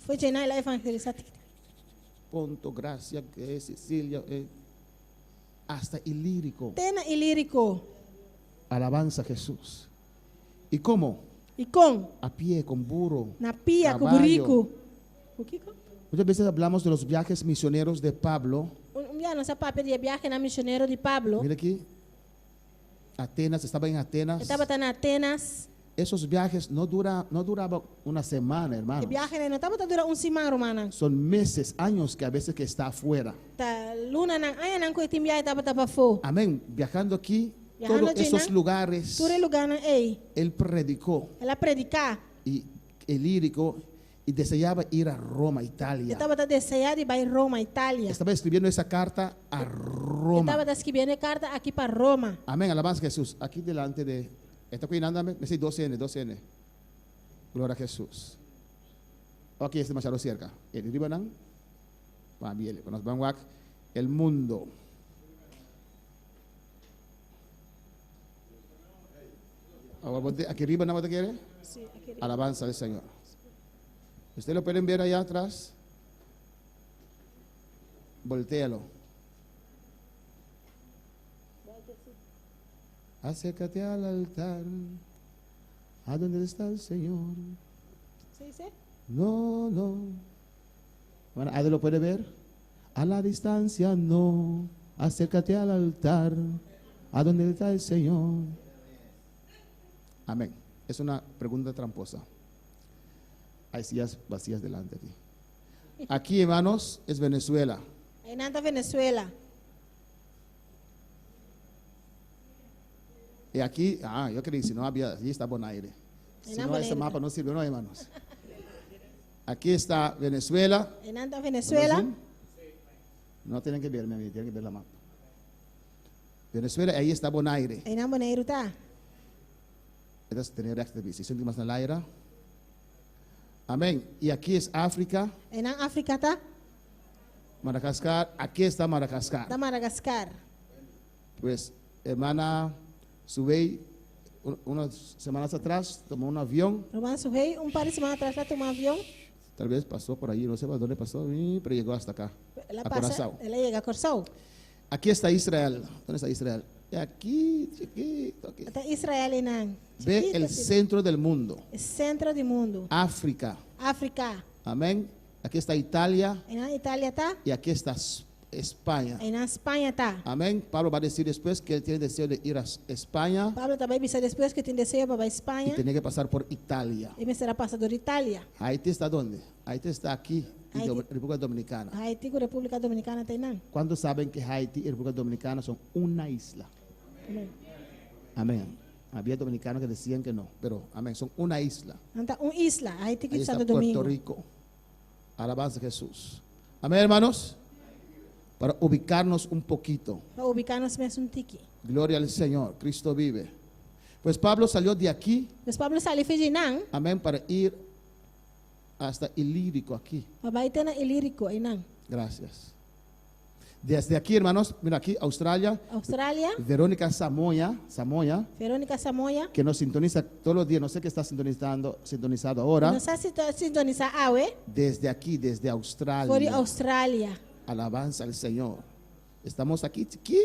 foi treinar lá evangelizar. Ponto, Gracia, Sicilia, hasta Ilírico. Tena Ilírico. Alabanza a Jesús. ¿Y cómo? Y con. A pie, con burro. Na pia, com caballo. burico. O que com? Muchas veces hablamos de los viajes misioneros de Pablo. Dia nossa papel de viagem na missionário de Pablo. Mira aquí. Atenas, estaba en Atenas. Estava em Atenas. Esos viajes no duraban una semana, O hermanos. viagem não estava durando semana, romana. Son meses, años que a veces que está afuera. Ta luna nang aya nang ko itim viagem estava fo. Amén. Viajando aquí, Viajando todos aquí, esos ¿no? lugares, Ture lugar nang ei. él predicó Ela predicar. y Ilírico y deseaba ir a Roma, Italia. Estava desejado de ir Roma, Itália. Estaba escribiendo esa carta a Roma. Estava escrevendo carta aqui para Roma. Amén, alabanza a Jesús. Aquí delante de... ¿Está cuidándome? Me dice 12N. Gloria a Jesús. Aquí es demasiado cerca. El Ribanan, Pabiel, nos van a el mundo. Aquí arriba nada más te quiere. Sí, aqui. Alabanza al Señor. Ustedes lo pueden ver allá atrás. Voltéalo. Acércate al altar, a donde está el Señor. Sí, sí. No. Bueno, ¿alguien lo puede ver? A la distancia no. Acércate al altar, a donde está el Señor. Amén. Es una pregunta tramposa. Hay sillas vacías delante de ti. Aquí, hermanos, es Venezuela. Aí nada Venezuela. Y aquí, yo creí, si no había, allí está Bonaire. Si En no, ese Bonaire. mapa no sirve, no, hermanos. Aquí está Venezuela. Aí nada Venezuela. No tienen que verme a mí, tienen que ver la mapa. Venezuela, ahí está Bonaire. Aí na Bonaire tá. Eres tener esta visión más en la aire. Amén. Y aquí es África, Aí na África tá. Madagascar. Aquí está Madagascar. Da Madagascar. Pues, hermana Subey, unas semanas atrás, tomó un avión. Romano Rei, par de semana atrás, ela tomou avião. Tal vez pasó por allí, no sé dónde pasó, pero llegó hasta acá. Ela A passa, Corazao. ela chega a Coração. Aquí está Israel. ¿Dónde está Israel? Y aquí, chiquito, aquí. Até Israel e nan. Ve el centro del mundo. Centro do mundo. África. África. Amén. Aquí está Italia Aí na Itália tá. y aquí está España. Aí na Espanha tá. Amén. Pablo va a decir después que él tiene deseo de ir a España Pablo também disse depois que tem desejo para a y Espanha. tiene que pasar por Italia. E me será passador Itália. Haití está ¿dónde? Haití está aquí, en Haití. República Dominicana. Haití com República Dominicana tem nan. ¿Cuántos saben que Haití y República Dominicana son una isla? Amém. Amén. Había dominicanos que decían que no, pero amén, son una isla. Anta isla, Haití que Ahí está Santo Puerto Domingo. Rico. Alabanza a Jesús. Amén, hermanos. Para ubicarnos un poquito. Para ubicar-nos mesmo um tique. Gloria al Señor. Cristo vive. Pues Pablo salió de aquí, Mas Pablo sali de nan, amén, para ir hasta Ilírico aquí. para ter na Ilírico aí nan. Gracias. Desde aquí, hermanos, mira aquí, Australia, Austrália, Verónica Samoya, Verônica Samoia. que nos sintoniza todos los días. No sé qué está sintonizado ahora. Não sei se sintonizar awe, Desde aquí, desde for Australia. Austrália. Alabanza al Señor. Estamos aquí, chiqui.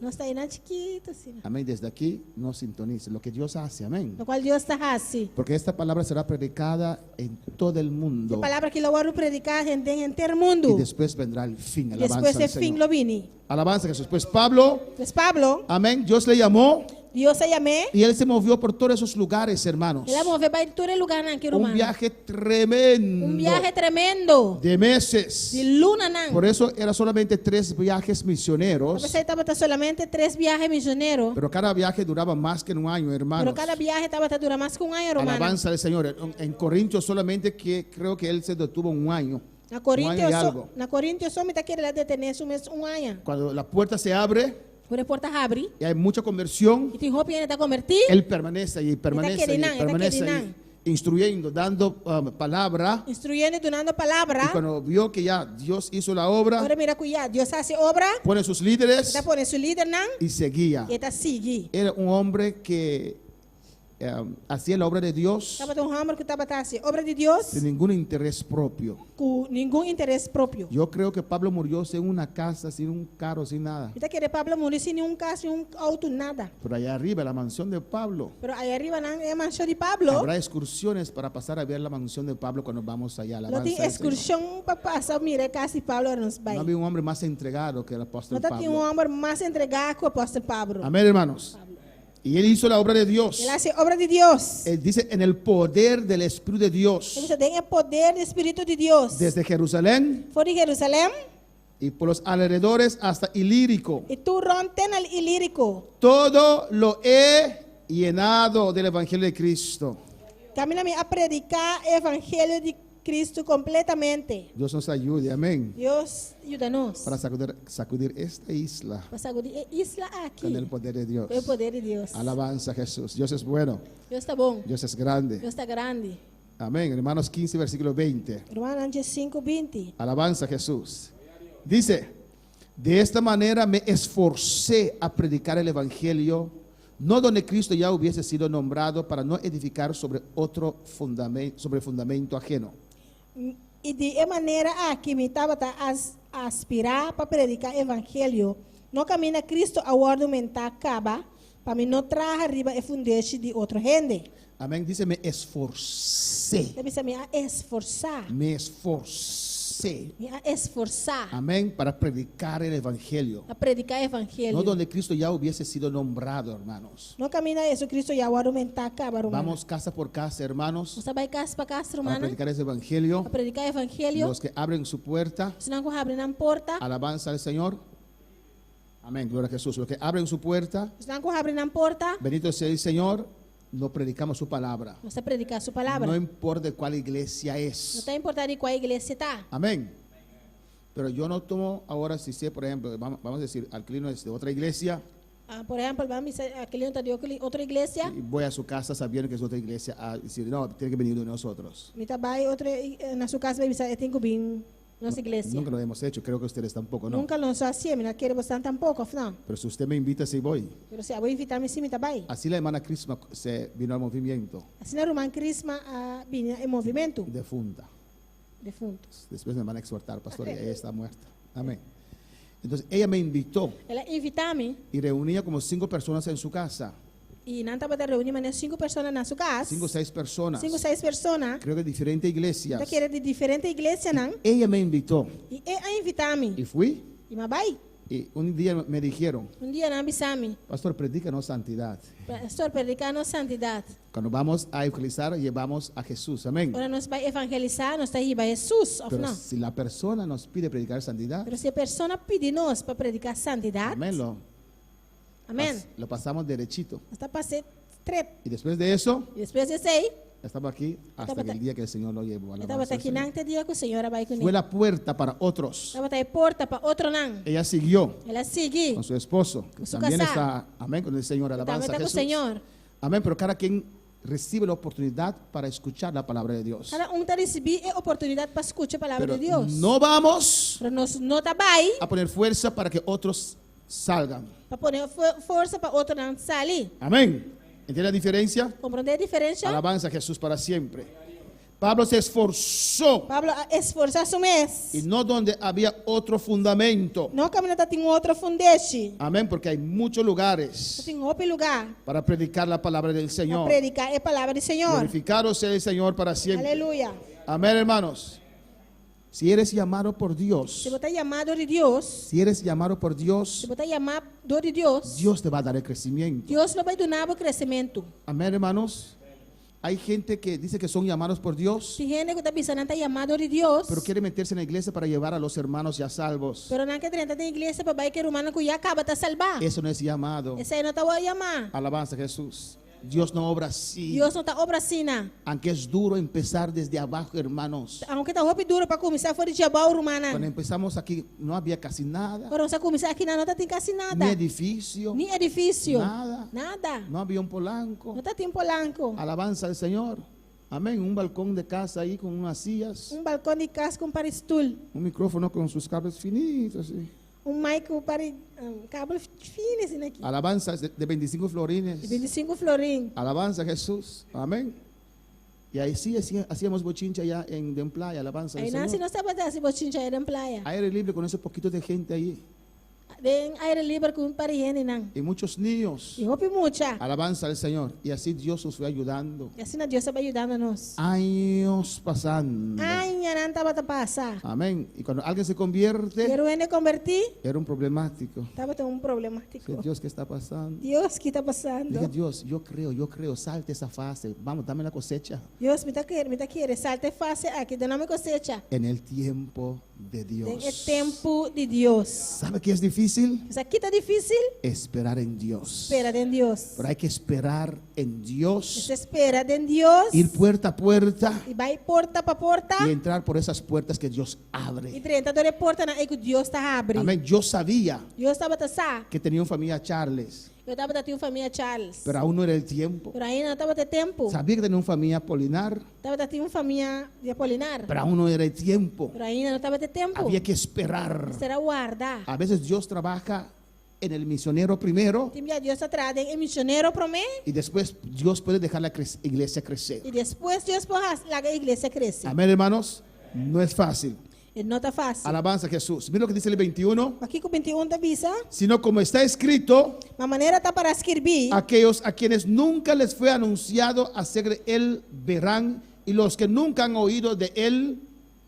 Nós está aí na chiquito, assim. Amén. Desde aquí nos sintoniza lo que Dios hace. Amén. No qual Deus está assim. Porque esta palabra será predicada en todo el A mundo. palavra que eu vou predicar em todo Y mundo. después vendrá el fin. Depois Alabanza de al fim Señor. lo vini. Alabanza a Jesús. Pues Pablo, Mas Pablo, amén, Dios le llamó Deus se chamei. y él se movió por todos esos lugares, hermanos. Ele moveu para todo lugar nan que Un romano. viaje tremendo Viaje tremendo. de meses. De luna nan. Por eso era solamente 3 viajes misioneros. Você estava solamente 3 viajes misioneros. Pero cada viaje duraba más que un año, hermanos. Pero cada viaje estaba dura más que un año, romano. Alabanza al Señor. En Corintios solamente que creo que él se detuvo un año. Na Un año y algo. Corintios só me está querendo detener um año. Cuando la puerta se abre Por a porta abre y hay mucha conversión, e tem roupa ainda está convertido. él permanece y permanece y querinan, está permanece querinan. ahí, instruyendo, dando palabra. Instruyendo e dando Y palavra. cuando vio que ya Dios hizo la obra, Agora mira cuidado, Deus hace obra. pone sus líderes Está pondo seu líder nan y seguía. e está sigue. Era un hombre que hacía la obra de Dios Estava um homem que estava assim, obra de Deus, sin ningún interés propio. com nenhum interesse próprio. Yo creo que Pablo murió sin una casa, sin un carro, sin nada. Então querer Pablo morrer sem nenhum carro, sem auto, nada. Pero allá arriba, la mansión de Pablo, Pero aí arriba não é mansão de Pablo. habrá excursiones para pasar a ver la mansión de Pablo cuando vamos allá. Não Alabanza tem al Señor. excursão para passar, mira, a casa de Pablo nos vai. No había un hombre más entregado que el Não apóstol tem um Pablo. homem mais entregado que o apóstolo Pablo. Amén, hermanos. Y él hizo la obra de Dios. Ele hace obra de Deus. Él dice en el poder del Espíritu de Dios. Ele tem o poder do Espírito de Deus. Desde Jerusalén Foi de Jerusalém y por los alrededores hasta Ilírico. e tu ronten al Ilírico. Todo lo he llenado del Evangelio de Cristo. Camina-me a predicar o Evangelho de Cristo completamente. Dios nos ayude, amén. Deus ajuda-nos. Para sacudir esta isla Para sacudir a isla aqui. con el poder de Dios. Com o poder de Deus. Alabanza a Jesús. Dios es bueno. Deus está bom. Dios es grande. Deus está grande. Amén. Hermanos 15, versículo 20. Romanos 5:20. Alabanza a Jesús. Dice, de esta manera me esforcé a predicar el Evangelio, no donde Cristo ya hubiese sido nombrado, para no edificar sobre otro fundamento ajeno. E de maneira que me estava a aspirar para predicar o Evangelho, não camina Cristo a argumentar acaba, para me não trazer arriba e fundeixe de outra gente. Amén. Dice, me esforcé. Deve ser me a esforçar. Me esforcé. Me a esforçar. Amén. Para predicar el Evangelio. A predicar o Evangelho. No donde Cristo ya hubiese sido nombrado, hermanos. Não camina isso, Cristo já argumentar acaba, romano. Vamos casa por casa, hermanos, Você vai casa para casa, para romano, predicar ese Evangelio. a predicar o Evangelho. Los que abren su puerta, Se não abre na porta, alabanza al Señor. Amén, gloria a Jesús. Los que abren su puerta, se não abre na porta, bendito sea el Señor, no predicamos su palabra. você predicar sua palavra. No importa de cuál iglesia Não es. está importando qual igreja está. Amén. Pero yo no tomo ahora, si sé, por ejemplo, vamos a decir, alquilino es de otra iglesia Por exemplo, vamos aquele de outra igreja. y voy a su casa sabiendo que es otra iglesia a decir, no, tiene que venir de nosotros. Me trabalha outra na sua casa, vai visitar, tem que vir nossa igreja. Nunca lo hemos hecho, creo que ustedes tampoco, ¿no? Nunca não sou assim, não quero bastante tampouco, não. Pero si usted me invita, sí voy. Pero se vou invitar-me sim, me trabalha. Así la hermana Crisma se vino al movimiento Assim na Roman Crisma vinha em movimento de Funda. de fundos. Después me van a exhortar, pastor, y ella está muerta. Amén. Entonces ella me invitó Ela invita-me y reunía como 5 personas en su casa. e não estava reunir mais 5 pessoas na sua casa. 5 o 6 personas. 5 ou 6 pessoas. Creo que de diferentes iglesias. Da que era de diferentes igrejas, não? Ella me invitó E ela invita-me. y fui. E me vai. Y un día me dijeron, Dia não avisar-me. pastor, predícanos santidad. Pastor, predicando santidade. Cuando vamos a evangelizar, llevamos a Jesús. Amén. Agora nós vai evangelizar, nós está aí vai Jesus, ou Pero não? si la persona nos pide predicar santidad, Pero se a pessoa pedir nós para predicar santidade, amén, amém. lo pasamos derechito. Está passando treto. Y después de eso, E depois disso aí, estamos aquí hasta que el día que el Señor lo llevó. estava Alabanza al aqui Señor. nante dia que o Senhor vai com Fue ele. la puerta para otros. Estava aí porta para outro não. Ella siguió Ela segue. con su esposo, que Con su también casa. está, amén, con el Señor. Estava Alabanza a com o Jesús. Senhor. Amén, pero cada quien recibe la oportunidad para escuchar la palabra de Dios. Cada está receber a oportunidade para escutar a palavra Pero de Deus. no vamos Pero nós não está vai a poner fuerza para que otros salgan. para pôr força para outro não sair. Amén. ¿Entiende la diferencia? Compreender a diferença? Alabanza a Jesús para siempre. Pablo se esforzó Pablo esforçar-se mês. y no donde había otro fundamento. Não caminhar tem outro fundeixe. Amén, porque hay muchos lugares Tem outro lugar para predicar la palabra del para Señor. predicar a palavra do Senhor. Glorificado sea el Señor para siempre. Aleluia. Amén, hermanos. Si eres llamado por Dios, Se você é chamado de Deus, si eres llamado por Dios, se você é chamado de Deus, Dios te va a dar el crecimiento. Deus não vai dar o crescimento. Amén, hermanos. Hay gente que dice que son llamados por Dios, Tem gente que está pensando que está chamado de Deus, pero quiere meterse en la iglesia para llevar a los hermanos ya salvos. pero não quer entrar na igreja para vai que o humano que já acaba de salvar. Eso no es llamado. Esse aí não está a chamar. Alabanza a Jesús. Dios no obra así. Deus não está obra assim, não. Aunque es duro empezar desde abajo, hermanos. Aunque está roupa dura para começar fora de Jabal, Cuando humana. empezamos aquí no había casi nada, Quando você começar aqui, não está tem quase nada. ni edificio, Nem edifício. nada. Nada. No había un polanco. Não está tempo blanco. Alabanza al Señor. Amén. Un balcón de casa ahí con unas sillas, Balcão de casa com paristul. un micrófono con sus cables finitos. Así. mic para cabo fino assim aqui. Alabanzas de 25 florines. 25 florim. Alabanza a Jesús. Amén. Y ahí sí hacíamos bochincha allá en Playa, alabanza al Aí Señor. nós não sabemos assim bochincha era em praia. Aire libre con ese poquito de gente ahí. Den aire livre com para higiene não. Y muchos niños. E hope mucha. Alabanza al Señor. Y así Dios os fue ayudando. E assim Deus está ajudando nós. Años pasando. Ai, não estava a passar. Amén. Y cuando alguien se convierte, Quero ele convertir. era un problemático. Estava tendo problemático. Dice, Dios, ¿qué está pasando? Deus que está Dije, passando. Dios, yo creo, salte esa fase. Vamos, dame la cosecha. Deus me está querendo, salte face aqui, dando cosecha. En el tiempo de Dios. Tem o tempo de Deus. ¿Sabe qué es difícil? Isso aqui está difícil. Esperar en Dios. Espera em Deus. Pero hay que esperar en Dios. Você espera em Deus. Ir puerta a puerta E vai porta para porta. y entrar por esas puertas que Dios E abre. 32 porta na que Deus está abrindo. Amén. Yo sabía Deus estava a sa. que tenía una familia Charles, Eu estava a ter uma família Charles. pero aún no era el tiempo. Pero aí não estava a ter tempo. Sabía que tenía una familia Apolinar, Estava a ter uma família de Apolinar. pero aún no era el tiempo. Pero aí não estava a ter tempo. Había que esperar. Será guardar. A veces Dios trabaja en el misionero primero Timia Deus atrás em missionário para mim. y después Dios puede dejar la iglesia crecer. E depois Deus pode a igreja crescer. Amén, hermanos. No es fácil. E não está fácil. Alabanza a Jesús. Mira lo que dice el 21. Aqui com 21 da visa. Sino como está escrito, A maneira está para escrever. aquellos a quienes nunca les fue anunciado acerca de él verán, y los que nunca han oído de él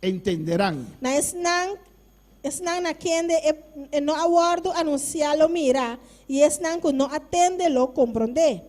entenderán. Na esnang na kende e no aguardo anunciá-lo mira. E esnang que não atende lo compreender.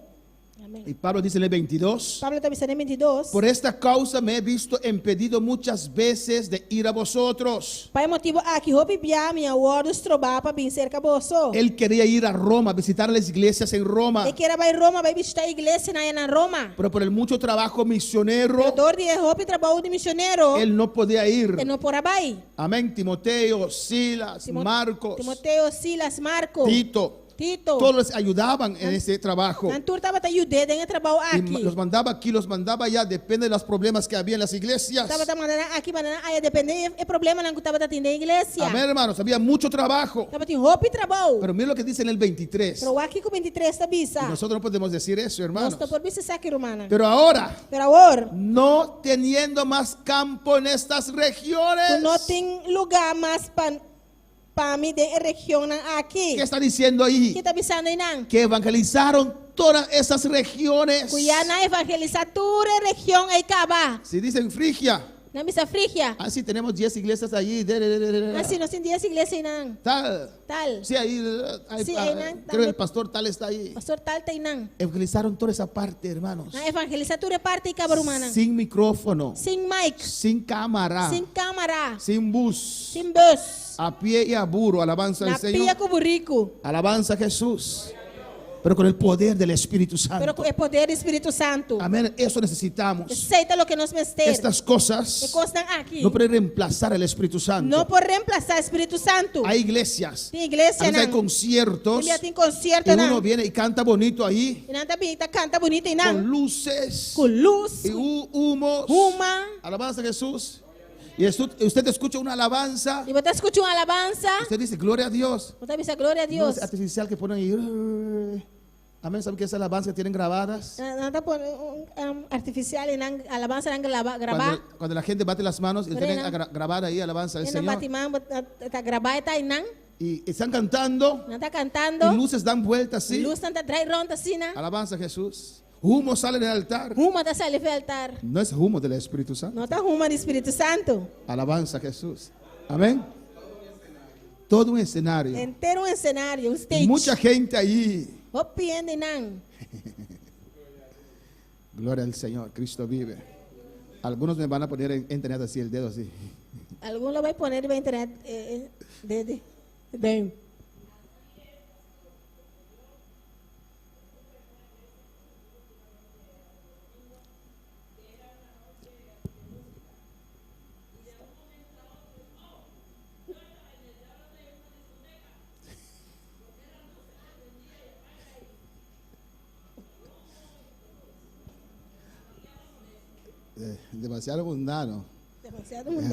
Amém. Y Pablo dice en el 22, Pablo está dizendo em 22. por esta causa me he visto impedido muchas veces de ir a vosotros. Pai motivo aqui hope bia minha aguardo trobar para vir cerca boso. Él quería ir a Roma, visitar las iglesias en Roma, E que era vai Roma, vai visitar a igreja na Roma. pero por el mucho trabajo misionero, O dor de hope trabalho de missionário. él no podía ir. E não porá vai. Amén. Timoteo, Silas, Marcos, Timoteo, Silas, Marco, Tito, Tito. todos les ayudaban en ese trabajo. Nantur estava te ajudando em trabalho Y aqui. los mandaba aquí, los mandaba allá, depende de los problemas que había en las iglesias. Estava te mandando aqui, mandando aí depende é problema não que estava te atendendo a igreja. Amén, hermanos, había mucho trabajo. Estava te hope trabalho. Pero mira lo que dice en el 23. Pero aqui com 23 está bisa. Y nosotros no podemos decir eso, hermanos. Nós por bisa aqui romana. Pero ahora, Pero agora, no teniendo más campo en estas regiones, não tem lugar mais para mim de região aqui. ¿qué está diciendo ahí? Que está bisando aí não? Que evangelizaron todas esas regiones. Cuya na evangelizar toda região aí caba. Si dicen Frigia, Na misa Frigia. sí tenemos 10 iglesias allí, Assim nós tem 10 igrejas aí não. tal. Tal. Sí, ahí, Sí, ahí no, creo que el pastor tal está ahí. Pastor tal tá aí não. Evangelizaron toda esa parte, hermanos. Na evangelizar toda parte aí caba romana. Sin micrófono, Sem mic, sin cámara, sem câmara, sin bus, sem bus. a pie y a burro. Alabanza Na al Señor. pia com burrico. Alabanza a Jesús. Pero con el poder del Espíritu Pero Santo. com o poder do Espírito Santo. Amén. Eso necesitamos. Aceita o que nós mestre. Estas cosas Que constam aqui. no pueden reemplazar el Espíritu Santo. Não por reemplazar o Espírito Santo. Hay iglesias, Tem a igreja veces hay não. conciertos, Tem y concerto uno não. viene y canta bonito ahí, E não também tá canta bonita e con não. luces Com luz, y humos. uma. Alabanza a Jesús. Y usted escucha una alabanza, E você escuta uma alabanza. usted dice, gloria a Dios. Você diz glória a No Deus. es artificial que ponen ahí. Amén. ¿Saben qué es alabanza que tienen grabadas? Não tá artificial e não alabanza não gravar. Cuando la gente bate las manos y Pero tienen no. grabada ahí alabanza al E não Señor. bate mão, tá gravar e tá aí não. Y están cantando Não tá y cantando. luces dan vueltas así. Luz não tá trai ronda assim não. Alabanza a Jesús. Humo sale del altar. Uma tá saindo do altar. No es humo del Espíritu Santo. Não tá uma do Espírito Santo. Alabanza a Jesús. Amén. Todo un escenario. Inteiro um cenário, um Y stage. mucha gente ahí. Opiende não. Gloria al Señor. Cristo vive. Algunos me van a poner en internet así, el dedo así. Algum lo vai poner na internet de Demasiado mundano.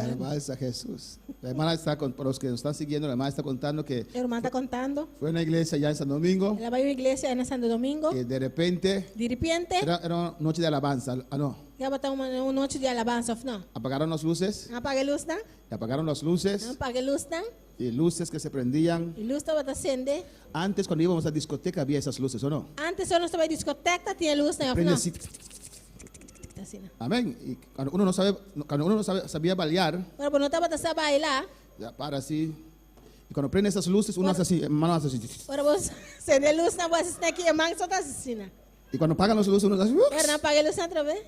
Alabanza a Jesús. La hermana está por los que nos están siguiendo, la hermana está contando que A irmã está contando. fue a una iglesia ya en San Domingo Ela vai à igreja em Santo Domingo. y de repente De repente, era una noche de alabanza. No, ela botar uma noite de alabança, não? apagaron las luces, Apaga a luz, não? y apagaron las luces Apaga a luz, não? y luces que se prendían. E luz estava acender. Antes cuando íbamos a discoteca había esas luces, ¿o no? Antes eu não estava em discoteca, tinha luz, não? Prende Não. así. Assim, não. Amén. Y cuando uno no sabía bailar, Agora, quando eu estava a bailar, ya para así. Y cuando prende esas luces, uno hace así, mano hace así. agora você acender luz, não vou assistir aqui, a mãe só está assistindo. Y cuando apagan las luces, uno hace. Agora não apaga a luz outra vez.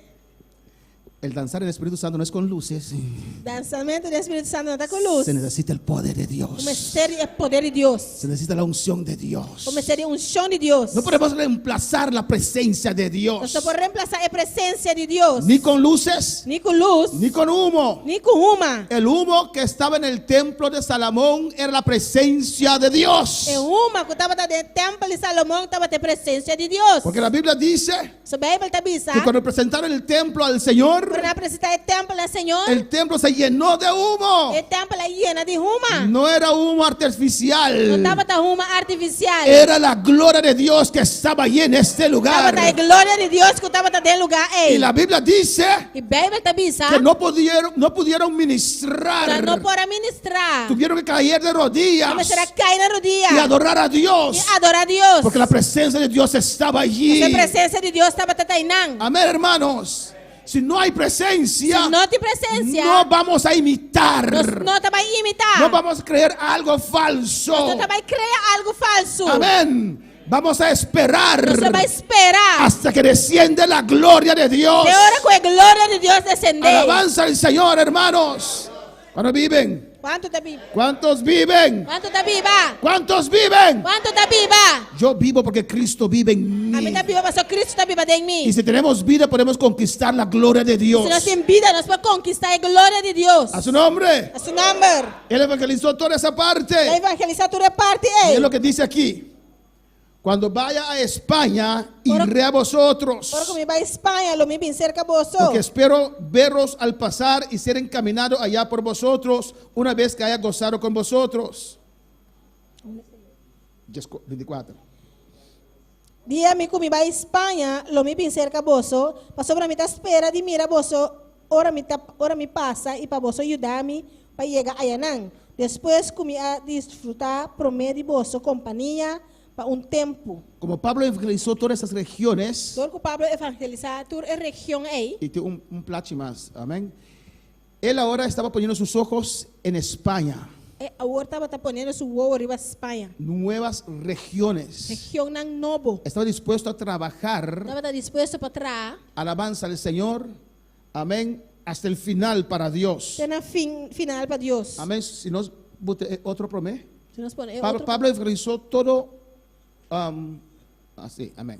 El danzar en el Espíritu Santo no es con luces. Dançamento do Espírito Santo não está com luz. Se necesita el poder de O Dios. mistério é poder de Deus. Se necesita la unción de Dios. O mistério é unção de Deus. No podemos reemplazar la presencia de Não Dios. só pode reemplaçar a presença de Deus. Ni con luces, Nem com luz, ni con humo. nem com uma. El humo que estaba en el templo de Salomón era la presencia de Dios. É uma que estava dentro do templo de Salomão, estava a presença de Deus. Porque la Biblia dice So, a Bíblia está dizendo que cuando presentaron el templo al Señor, quando apresentar o templo ao Senhor, el templo se llenó de humo. o templo é lleno de uma. No era humo Não artificial. estava da uma artificial. Era la gloria de Dios que estaba allí en este Estava lugar. da glória de Deus que estava dentro do lugar. Y la Biblia dice E a Bíblia está que dizendo no pudieron ministrar. não pode ministrar. Tuvieron que caer de rodillas Começar a cair na rodilha y adorar a Dios. e adorar a Deus. Porque la presencia de Dios estaba allí. A presença de Deus estava tainando. Amén, hermanos. Si no hay presencia, Se não tem presença, no vamos a imitar. não vai imitar. No vamos a creer algo falso. Não vai criar algo falso. Amén. Vamos a esperar Você vai esperar. hasta que desciende la gloria de Dios. De hora com a glória de Deus descender. Alabanza al Señor, hermanos. ¿Cuántos viven? Quanto está viva? ¿Cuántos viven? Quanto está viva? ¿Cuántos viven? Quanto está viva? Yo vivo porque Cristo vive en A mim mí. está viva, mas só Cristo está viva dentro de Y mim. si tenemos vida, podemos conquistar la gloria de Dios. Se nós temos vida, nós podemos conquistar a glória de Deus. A su nombre. A seu nome. Él evangelizó toda esa parte. A evangelizar toda parte. Y es lo que dice aquí. Cuando vaya a España, iré a vosotros. Agora que me vai a Espanha, lo me vem cerca vosso. Porque espero veros al pasar y ser encaminado allá por vosotros, una vez que haya gozado con vosotros. 24. Dia-me que me vai a Espanha, lo me vem cerca vosso. Para sobre me tá espera de mira vosso. Ora me passa e para vosso ajudar-me para chegar a Yanang. Depois que me a desfrutar, promete vosso companhia para tempo. Como Pablo evangelizó todas esas regiones, Todo que Pablo evangelizar toda a região aí. y tiene un plachi más, amén. Él ahora estaba poniendo sus ojos en España, Agora estava ponendo seu ovo arriba a Espanha. nuevas regiones. Região nang novo. Estaba dispuesto a trabajar, Estava disposto para trás. alabanza al Señor, amén, hasta el final para Dios. Tem na final para Deus. Amén. Si no, otro promé. Se nós põe Pablo evangelizó todo así, amén.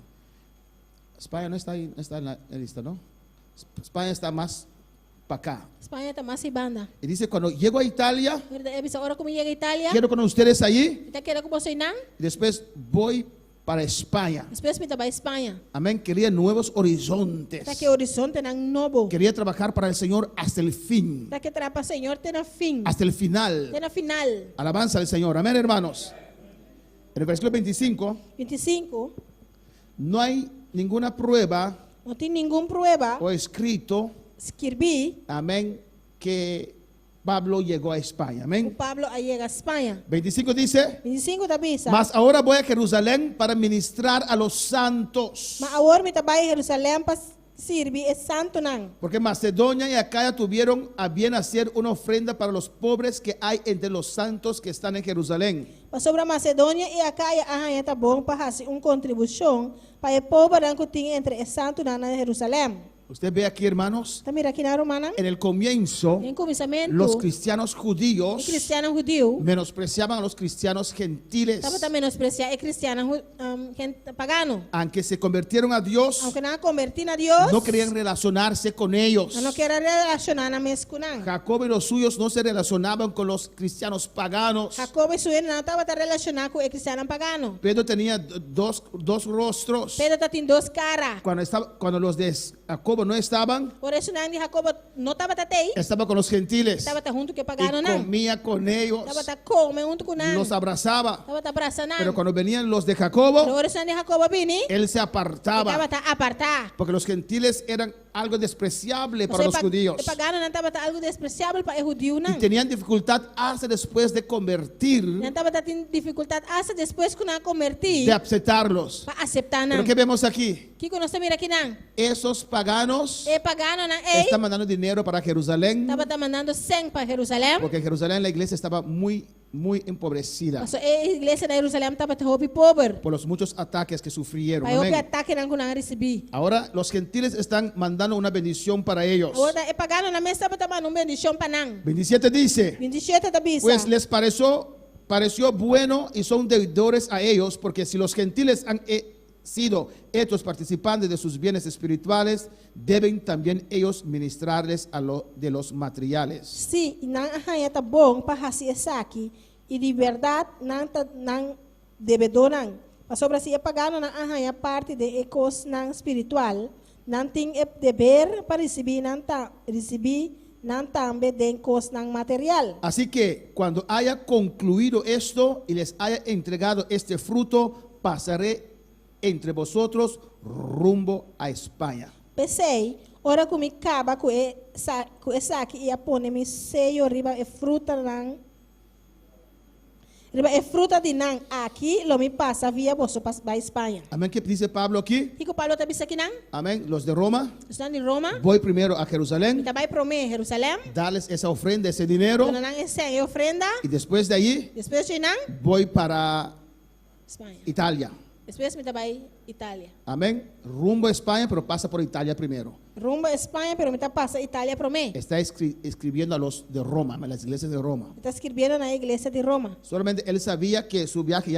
España no está ahí, no está en la lista, ¿no? España está más para acá. Espanha está mais banda. Y dice, cuando llego a Italia, Agora como chega a Itália, quiero con ustedes allí, está querendo com você não? y después voy para España. Depois me para Espanha. Amén. Quería nuevos horizontes. Está que horizonte nang novo. Quería trabajar para el Señor hasta el fin, Está que trapa Senhor tem na fim. hasta el final. Tem na final. Alabanza al Señor. Amén, hermanos. En el versículo 25, 25. no hay ninguna prueba Não tem nenhuma prueba. o escrito, Escrevi. amén, que Pablo llegó a España. O Amén. Pablo aí chega a Espanha. 25 dice, 25 da bisa. mas ahora voy a Jerusalén para ministrar a los santos. Mas agora me trabalha em Jerusalém para servir é santo nang. Porque Macedonia y Acaya tuvieron a bien hacer una ofrenda para los pobres que hay entre los santos que están en Jerusalén. Mas sobre a Macedônia e a Caia, tá bom para fazer uma contribuição para o povo que tem entre o santo nang na Jerusalém. Usted ve aquí, hermanos, Tá mira aqui na Romana. en el comienzo, Em começamento, los cristianos o judíos cristiano judeu menospreciaban a los cristianos gentiles. estava também menospreciar o cristiano pagano. Aunque se convirtieron a Dios, Aunque não convertir a Deus, no querían relacionarse con ellos. não quer relacionar na mesa com nang. Jacob y los suyos no se relacionaban con los cristianos paganos. Jacob e sua não estava relacionado com o cristiano pagano. Pedro tenía dos rostros. Pedro tem duas caras. Cuando los de Jacob Jacobo no estaban, Por eso nang di Jacob no estaba tatay. estaba con los gentiles Estaba ta junto que y pagano nang. comía con ellos, Estaba ta come junto con nang. los abrazaba. Estaba ta brasa nang. Pero cuando venían los de Pero Jacobo, por eso nang di Jacob bini. él se Estaba apartaba, ta aparta. porque los gentiles eran algo despreciable para Kasi los judíos e pagano nang estaba ta algo despreciable para judío y nang. tenían dificultad hasta después de convertir, Nang estaba ta tin dificultad hasta después que na convertir de aceptarlos. para aceptar Pero nang. ¿qué vemos aquí? Kiko no se mira aquí nang. Esos paganos E pagano nang eh. están mandando dinero para Jerusalén, Estaba ta mandando 100 para Jerusalém. porque en Jerusalén la iglesia estaba muy empobrecida So e igreja na Jerusalém estaba ta hopi pobre. por los muchos ataques que sufrieron. Para hopi Amén. ataque nang kunang recebi. Ahora los gentiles están mandando una bendición para ellos. Ahora e pagano na mesa estaba ta mandando bendición pa nang. 27 dice, 27 ta bisa. pues les pareció bueno y son deudores a ellos, porque si los gentiles han sido hechos participantes de sus bienes espirituales, deben también ellos ministrarles de los materiales. Sí, nang ahaya ta bom pa hasi esaki e de verdade nang devedor nang. Pa sobra si e pagano nang ahaya parte de ecos nang espiritual, nang ting e deber para receber nang tambe de ecos nang material. Así que cuando haya concluido esto y les haya entregado este fruto, pasaré entre vosotros rumbo a España. Pensei, ora que me acaba com esaki e apone mi sello riba e fruta nang riba e fruta de nang aqui lo me passa via vosso para Espanha. Amén. ¿Qué dice Pablo aquí? Kiko Paulo ta bisa kinang? Amén. Los de Roma, Estão de Roma. voy primero a Jerusalén, Ita vai prome Jerusalém. darles esa ofrenda, ese dinero, Quando nang esse e ofrenda. y después de allí Depois de nang voy para Espanha. Italia. Depois me vai Itália. Amén. Rumbo a España, pero pasa por Italia primero. Rumbo a Espanha, pero me ta passa Itália prome. Está escribiendo a los de Roma, a las iglesias de Roma. Está escrevendo na igreja de Roma. Solamente él sabía que su viaje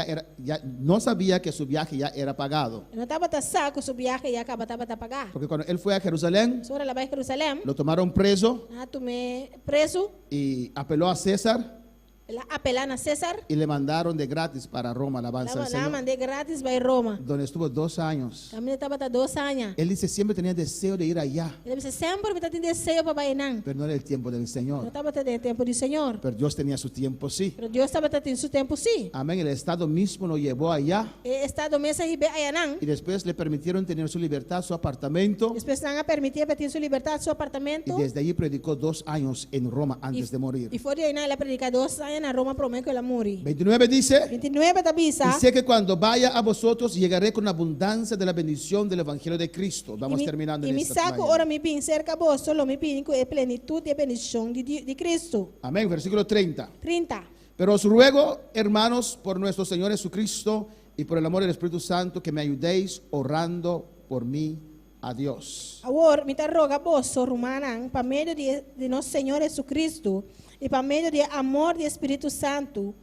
no sabía que su viaje ya era pagado. Não estava ta saco su viaje e acaba tava ta pagar. Porque cuando él fue a Jerusalén, Sora lá vai Jerusalém. lo tomaron preso Ah, tomé preso. y apeló a César Ela apelar na César. y le mandaron de gratis para Roma, alabanza al Lá Señor, mandei grátis vai Roma. donde estuvo 2 años. Também estava ta 2 anos. Él dice, siempre tenía deseo de ir allá, Ele disse sempre me tá tendo desejo para vai não. pero no era el tiempo del Não Señor. estava tendo tempo do Senhor. Pero Dios tenía su tiempo, sí. Pero Deus estava tendo seu tempo sim. Amén. El Estado mismo lo llevó allá E estado mesa ribe aí não. y después le permitieron tener su libertad, su apartamento, Depois não a permitir para ter sua liberdade, seu apartamento. y desde allí predicó 2 años en Roma antes de morir. E foi aí não ela predicar 2 anos na Roma promete que ela morre. 29 dice, 29 da bisa. y sé que cuando vaya a vosotros llegaré con abundancia de la bendición del Evangelio de Cristo. Vamos terminando E en me esta saco mañana. ora me pin cerca vos, solo me pin com a plenitude e bendição de Cristo. Amén. Versículo 30. 30. Pero os ruego, hermanos, por nuestro Señor Jesucristo y por el amor del Espíritu Santo, que me ayudéis orando por mí a Dios. Agora, me roga vos, romanang, para meio de nosso Senhor Jesus Cristo e para meio de amor do Espírito Santo,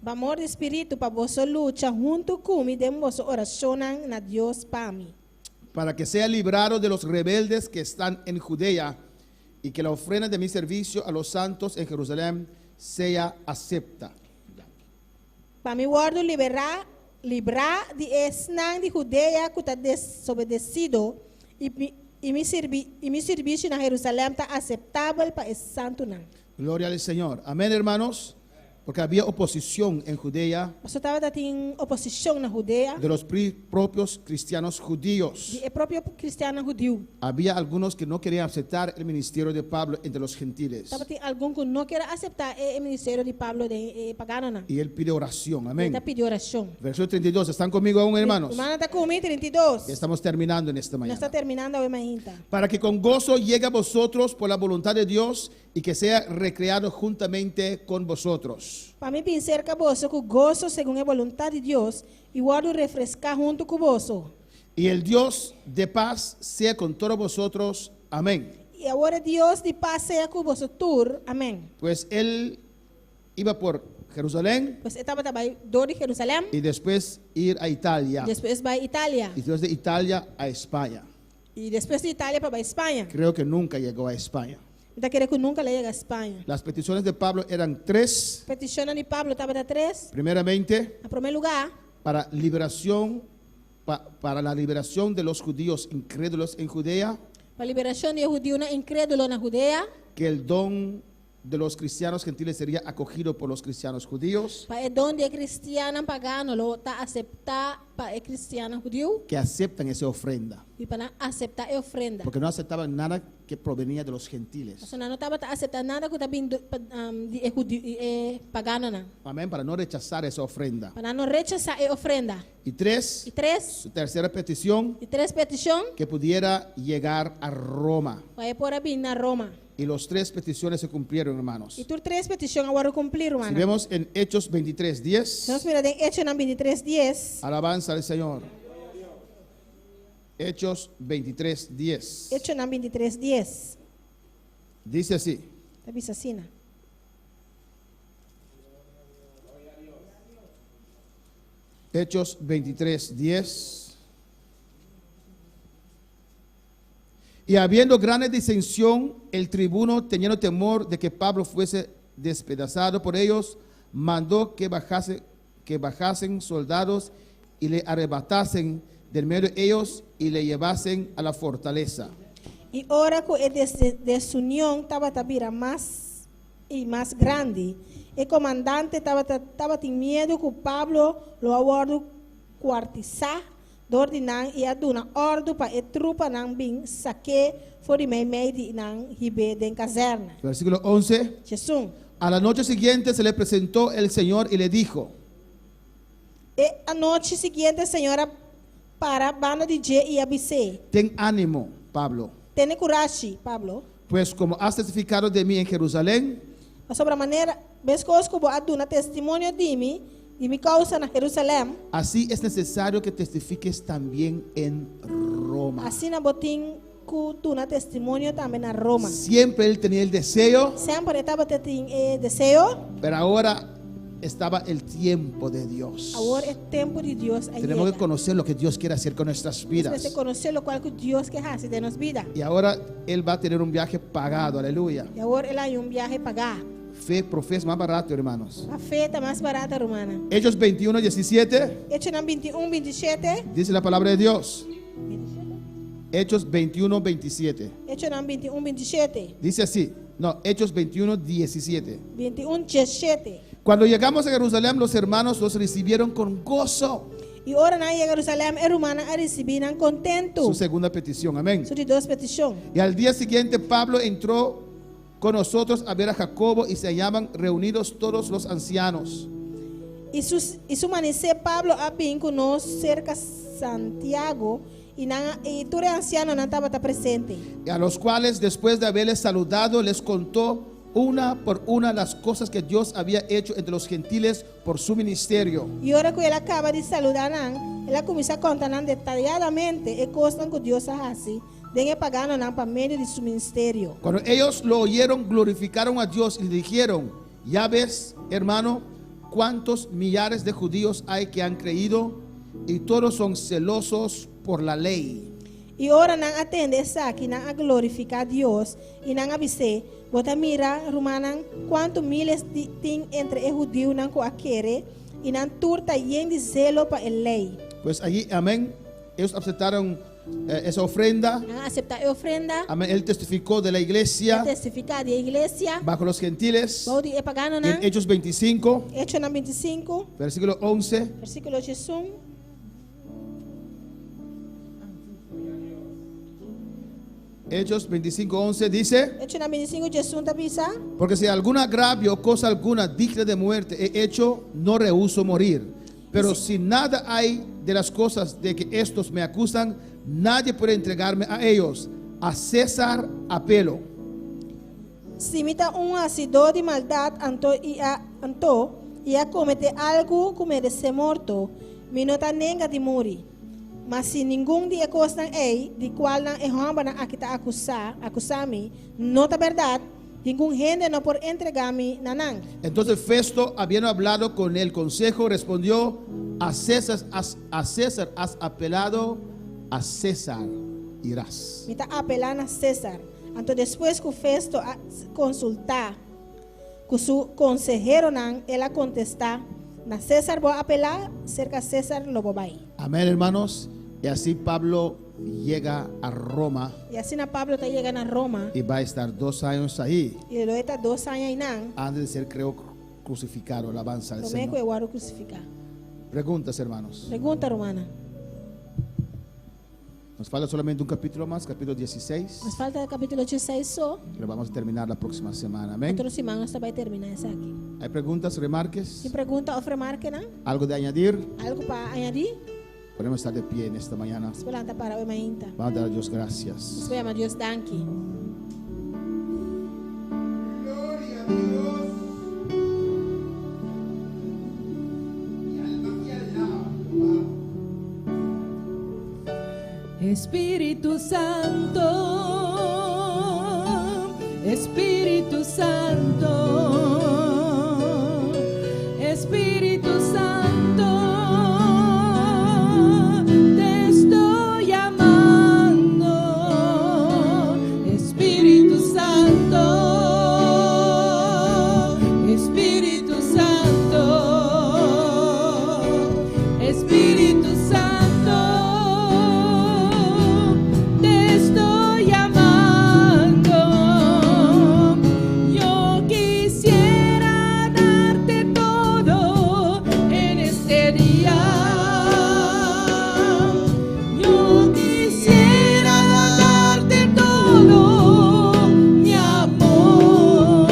para amor do Espírito, para vossa luta junto comigo, de vossa oração na Deus para mim. Para que sea librado de los rebeldes que están en Judea y que la ofrenda de mi servicio a los santos en Jerusalén sea acepta. Para me guardo livrar de esnang de Judeia que está desobedecido e me serviço na Jerusalém está aceitável para esse santo não. Gloria al Señor. Amén, hermanos. Porque había oposición en Judea Você estava tendo oposição na Judeia de los propios cristianos judíos. de próprio cristiano judeu. Había algunos que no querían aceptar el ministerio de Pablo entre los gentiles. Estava tendo algum que não quer aceitar o ministério de Pablo de pagano não. Y él pide oración. Ele Amén. está pedindo oração. Versículo 32. ¿Están conmigo aún, hermanos? Hermana está comigo 32. Ya estamos terminando en esta Nós mañana. está terminando a mañana. Para que con gozo llegue a vosotros por la voluntad de Dios y que sea recreado juntamente con vosotros. Para mim pensar que você com gozo segundo a vontade de Deus e guardo refrescar junto com você. Y el Dios de paz sea con todos vosotros. Amén. E agora Deus de paz seja com você tur. Amém. Pues él iba por Jerusalén Pois estava também do de Jerusalém, y después ir a Italia. depois vai Itália Y después de Italia a España. e depois de Itália para Espanha. Creo que nunca llegó a España. Então querer que nunca chegue a Espanha. Las peticiones de Pablo eran 3. Petição de Pablo estava da 3. Primeramente, Em primeiro lugar, para la liberación de los judíos incrédulos en Judea. para liberación de judío na incrédulo na Judea, que el don de los cristianos gentiles sería acogido por los cristianos judíos, para el don de cristiano pagano lo ta aceptar para el cristiano judío que aceptan esa ofrenda, y para aceptar la ofrenda. porque no aceptaban nada que provenía de los gentiles. Eso no estaba aceptar nada que está vindo de judío pagano na. Amén, para no rechazar esa ofrenda. Para no rechazar la ofrenda. Y tres, Y tres, su tercera petición, petición, que pudiera llegar a Roma. para por abrir na Roma. Y los tres peticiones se cumplieron, hermanos. Y tu tres petición ahora cumplir, Si hermano. vemos en Hechos 23:10, Nos mira en Hechos 23:10. alabanza al Señor. Hechos 23:10. Hechos 23:10. Dice así: Está bisacina. Hechos 23:10. Y habiendo grande disensión, el tribuno, teniendo temor de que Pablo fuese despedazado por ellos, mandó que bajasen soldados y le arrebatasen del medio de ellos y le llevasen a la fortaleza. Y ahora con el desunión estaba tabira más y más grande. El comandante estaba sin miedo que Pablo lo aguardó cuartizar, ordenan y aduna ordo para el trupa nan bin saque for the meidi nan hibe den caserna. Versículo 11. Jesús. A la noche siguiente se le presentó el Señor y le dijo: A noche siguiente, señora, para banda de J y abise. ten ánimo, Pablo, Tiene coraje, Pablo. pues como has testificado de mí en Jerusalén, A sobre maneira, ves que como aduna testimonio de mi causa en Jerusalén, así es necesario que testifiques también en Roma. así na botín que tu na testimonio también en Roma. Siempre él tenía el deseo, Siempre estaba teniendo deseo, pero ahora estaba el tiempo de Dios. ahora es tiempo de Dios. Tenemos que conocer lo que Dios quiere hacer con nuestras vidas. Debemos conocer lo cual que Dios quiere hacer de nuestra vida. Y ahora él va a tener un viaje pagado, aleluya. Y ahora él hay un viaje pagado. Fe, profes, más barato, hermanos. La fe está más barata, hermana. Hechos 21:17 Hechos 21:27. dice la palabra de Dios. Hechos 21:27 Hechos 21:27. dice así. No, Hechos 21:17. 21:17. Cuando llegamos a Jerusalén, los hermanos los recibieron con gozo. Y ahora na llega a Jerusalén, hermana, a recibir contento. Su segunda petición, amén. Sus dos peticiones. Y al día siguiente Pablo entró con nosotros a ver a Jacobo y se hallaban reunidos todos los ancianos. Y su manecer Pablo a bien con nosotros cerca Santiago y tú eres anciano no estaba presente. Y a los cuales después de haberles saludado les contó una por una las cosas que Dios había hecho entre los gentiles por su ministerio. Y ahora que él acaba de saludar, él comienza a contar detalladamente el cosas que Dios hace. Den pagano para medio de su ministerio. Cuando ellos lo oyeron, glorificaron a Dios y le dijeron: ya ves, hermano, cuántos millares de judíos hay que han creído y todos son celosos por la ley. Y ahora nan atende esa que nan a glorificar a Dios y nan avise, bota mira, romanan, cuántos miles de entre el judío nan ko aquere y nan turta yen de celo para el ley. Pues allí, amén, ellos aceptaron esa ofrenda. Nan acepta la ofrenda. Amén. Él testificó de la iglesia Testificar de la iglesia. bajo los gentiles. Baudi e pagano En nan. Hechos 25, Hechos 25, versículo 11. versículo Jesús. Hechos 25:11 dice: Hechos 25, Jesús te avisa. porque si algún agravio o cosa alguna digna de muerte he hecho, no rehúso morir. Pero si nada hay de las cosas de que estos me acusan, nadie puede entregarme a ellos. A César apelo. Si mita un asidor de maldad anto y a comete algo que merece muerto, mi nota nenga de morir. Mas si ningún día costan de cual nan ehomba na akita acusami, nota verdad, ningún gente no por entregarme nanan. Entonces Festo, habiendo hablado con el consejo, respondió: a César has apelado, a César irás. Mita apelar a César. Anto después que Festo a consultar con su consejero nan, él a contestar, na César voy a apelar, cerca César lo voy. Amén, hermanos. Y así Pablo llega a Roma Y así na Pablo está llegando a Roma. y va a estar 2 años ahí Y lo está 2 años ahí nan. antes de ser, creo, crucificado. Alabanza al Lo meco e Señor. guaro crucificar. Preguntas, hermanos. Pergunta romana. Nos falta solamente un capítulo más, capítulo 16. Mas falta el capítulo 16 só. Que lo vamos a terminar la próxima semana. Amén. Outra semana nós vai terminar essa aqui. ¿Hay preguntas, remarques? Se pergunta, ofre marca, não? ¿Algo de añadir? Algo para añadir? Podemos estar de pie en esta mañana. Esperanta para o mainta. Vamos a dar a Dios gracias. Esperamos a Deus danke. Gloria a Dios. Mi alma te alaba, Jehová. Espíritu Santo, Espíritu Santo, Espíritu Santo, te estoy llamando, Espíritu Santo, Espíritu Santo, Espíritu Santo. Te estoy llamando. Yo quisiera darte todo en este día. Yo quisiera darte todo, mi amor.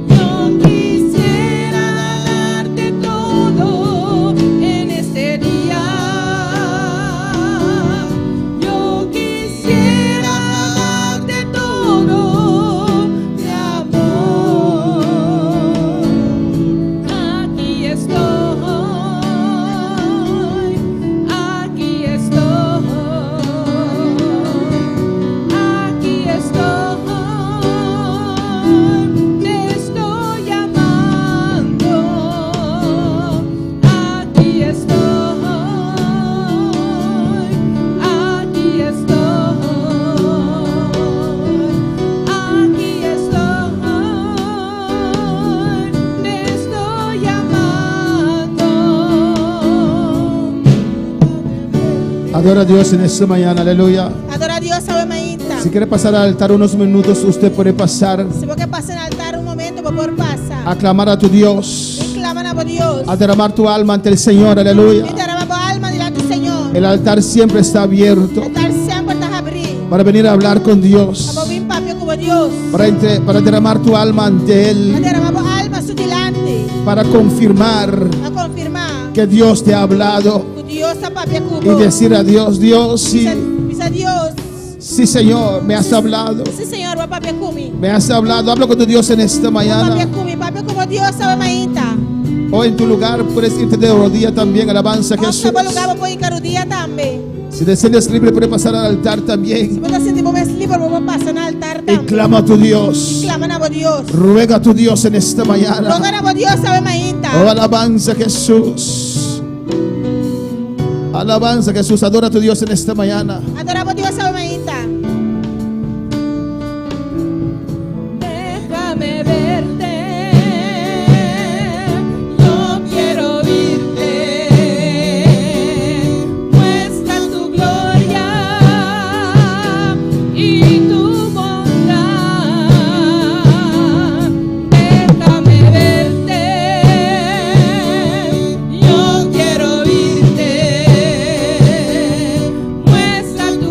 Yo quisiera darte todo en este día. Yo quisiera darte todo, mi amor. Aquí estoy, aquí estoy, aquí estoy, te estoy llamando. Aquí estoy, aquí estoy, aquí estoy, te estoy llamando. Adora a Dios en esta mañana, aleluya. Adora a Deus ao mainta. Si quiere pasar al altar unos minutos, usted puede pasar Se você passa no altar momento para poder passar. a clamar a tu Dios, E clama na Deus. a derramar tu alma ante el Señor, aleluya. E derrama a alma diante do Senhor. El altar siempre está abierto O altar sempre está abrindo. para venir a hablar con Dios, Para vir papel com Deus. para derramar tu alma ante Para Él, derramar a alma su dilante. para confirmar A confirmar que Dios te ha hablado que Deus está papel com y decir a Dios, Dios, sí, Bisa Deus. sí Señor, me has hablado, Sim, Senhor, vai papel comigo. me has hablado. Habla con tu Dios en esta Papel mañana. comigo, papel como Deus ao mainta. O en tu lugar puedes irte de rodillas también, alabanza a Jesús. Nossa, para lugar para ir cada dia também. Si te sientes libre, puedes pasar al altar Se también você sentir mais livre, vou passar no altar y também. clama a tu Dios. Clama na Deus. Ruega a tu Dios en esta mañana. Roga na Deus ao mainta. Oh, alabanza a Jesús. Alabanza a Jesús. Adora a tu Dios en esta mañana. Adoramos a Deus ao mainta. Déjame verte, yo quiero oírte. Muestra tu gloria y tu bondad. Déjame verte, yo quiero oírte. Muestra tu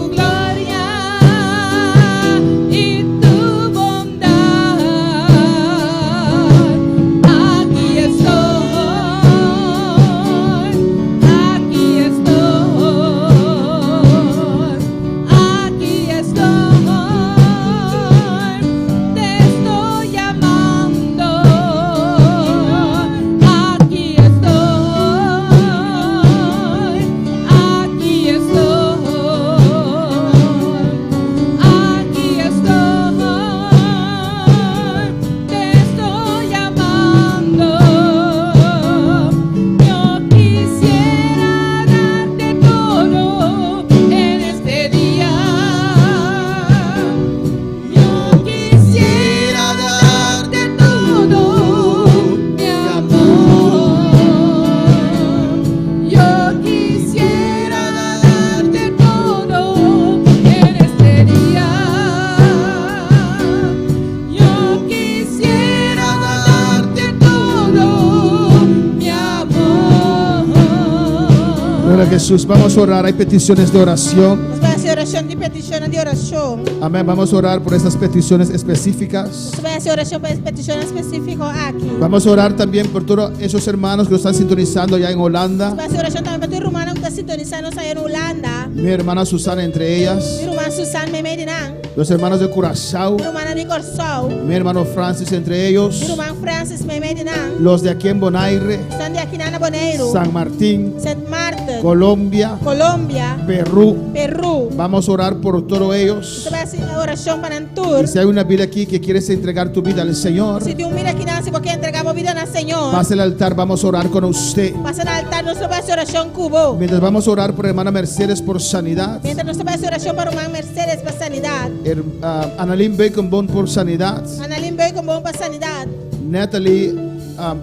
de Jesús. Vamos a orar. Hay peticiones de oración. Nós vamos fazer oração de petição de oração. Amén. Vamos a orar por estas peticiones específicas. Nós vamos fazer oração para petição específica aqui. Vamos a orar también por todos esos hermanos que nos están sintonizando allá en Holanda. Nós vamos fazer oração também para tu irmã que está sintonizando aí em Holanda. Mi hermana Susana entre ellas. Mi irmã Susana Memedinan. Los hermanos de Curazao. Mi hermana de Corsao. Mi hermano Francis entre ellos. Mi irmã Francis Memedinan. Los de aquí en Bonaire. Están de aquí en Bonaire. San Martín. Saint Martin. Colombia. Colombia. Perú. Perú. Vamos a orar por todos ellos. Nós vamos fazer oração para tour. Y si hay una vida aquí que quieres entregar tu vida al Señor, Se tem mira aqui não, se você entregar a vida ao Senhor. pase al altar, vamos a orar con usted. Passa no altar, nós vamos fazer oração cubo. Mientras vamos a orar por hermana Mercedes por sanidad. Mientras nós vamos fazer oração para o irmão Mercedes para sanidade. Annalyn Bacon Bond por sanidad. Annalyn Bacon bom para sanidade. Natalie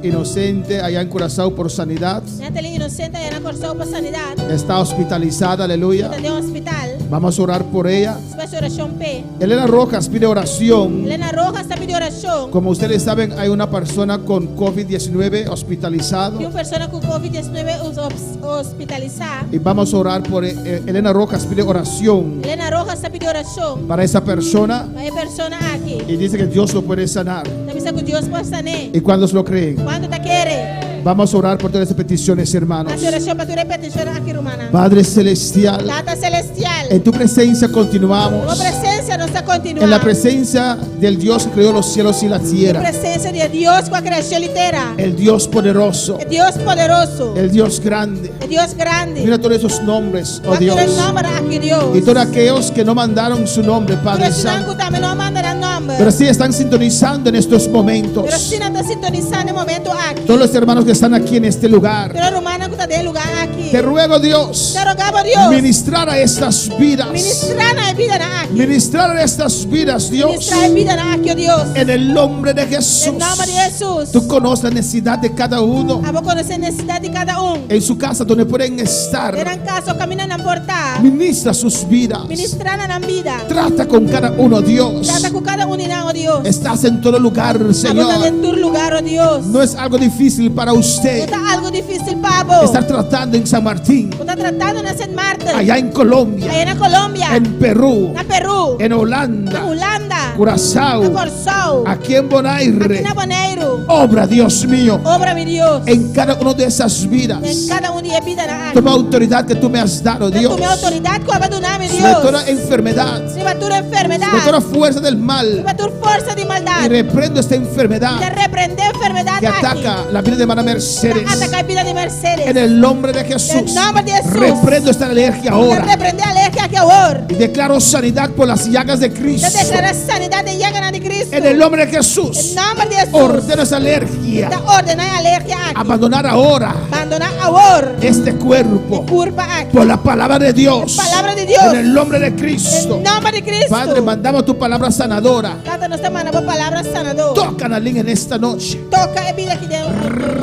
Inocente allá en Curazao por sanidad. Natalie Inocente allá na Corsao para sanidade. Está hospitalizada, aleluya. Está no hospital. Vamos a orar por ella. Nós vamos fazer oração P. Elena Rojas pide oración. Elena Rojas está pedindo oração. Como ustedes saben, hay una persona con COVID-19 hospitalizado. Tem uma pessoa com COVID-19 hospitalizada. Y vamos a orar por Elena Rojas pide oración Elena Rojas está pedindo oração para esa persona. para a pessoa aqui. Y dice que Dios lo puede sanar. Também está com Deus para sanar. ¿Y cuántos lo creen? Quando está querendo? Vamos a orar por todas estas peticiones, hermanos. Fazer oração para tu repetição aqui, romana. Padre Celestial, Tata Celestial. en tu presencia continuamos. Tua presença nos está continuando. En la presencia del Dios que creó los cielos y la A tierra. presença de Deus com a criação inteira. El Dios poderoso. É Deus poderoso. El Dios grande. É Deus grande. Mira todos esos nombres, oh Aqui Dios. o nome aqui, Deus. Y todos aquellos que no mandaron su nombre, Padre Pero Santo. sinang também não manda nome. Pero sí están sintonizando en estos momentos. Pero se não está sintonizando no momento aqui. Todos los hermanos que están aquí en este lugar. Pero romana que está de lugar aqui. Te ruego, Dios, Te rogamos, Deus. ministrar a estas vidas. Ministrar na vida na aqui. Ministrar a estas vidas, Dios. Ministrar a vida na aqui, Deus. En el nombre de Em Jesús. nome de Jesus. Tú conoces la necesidad de cada uno. A vou conhecer a necessidade de cada En su casa donde pueden estar. Eran caso caminhando na porta. Ministra sus vidas. Ministrar na vida. Trata con cada uno, Dios. Trata com cada um de nós, oh Deus. Estás en todo lugar, A Señor. en tu lugar, oh Deus. No es algo difícil para Não usted está algo difícil, Pablo. estar tratando en San Martín, Está tratando na Saint Martin. allá en Colombia, Aí na Colômbia. en Perú, Na Peru. en Na Holanda, Holanda. Curazao, Na Corsao. aquí en Aqui Bonaire. na Bonaire. Obra, Dios mío, Obra, mi Deus. en cada una de esas vidas. Em cada um de vida na área. Toma autoridad que tú me has dado, Tu Dios, minha autoridade com a abandonar, meu sobre toda Deus. enfermedad, Sobre toda sobre enfermidade. toda fuerza del mal. Sobre toda força de Y maldade. reprendo esta enfermedad De repreender enfermidade que aqui. ataca la vida de hermana Mercedes. Ataca a vida de Mercedes. En el nombre de Jesús, En nombre de Jesús. reprendo esta alergia De ahora repreender a alergia aqui agora. y declaro sanidad por las llagas de De Cristo. declarar sanidade e llaga de Cristo. En el nombre de Jesús, Em nome de Jesus. ordeno esa alergia. Da ordenar a alergia aqui. Abandonar ahora Abandonar agora. este cuerpo Curva aqui. por la palabra de Dios. Palavra de Deus. En el nombre de Cristo. Em nome de Cristo. Padre, mandamos tu palabra sanadora. Tata, nós estamos mandando palavra sanador. Toca a Annalyn en esta noche. Toca a vida aqui dentro.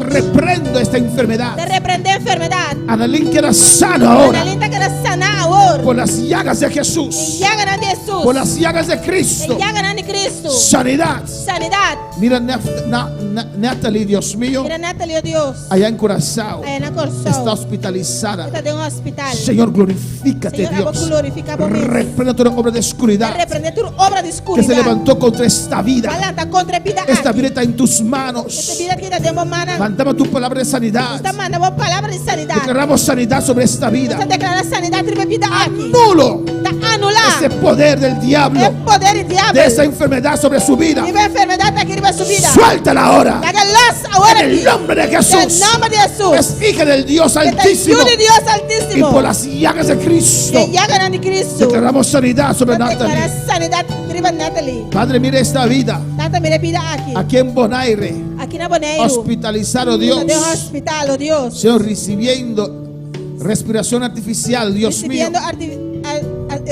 Reprendo esta enfermedad. De repreender enfermidade. Annalyn queda sana ahora Analinta que era sanar agora. por las llagas de Jesús. Llaga de Jesus. Por las llagas de Cristo. Llaga de Cristo. Sanidad. Sanidade. Mira, Natalie, Dios mío, Mira, Natalie, oh Deus. allá en Curazao, Aí na está Corsao. hospitalizada. Está de um hospital. Señor, glorifícate, Senhor, eu vou Dios. glorificar por mim. Reprendo toda obra de oscuridad Repreender toda obra de que se escuridão. levantó contra esta vida. Falanta contra a vida Esta aqui. vida está en tus Esta manos. vida aqui da demo mana. Mandamos tu palabra de sanidad. Está mandando palavra de sanidade. Declaramos sanidad sobre esta vida. Está declarando sanidade sobre a vida aqui. Nulo Está anular. ese poder del É diablo, poder de diabo. de esa enfermedad sobre su vida. Vive a enfermidade aqui na sua vida. Suéltala ahora. Haga las agora En el aqui. nombre de Em Jesús. nome de Jesus. Es hija del Dios Que está Altísimo. filho de Deus Y Altíssimo. por las llagas de Cristo Que llaga de Cristo. declaramos sanidad sobre Está Natalie. declarando sanidade sobre Natalie. Padre, mire esta vida. Tanta mira vida aqui. Aquí en Bonaire, Aqui na Bonaire. hospitalizado Dios. De um hospital, oh Deus. Señor, recibiendo respiración artificial, Dios mío, Recibiendo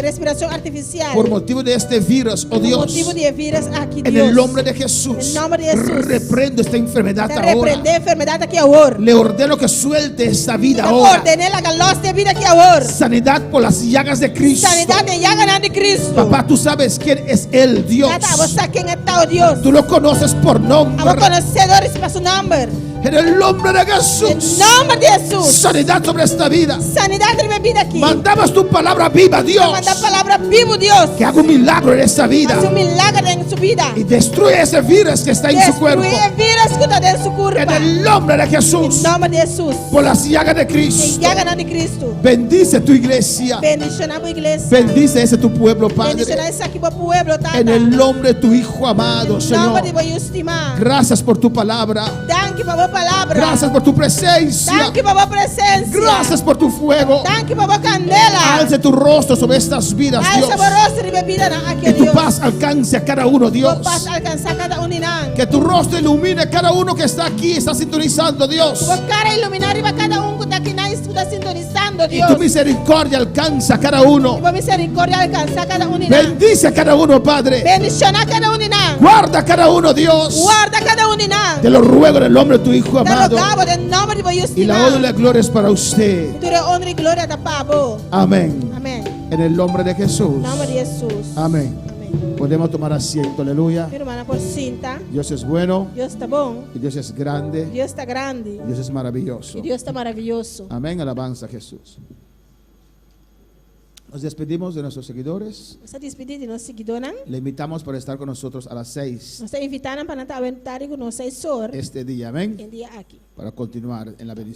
respiração artificial. por motivo de este virus, oh Por Dios. motivo de vírus aqui, En Deus. el nombre de Jesús, En nombre de Jesús. reprendo esta enfermedad Te ahora. repreender a enfermidade aqui agora. Le ordeno que suelte esta vida Te ahora. ordenei a galos de vida aqui agora. Sanidad por las llagas de Cristo. Sanidade de llaga de Cristo. Papá, tú sabes quién es el Dios. Nada, você quem é tal Deus. Tú lo conoces por Amo nombre. conhecedores para seu nome. En el nombre de Em Jesús. nome de Jesus. Sanidad sobre esta vida. Sanidade de minha vida aqui. Mandamos tu palabra viva, Dios. Manda a palavra vivo, Deus. Que haga un milagro en esta vida. Faz milagre em sua vida. Y destruye ese virus que está en su cuerpo. Destruir vírus que está dentro de seu corpo. En el nombre de Jesús. Em nome de Jesus. Por las llagas de Em Cristo. llaga de Cristo. Bendice tu iglesia. Bendición a igreja. Bendice ese tu pueblo, Bendición a Padre. esse aqui para o pueblo, Tata. En el nombre de tu Hijo amado, Em Señor. nome de meu estimar. Gracias por tu palabra. Danke por a palavra. Gracias por tu presencia. Danke por a presença. Gracias por tu fuego. Danke por a candela. Alce tu rostro sobre estas vidas, Dios. Alça o rosto de bebida aqui, Que tu Deus. paz alcance a cada uno, Dios. Tu paz alcançar cada um de nós. Que tu rostro ilumine a cada uno que está aquí, está sintonizando, Dios. O cara iluminar para cada um que está aqui na está sintonizando, Y Deus. tu misericordia alcanza a cada uno. E por misericórdia alcançar cada um de nós. Bendice a cada uno, Padre. Bendicionar cada um de nós. Guarda a cada uno, Dios. Guarda cada um de nós. Te lo ruego en el nombre de tu Hijo Te amado. rogamos em nome de meu Y la honra y la estimar. gloria es para usted. Tu honra e glória da Pabo. Amén. Amém. En el nombre de Jesús. Em nome de Jesus. Amén. Amém. Podemos tomar asiento, aleluya. Minha irmã, por cinta. Dios es bueno Deus está bom. y Dios es grande. Deus está grande. Dios es maravilloso. E Deus está maravilhoso. Amén, alabanza a Jesús. Nos despedimos de nuestros seguidores. Você despedir de nossos seguidores. Le invitamos para estar con nosotros a las 6 Nós estamos invitando para estar aventar com nós, Senhor, este día, amén, em dia aqui. para continuar en la bendición.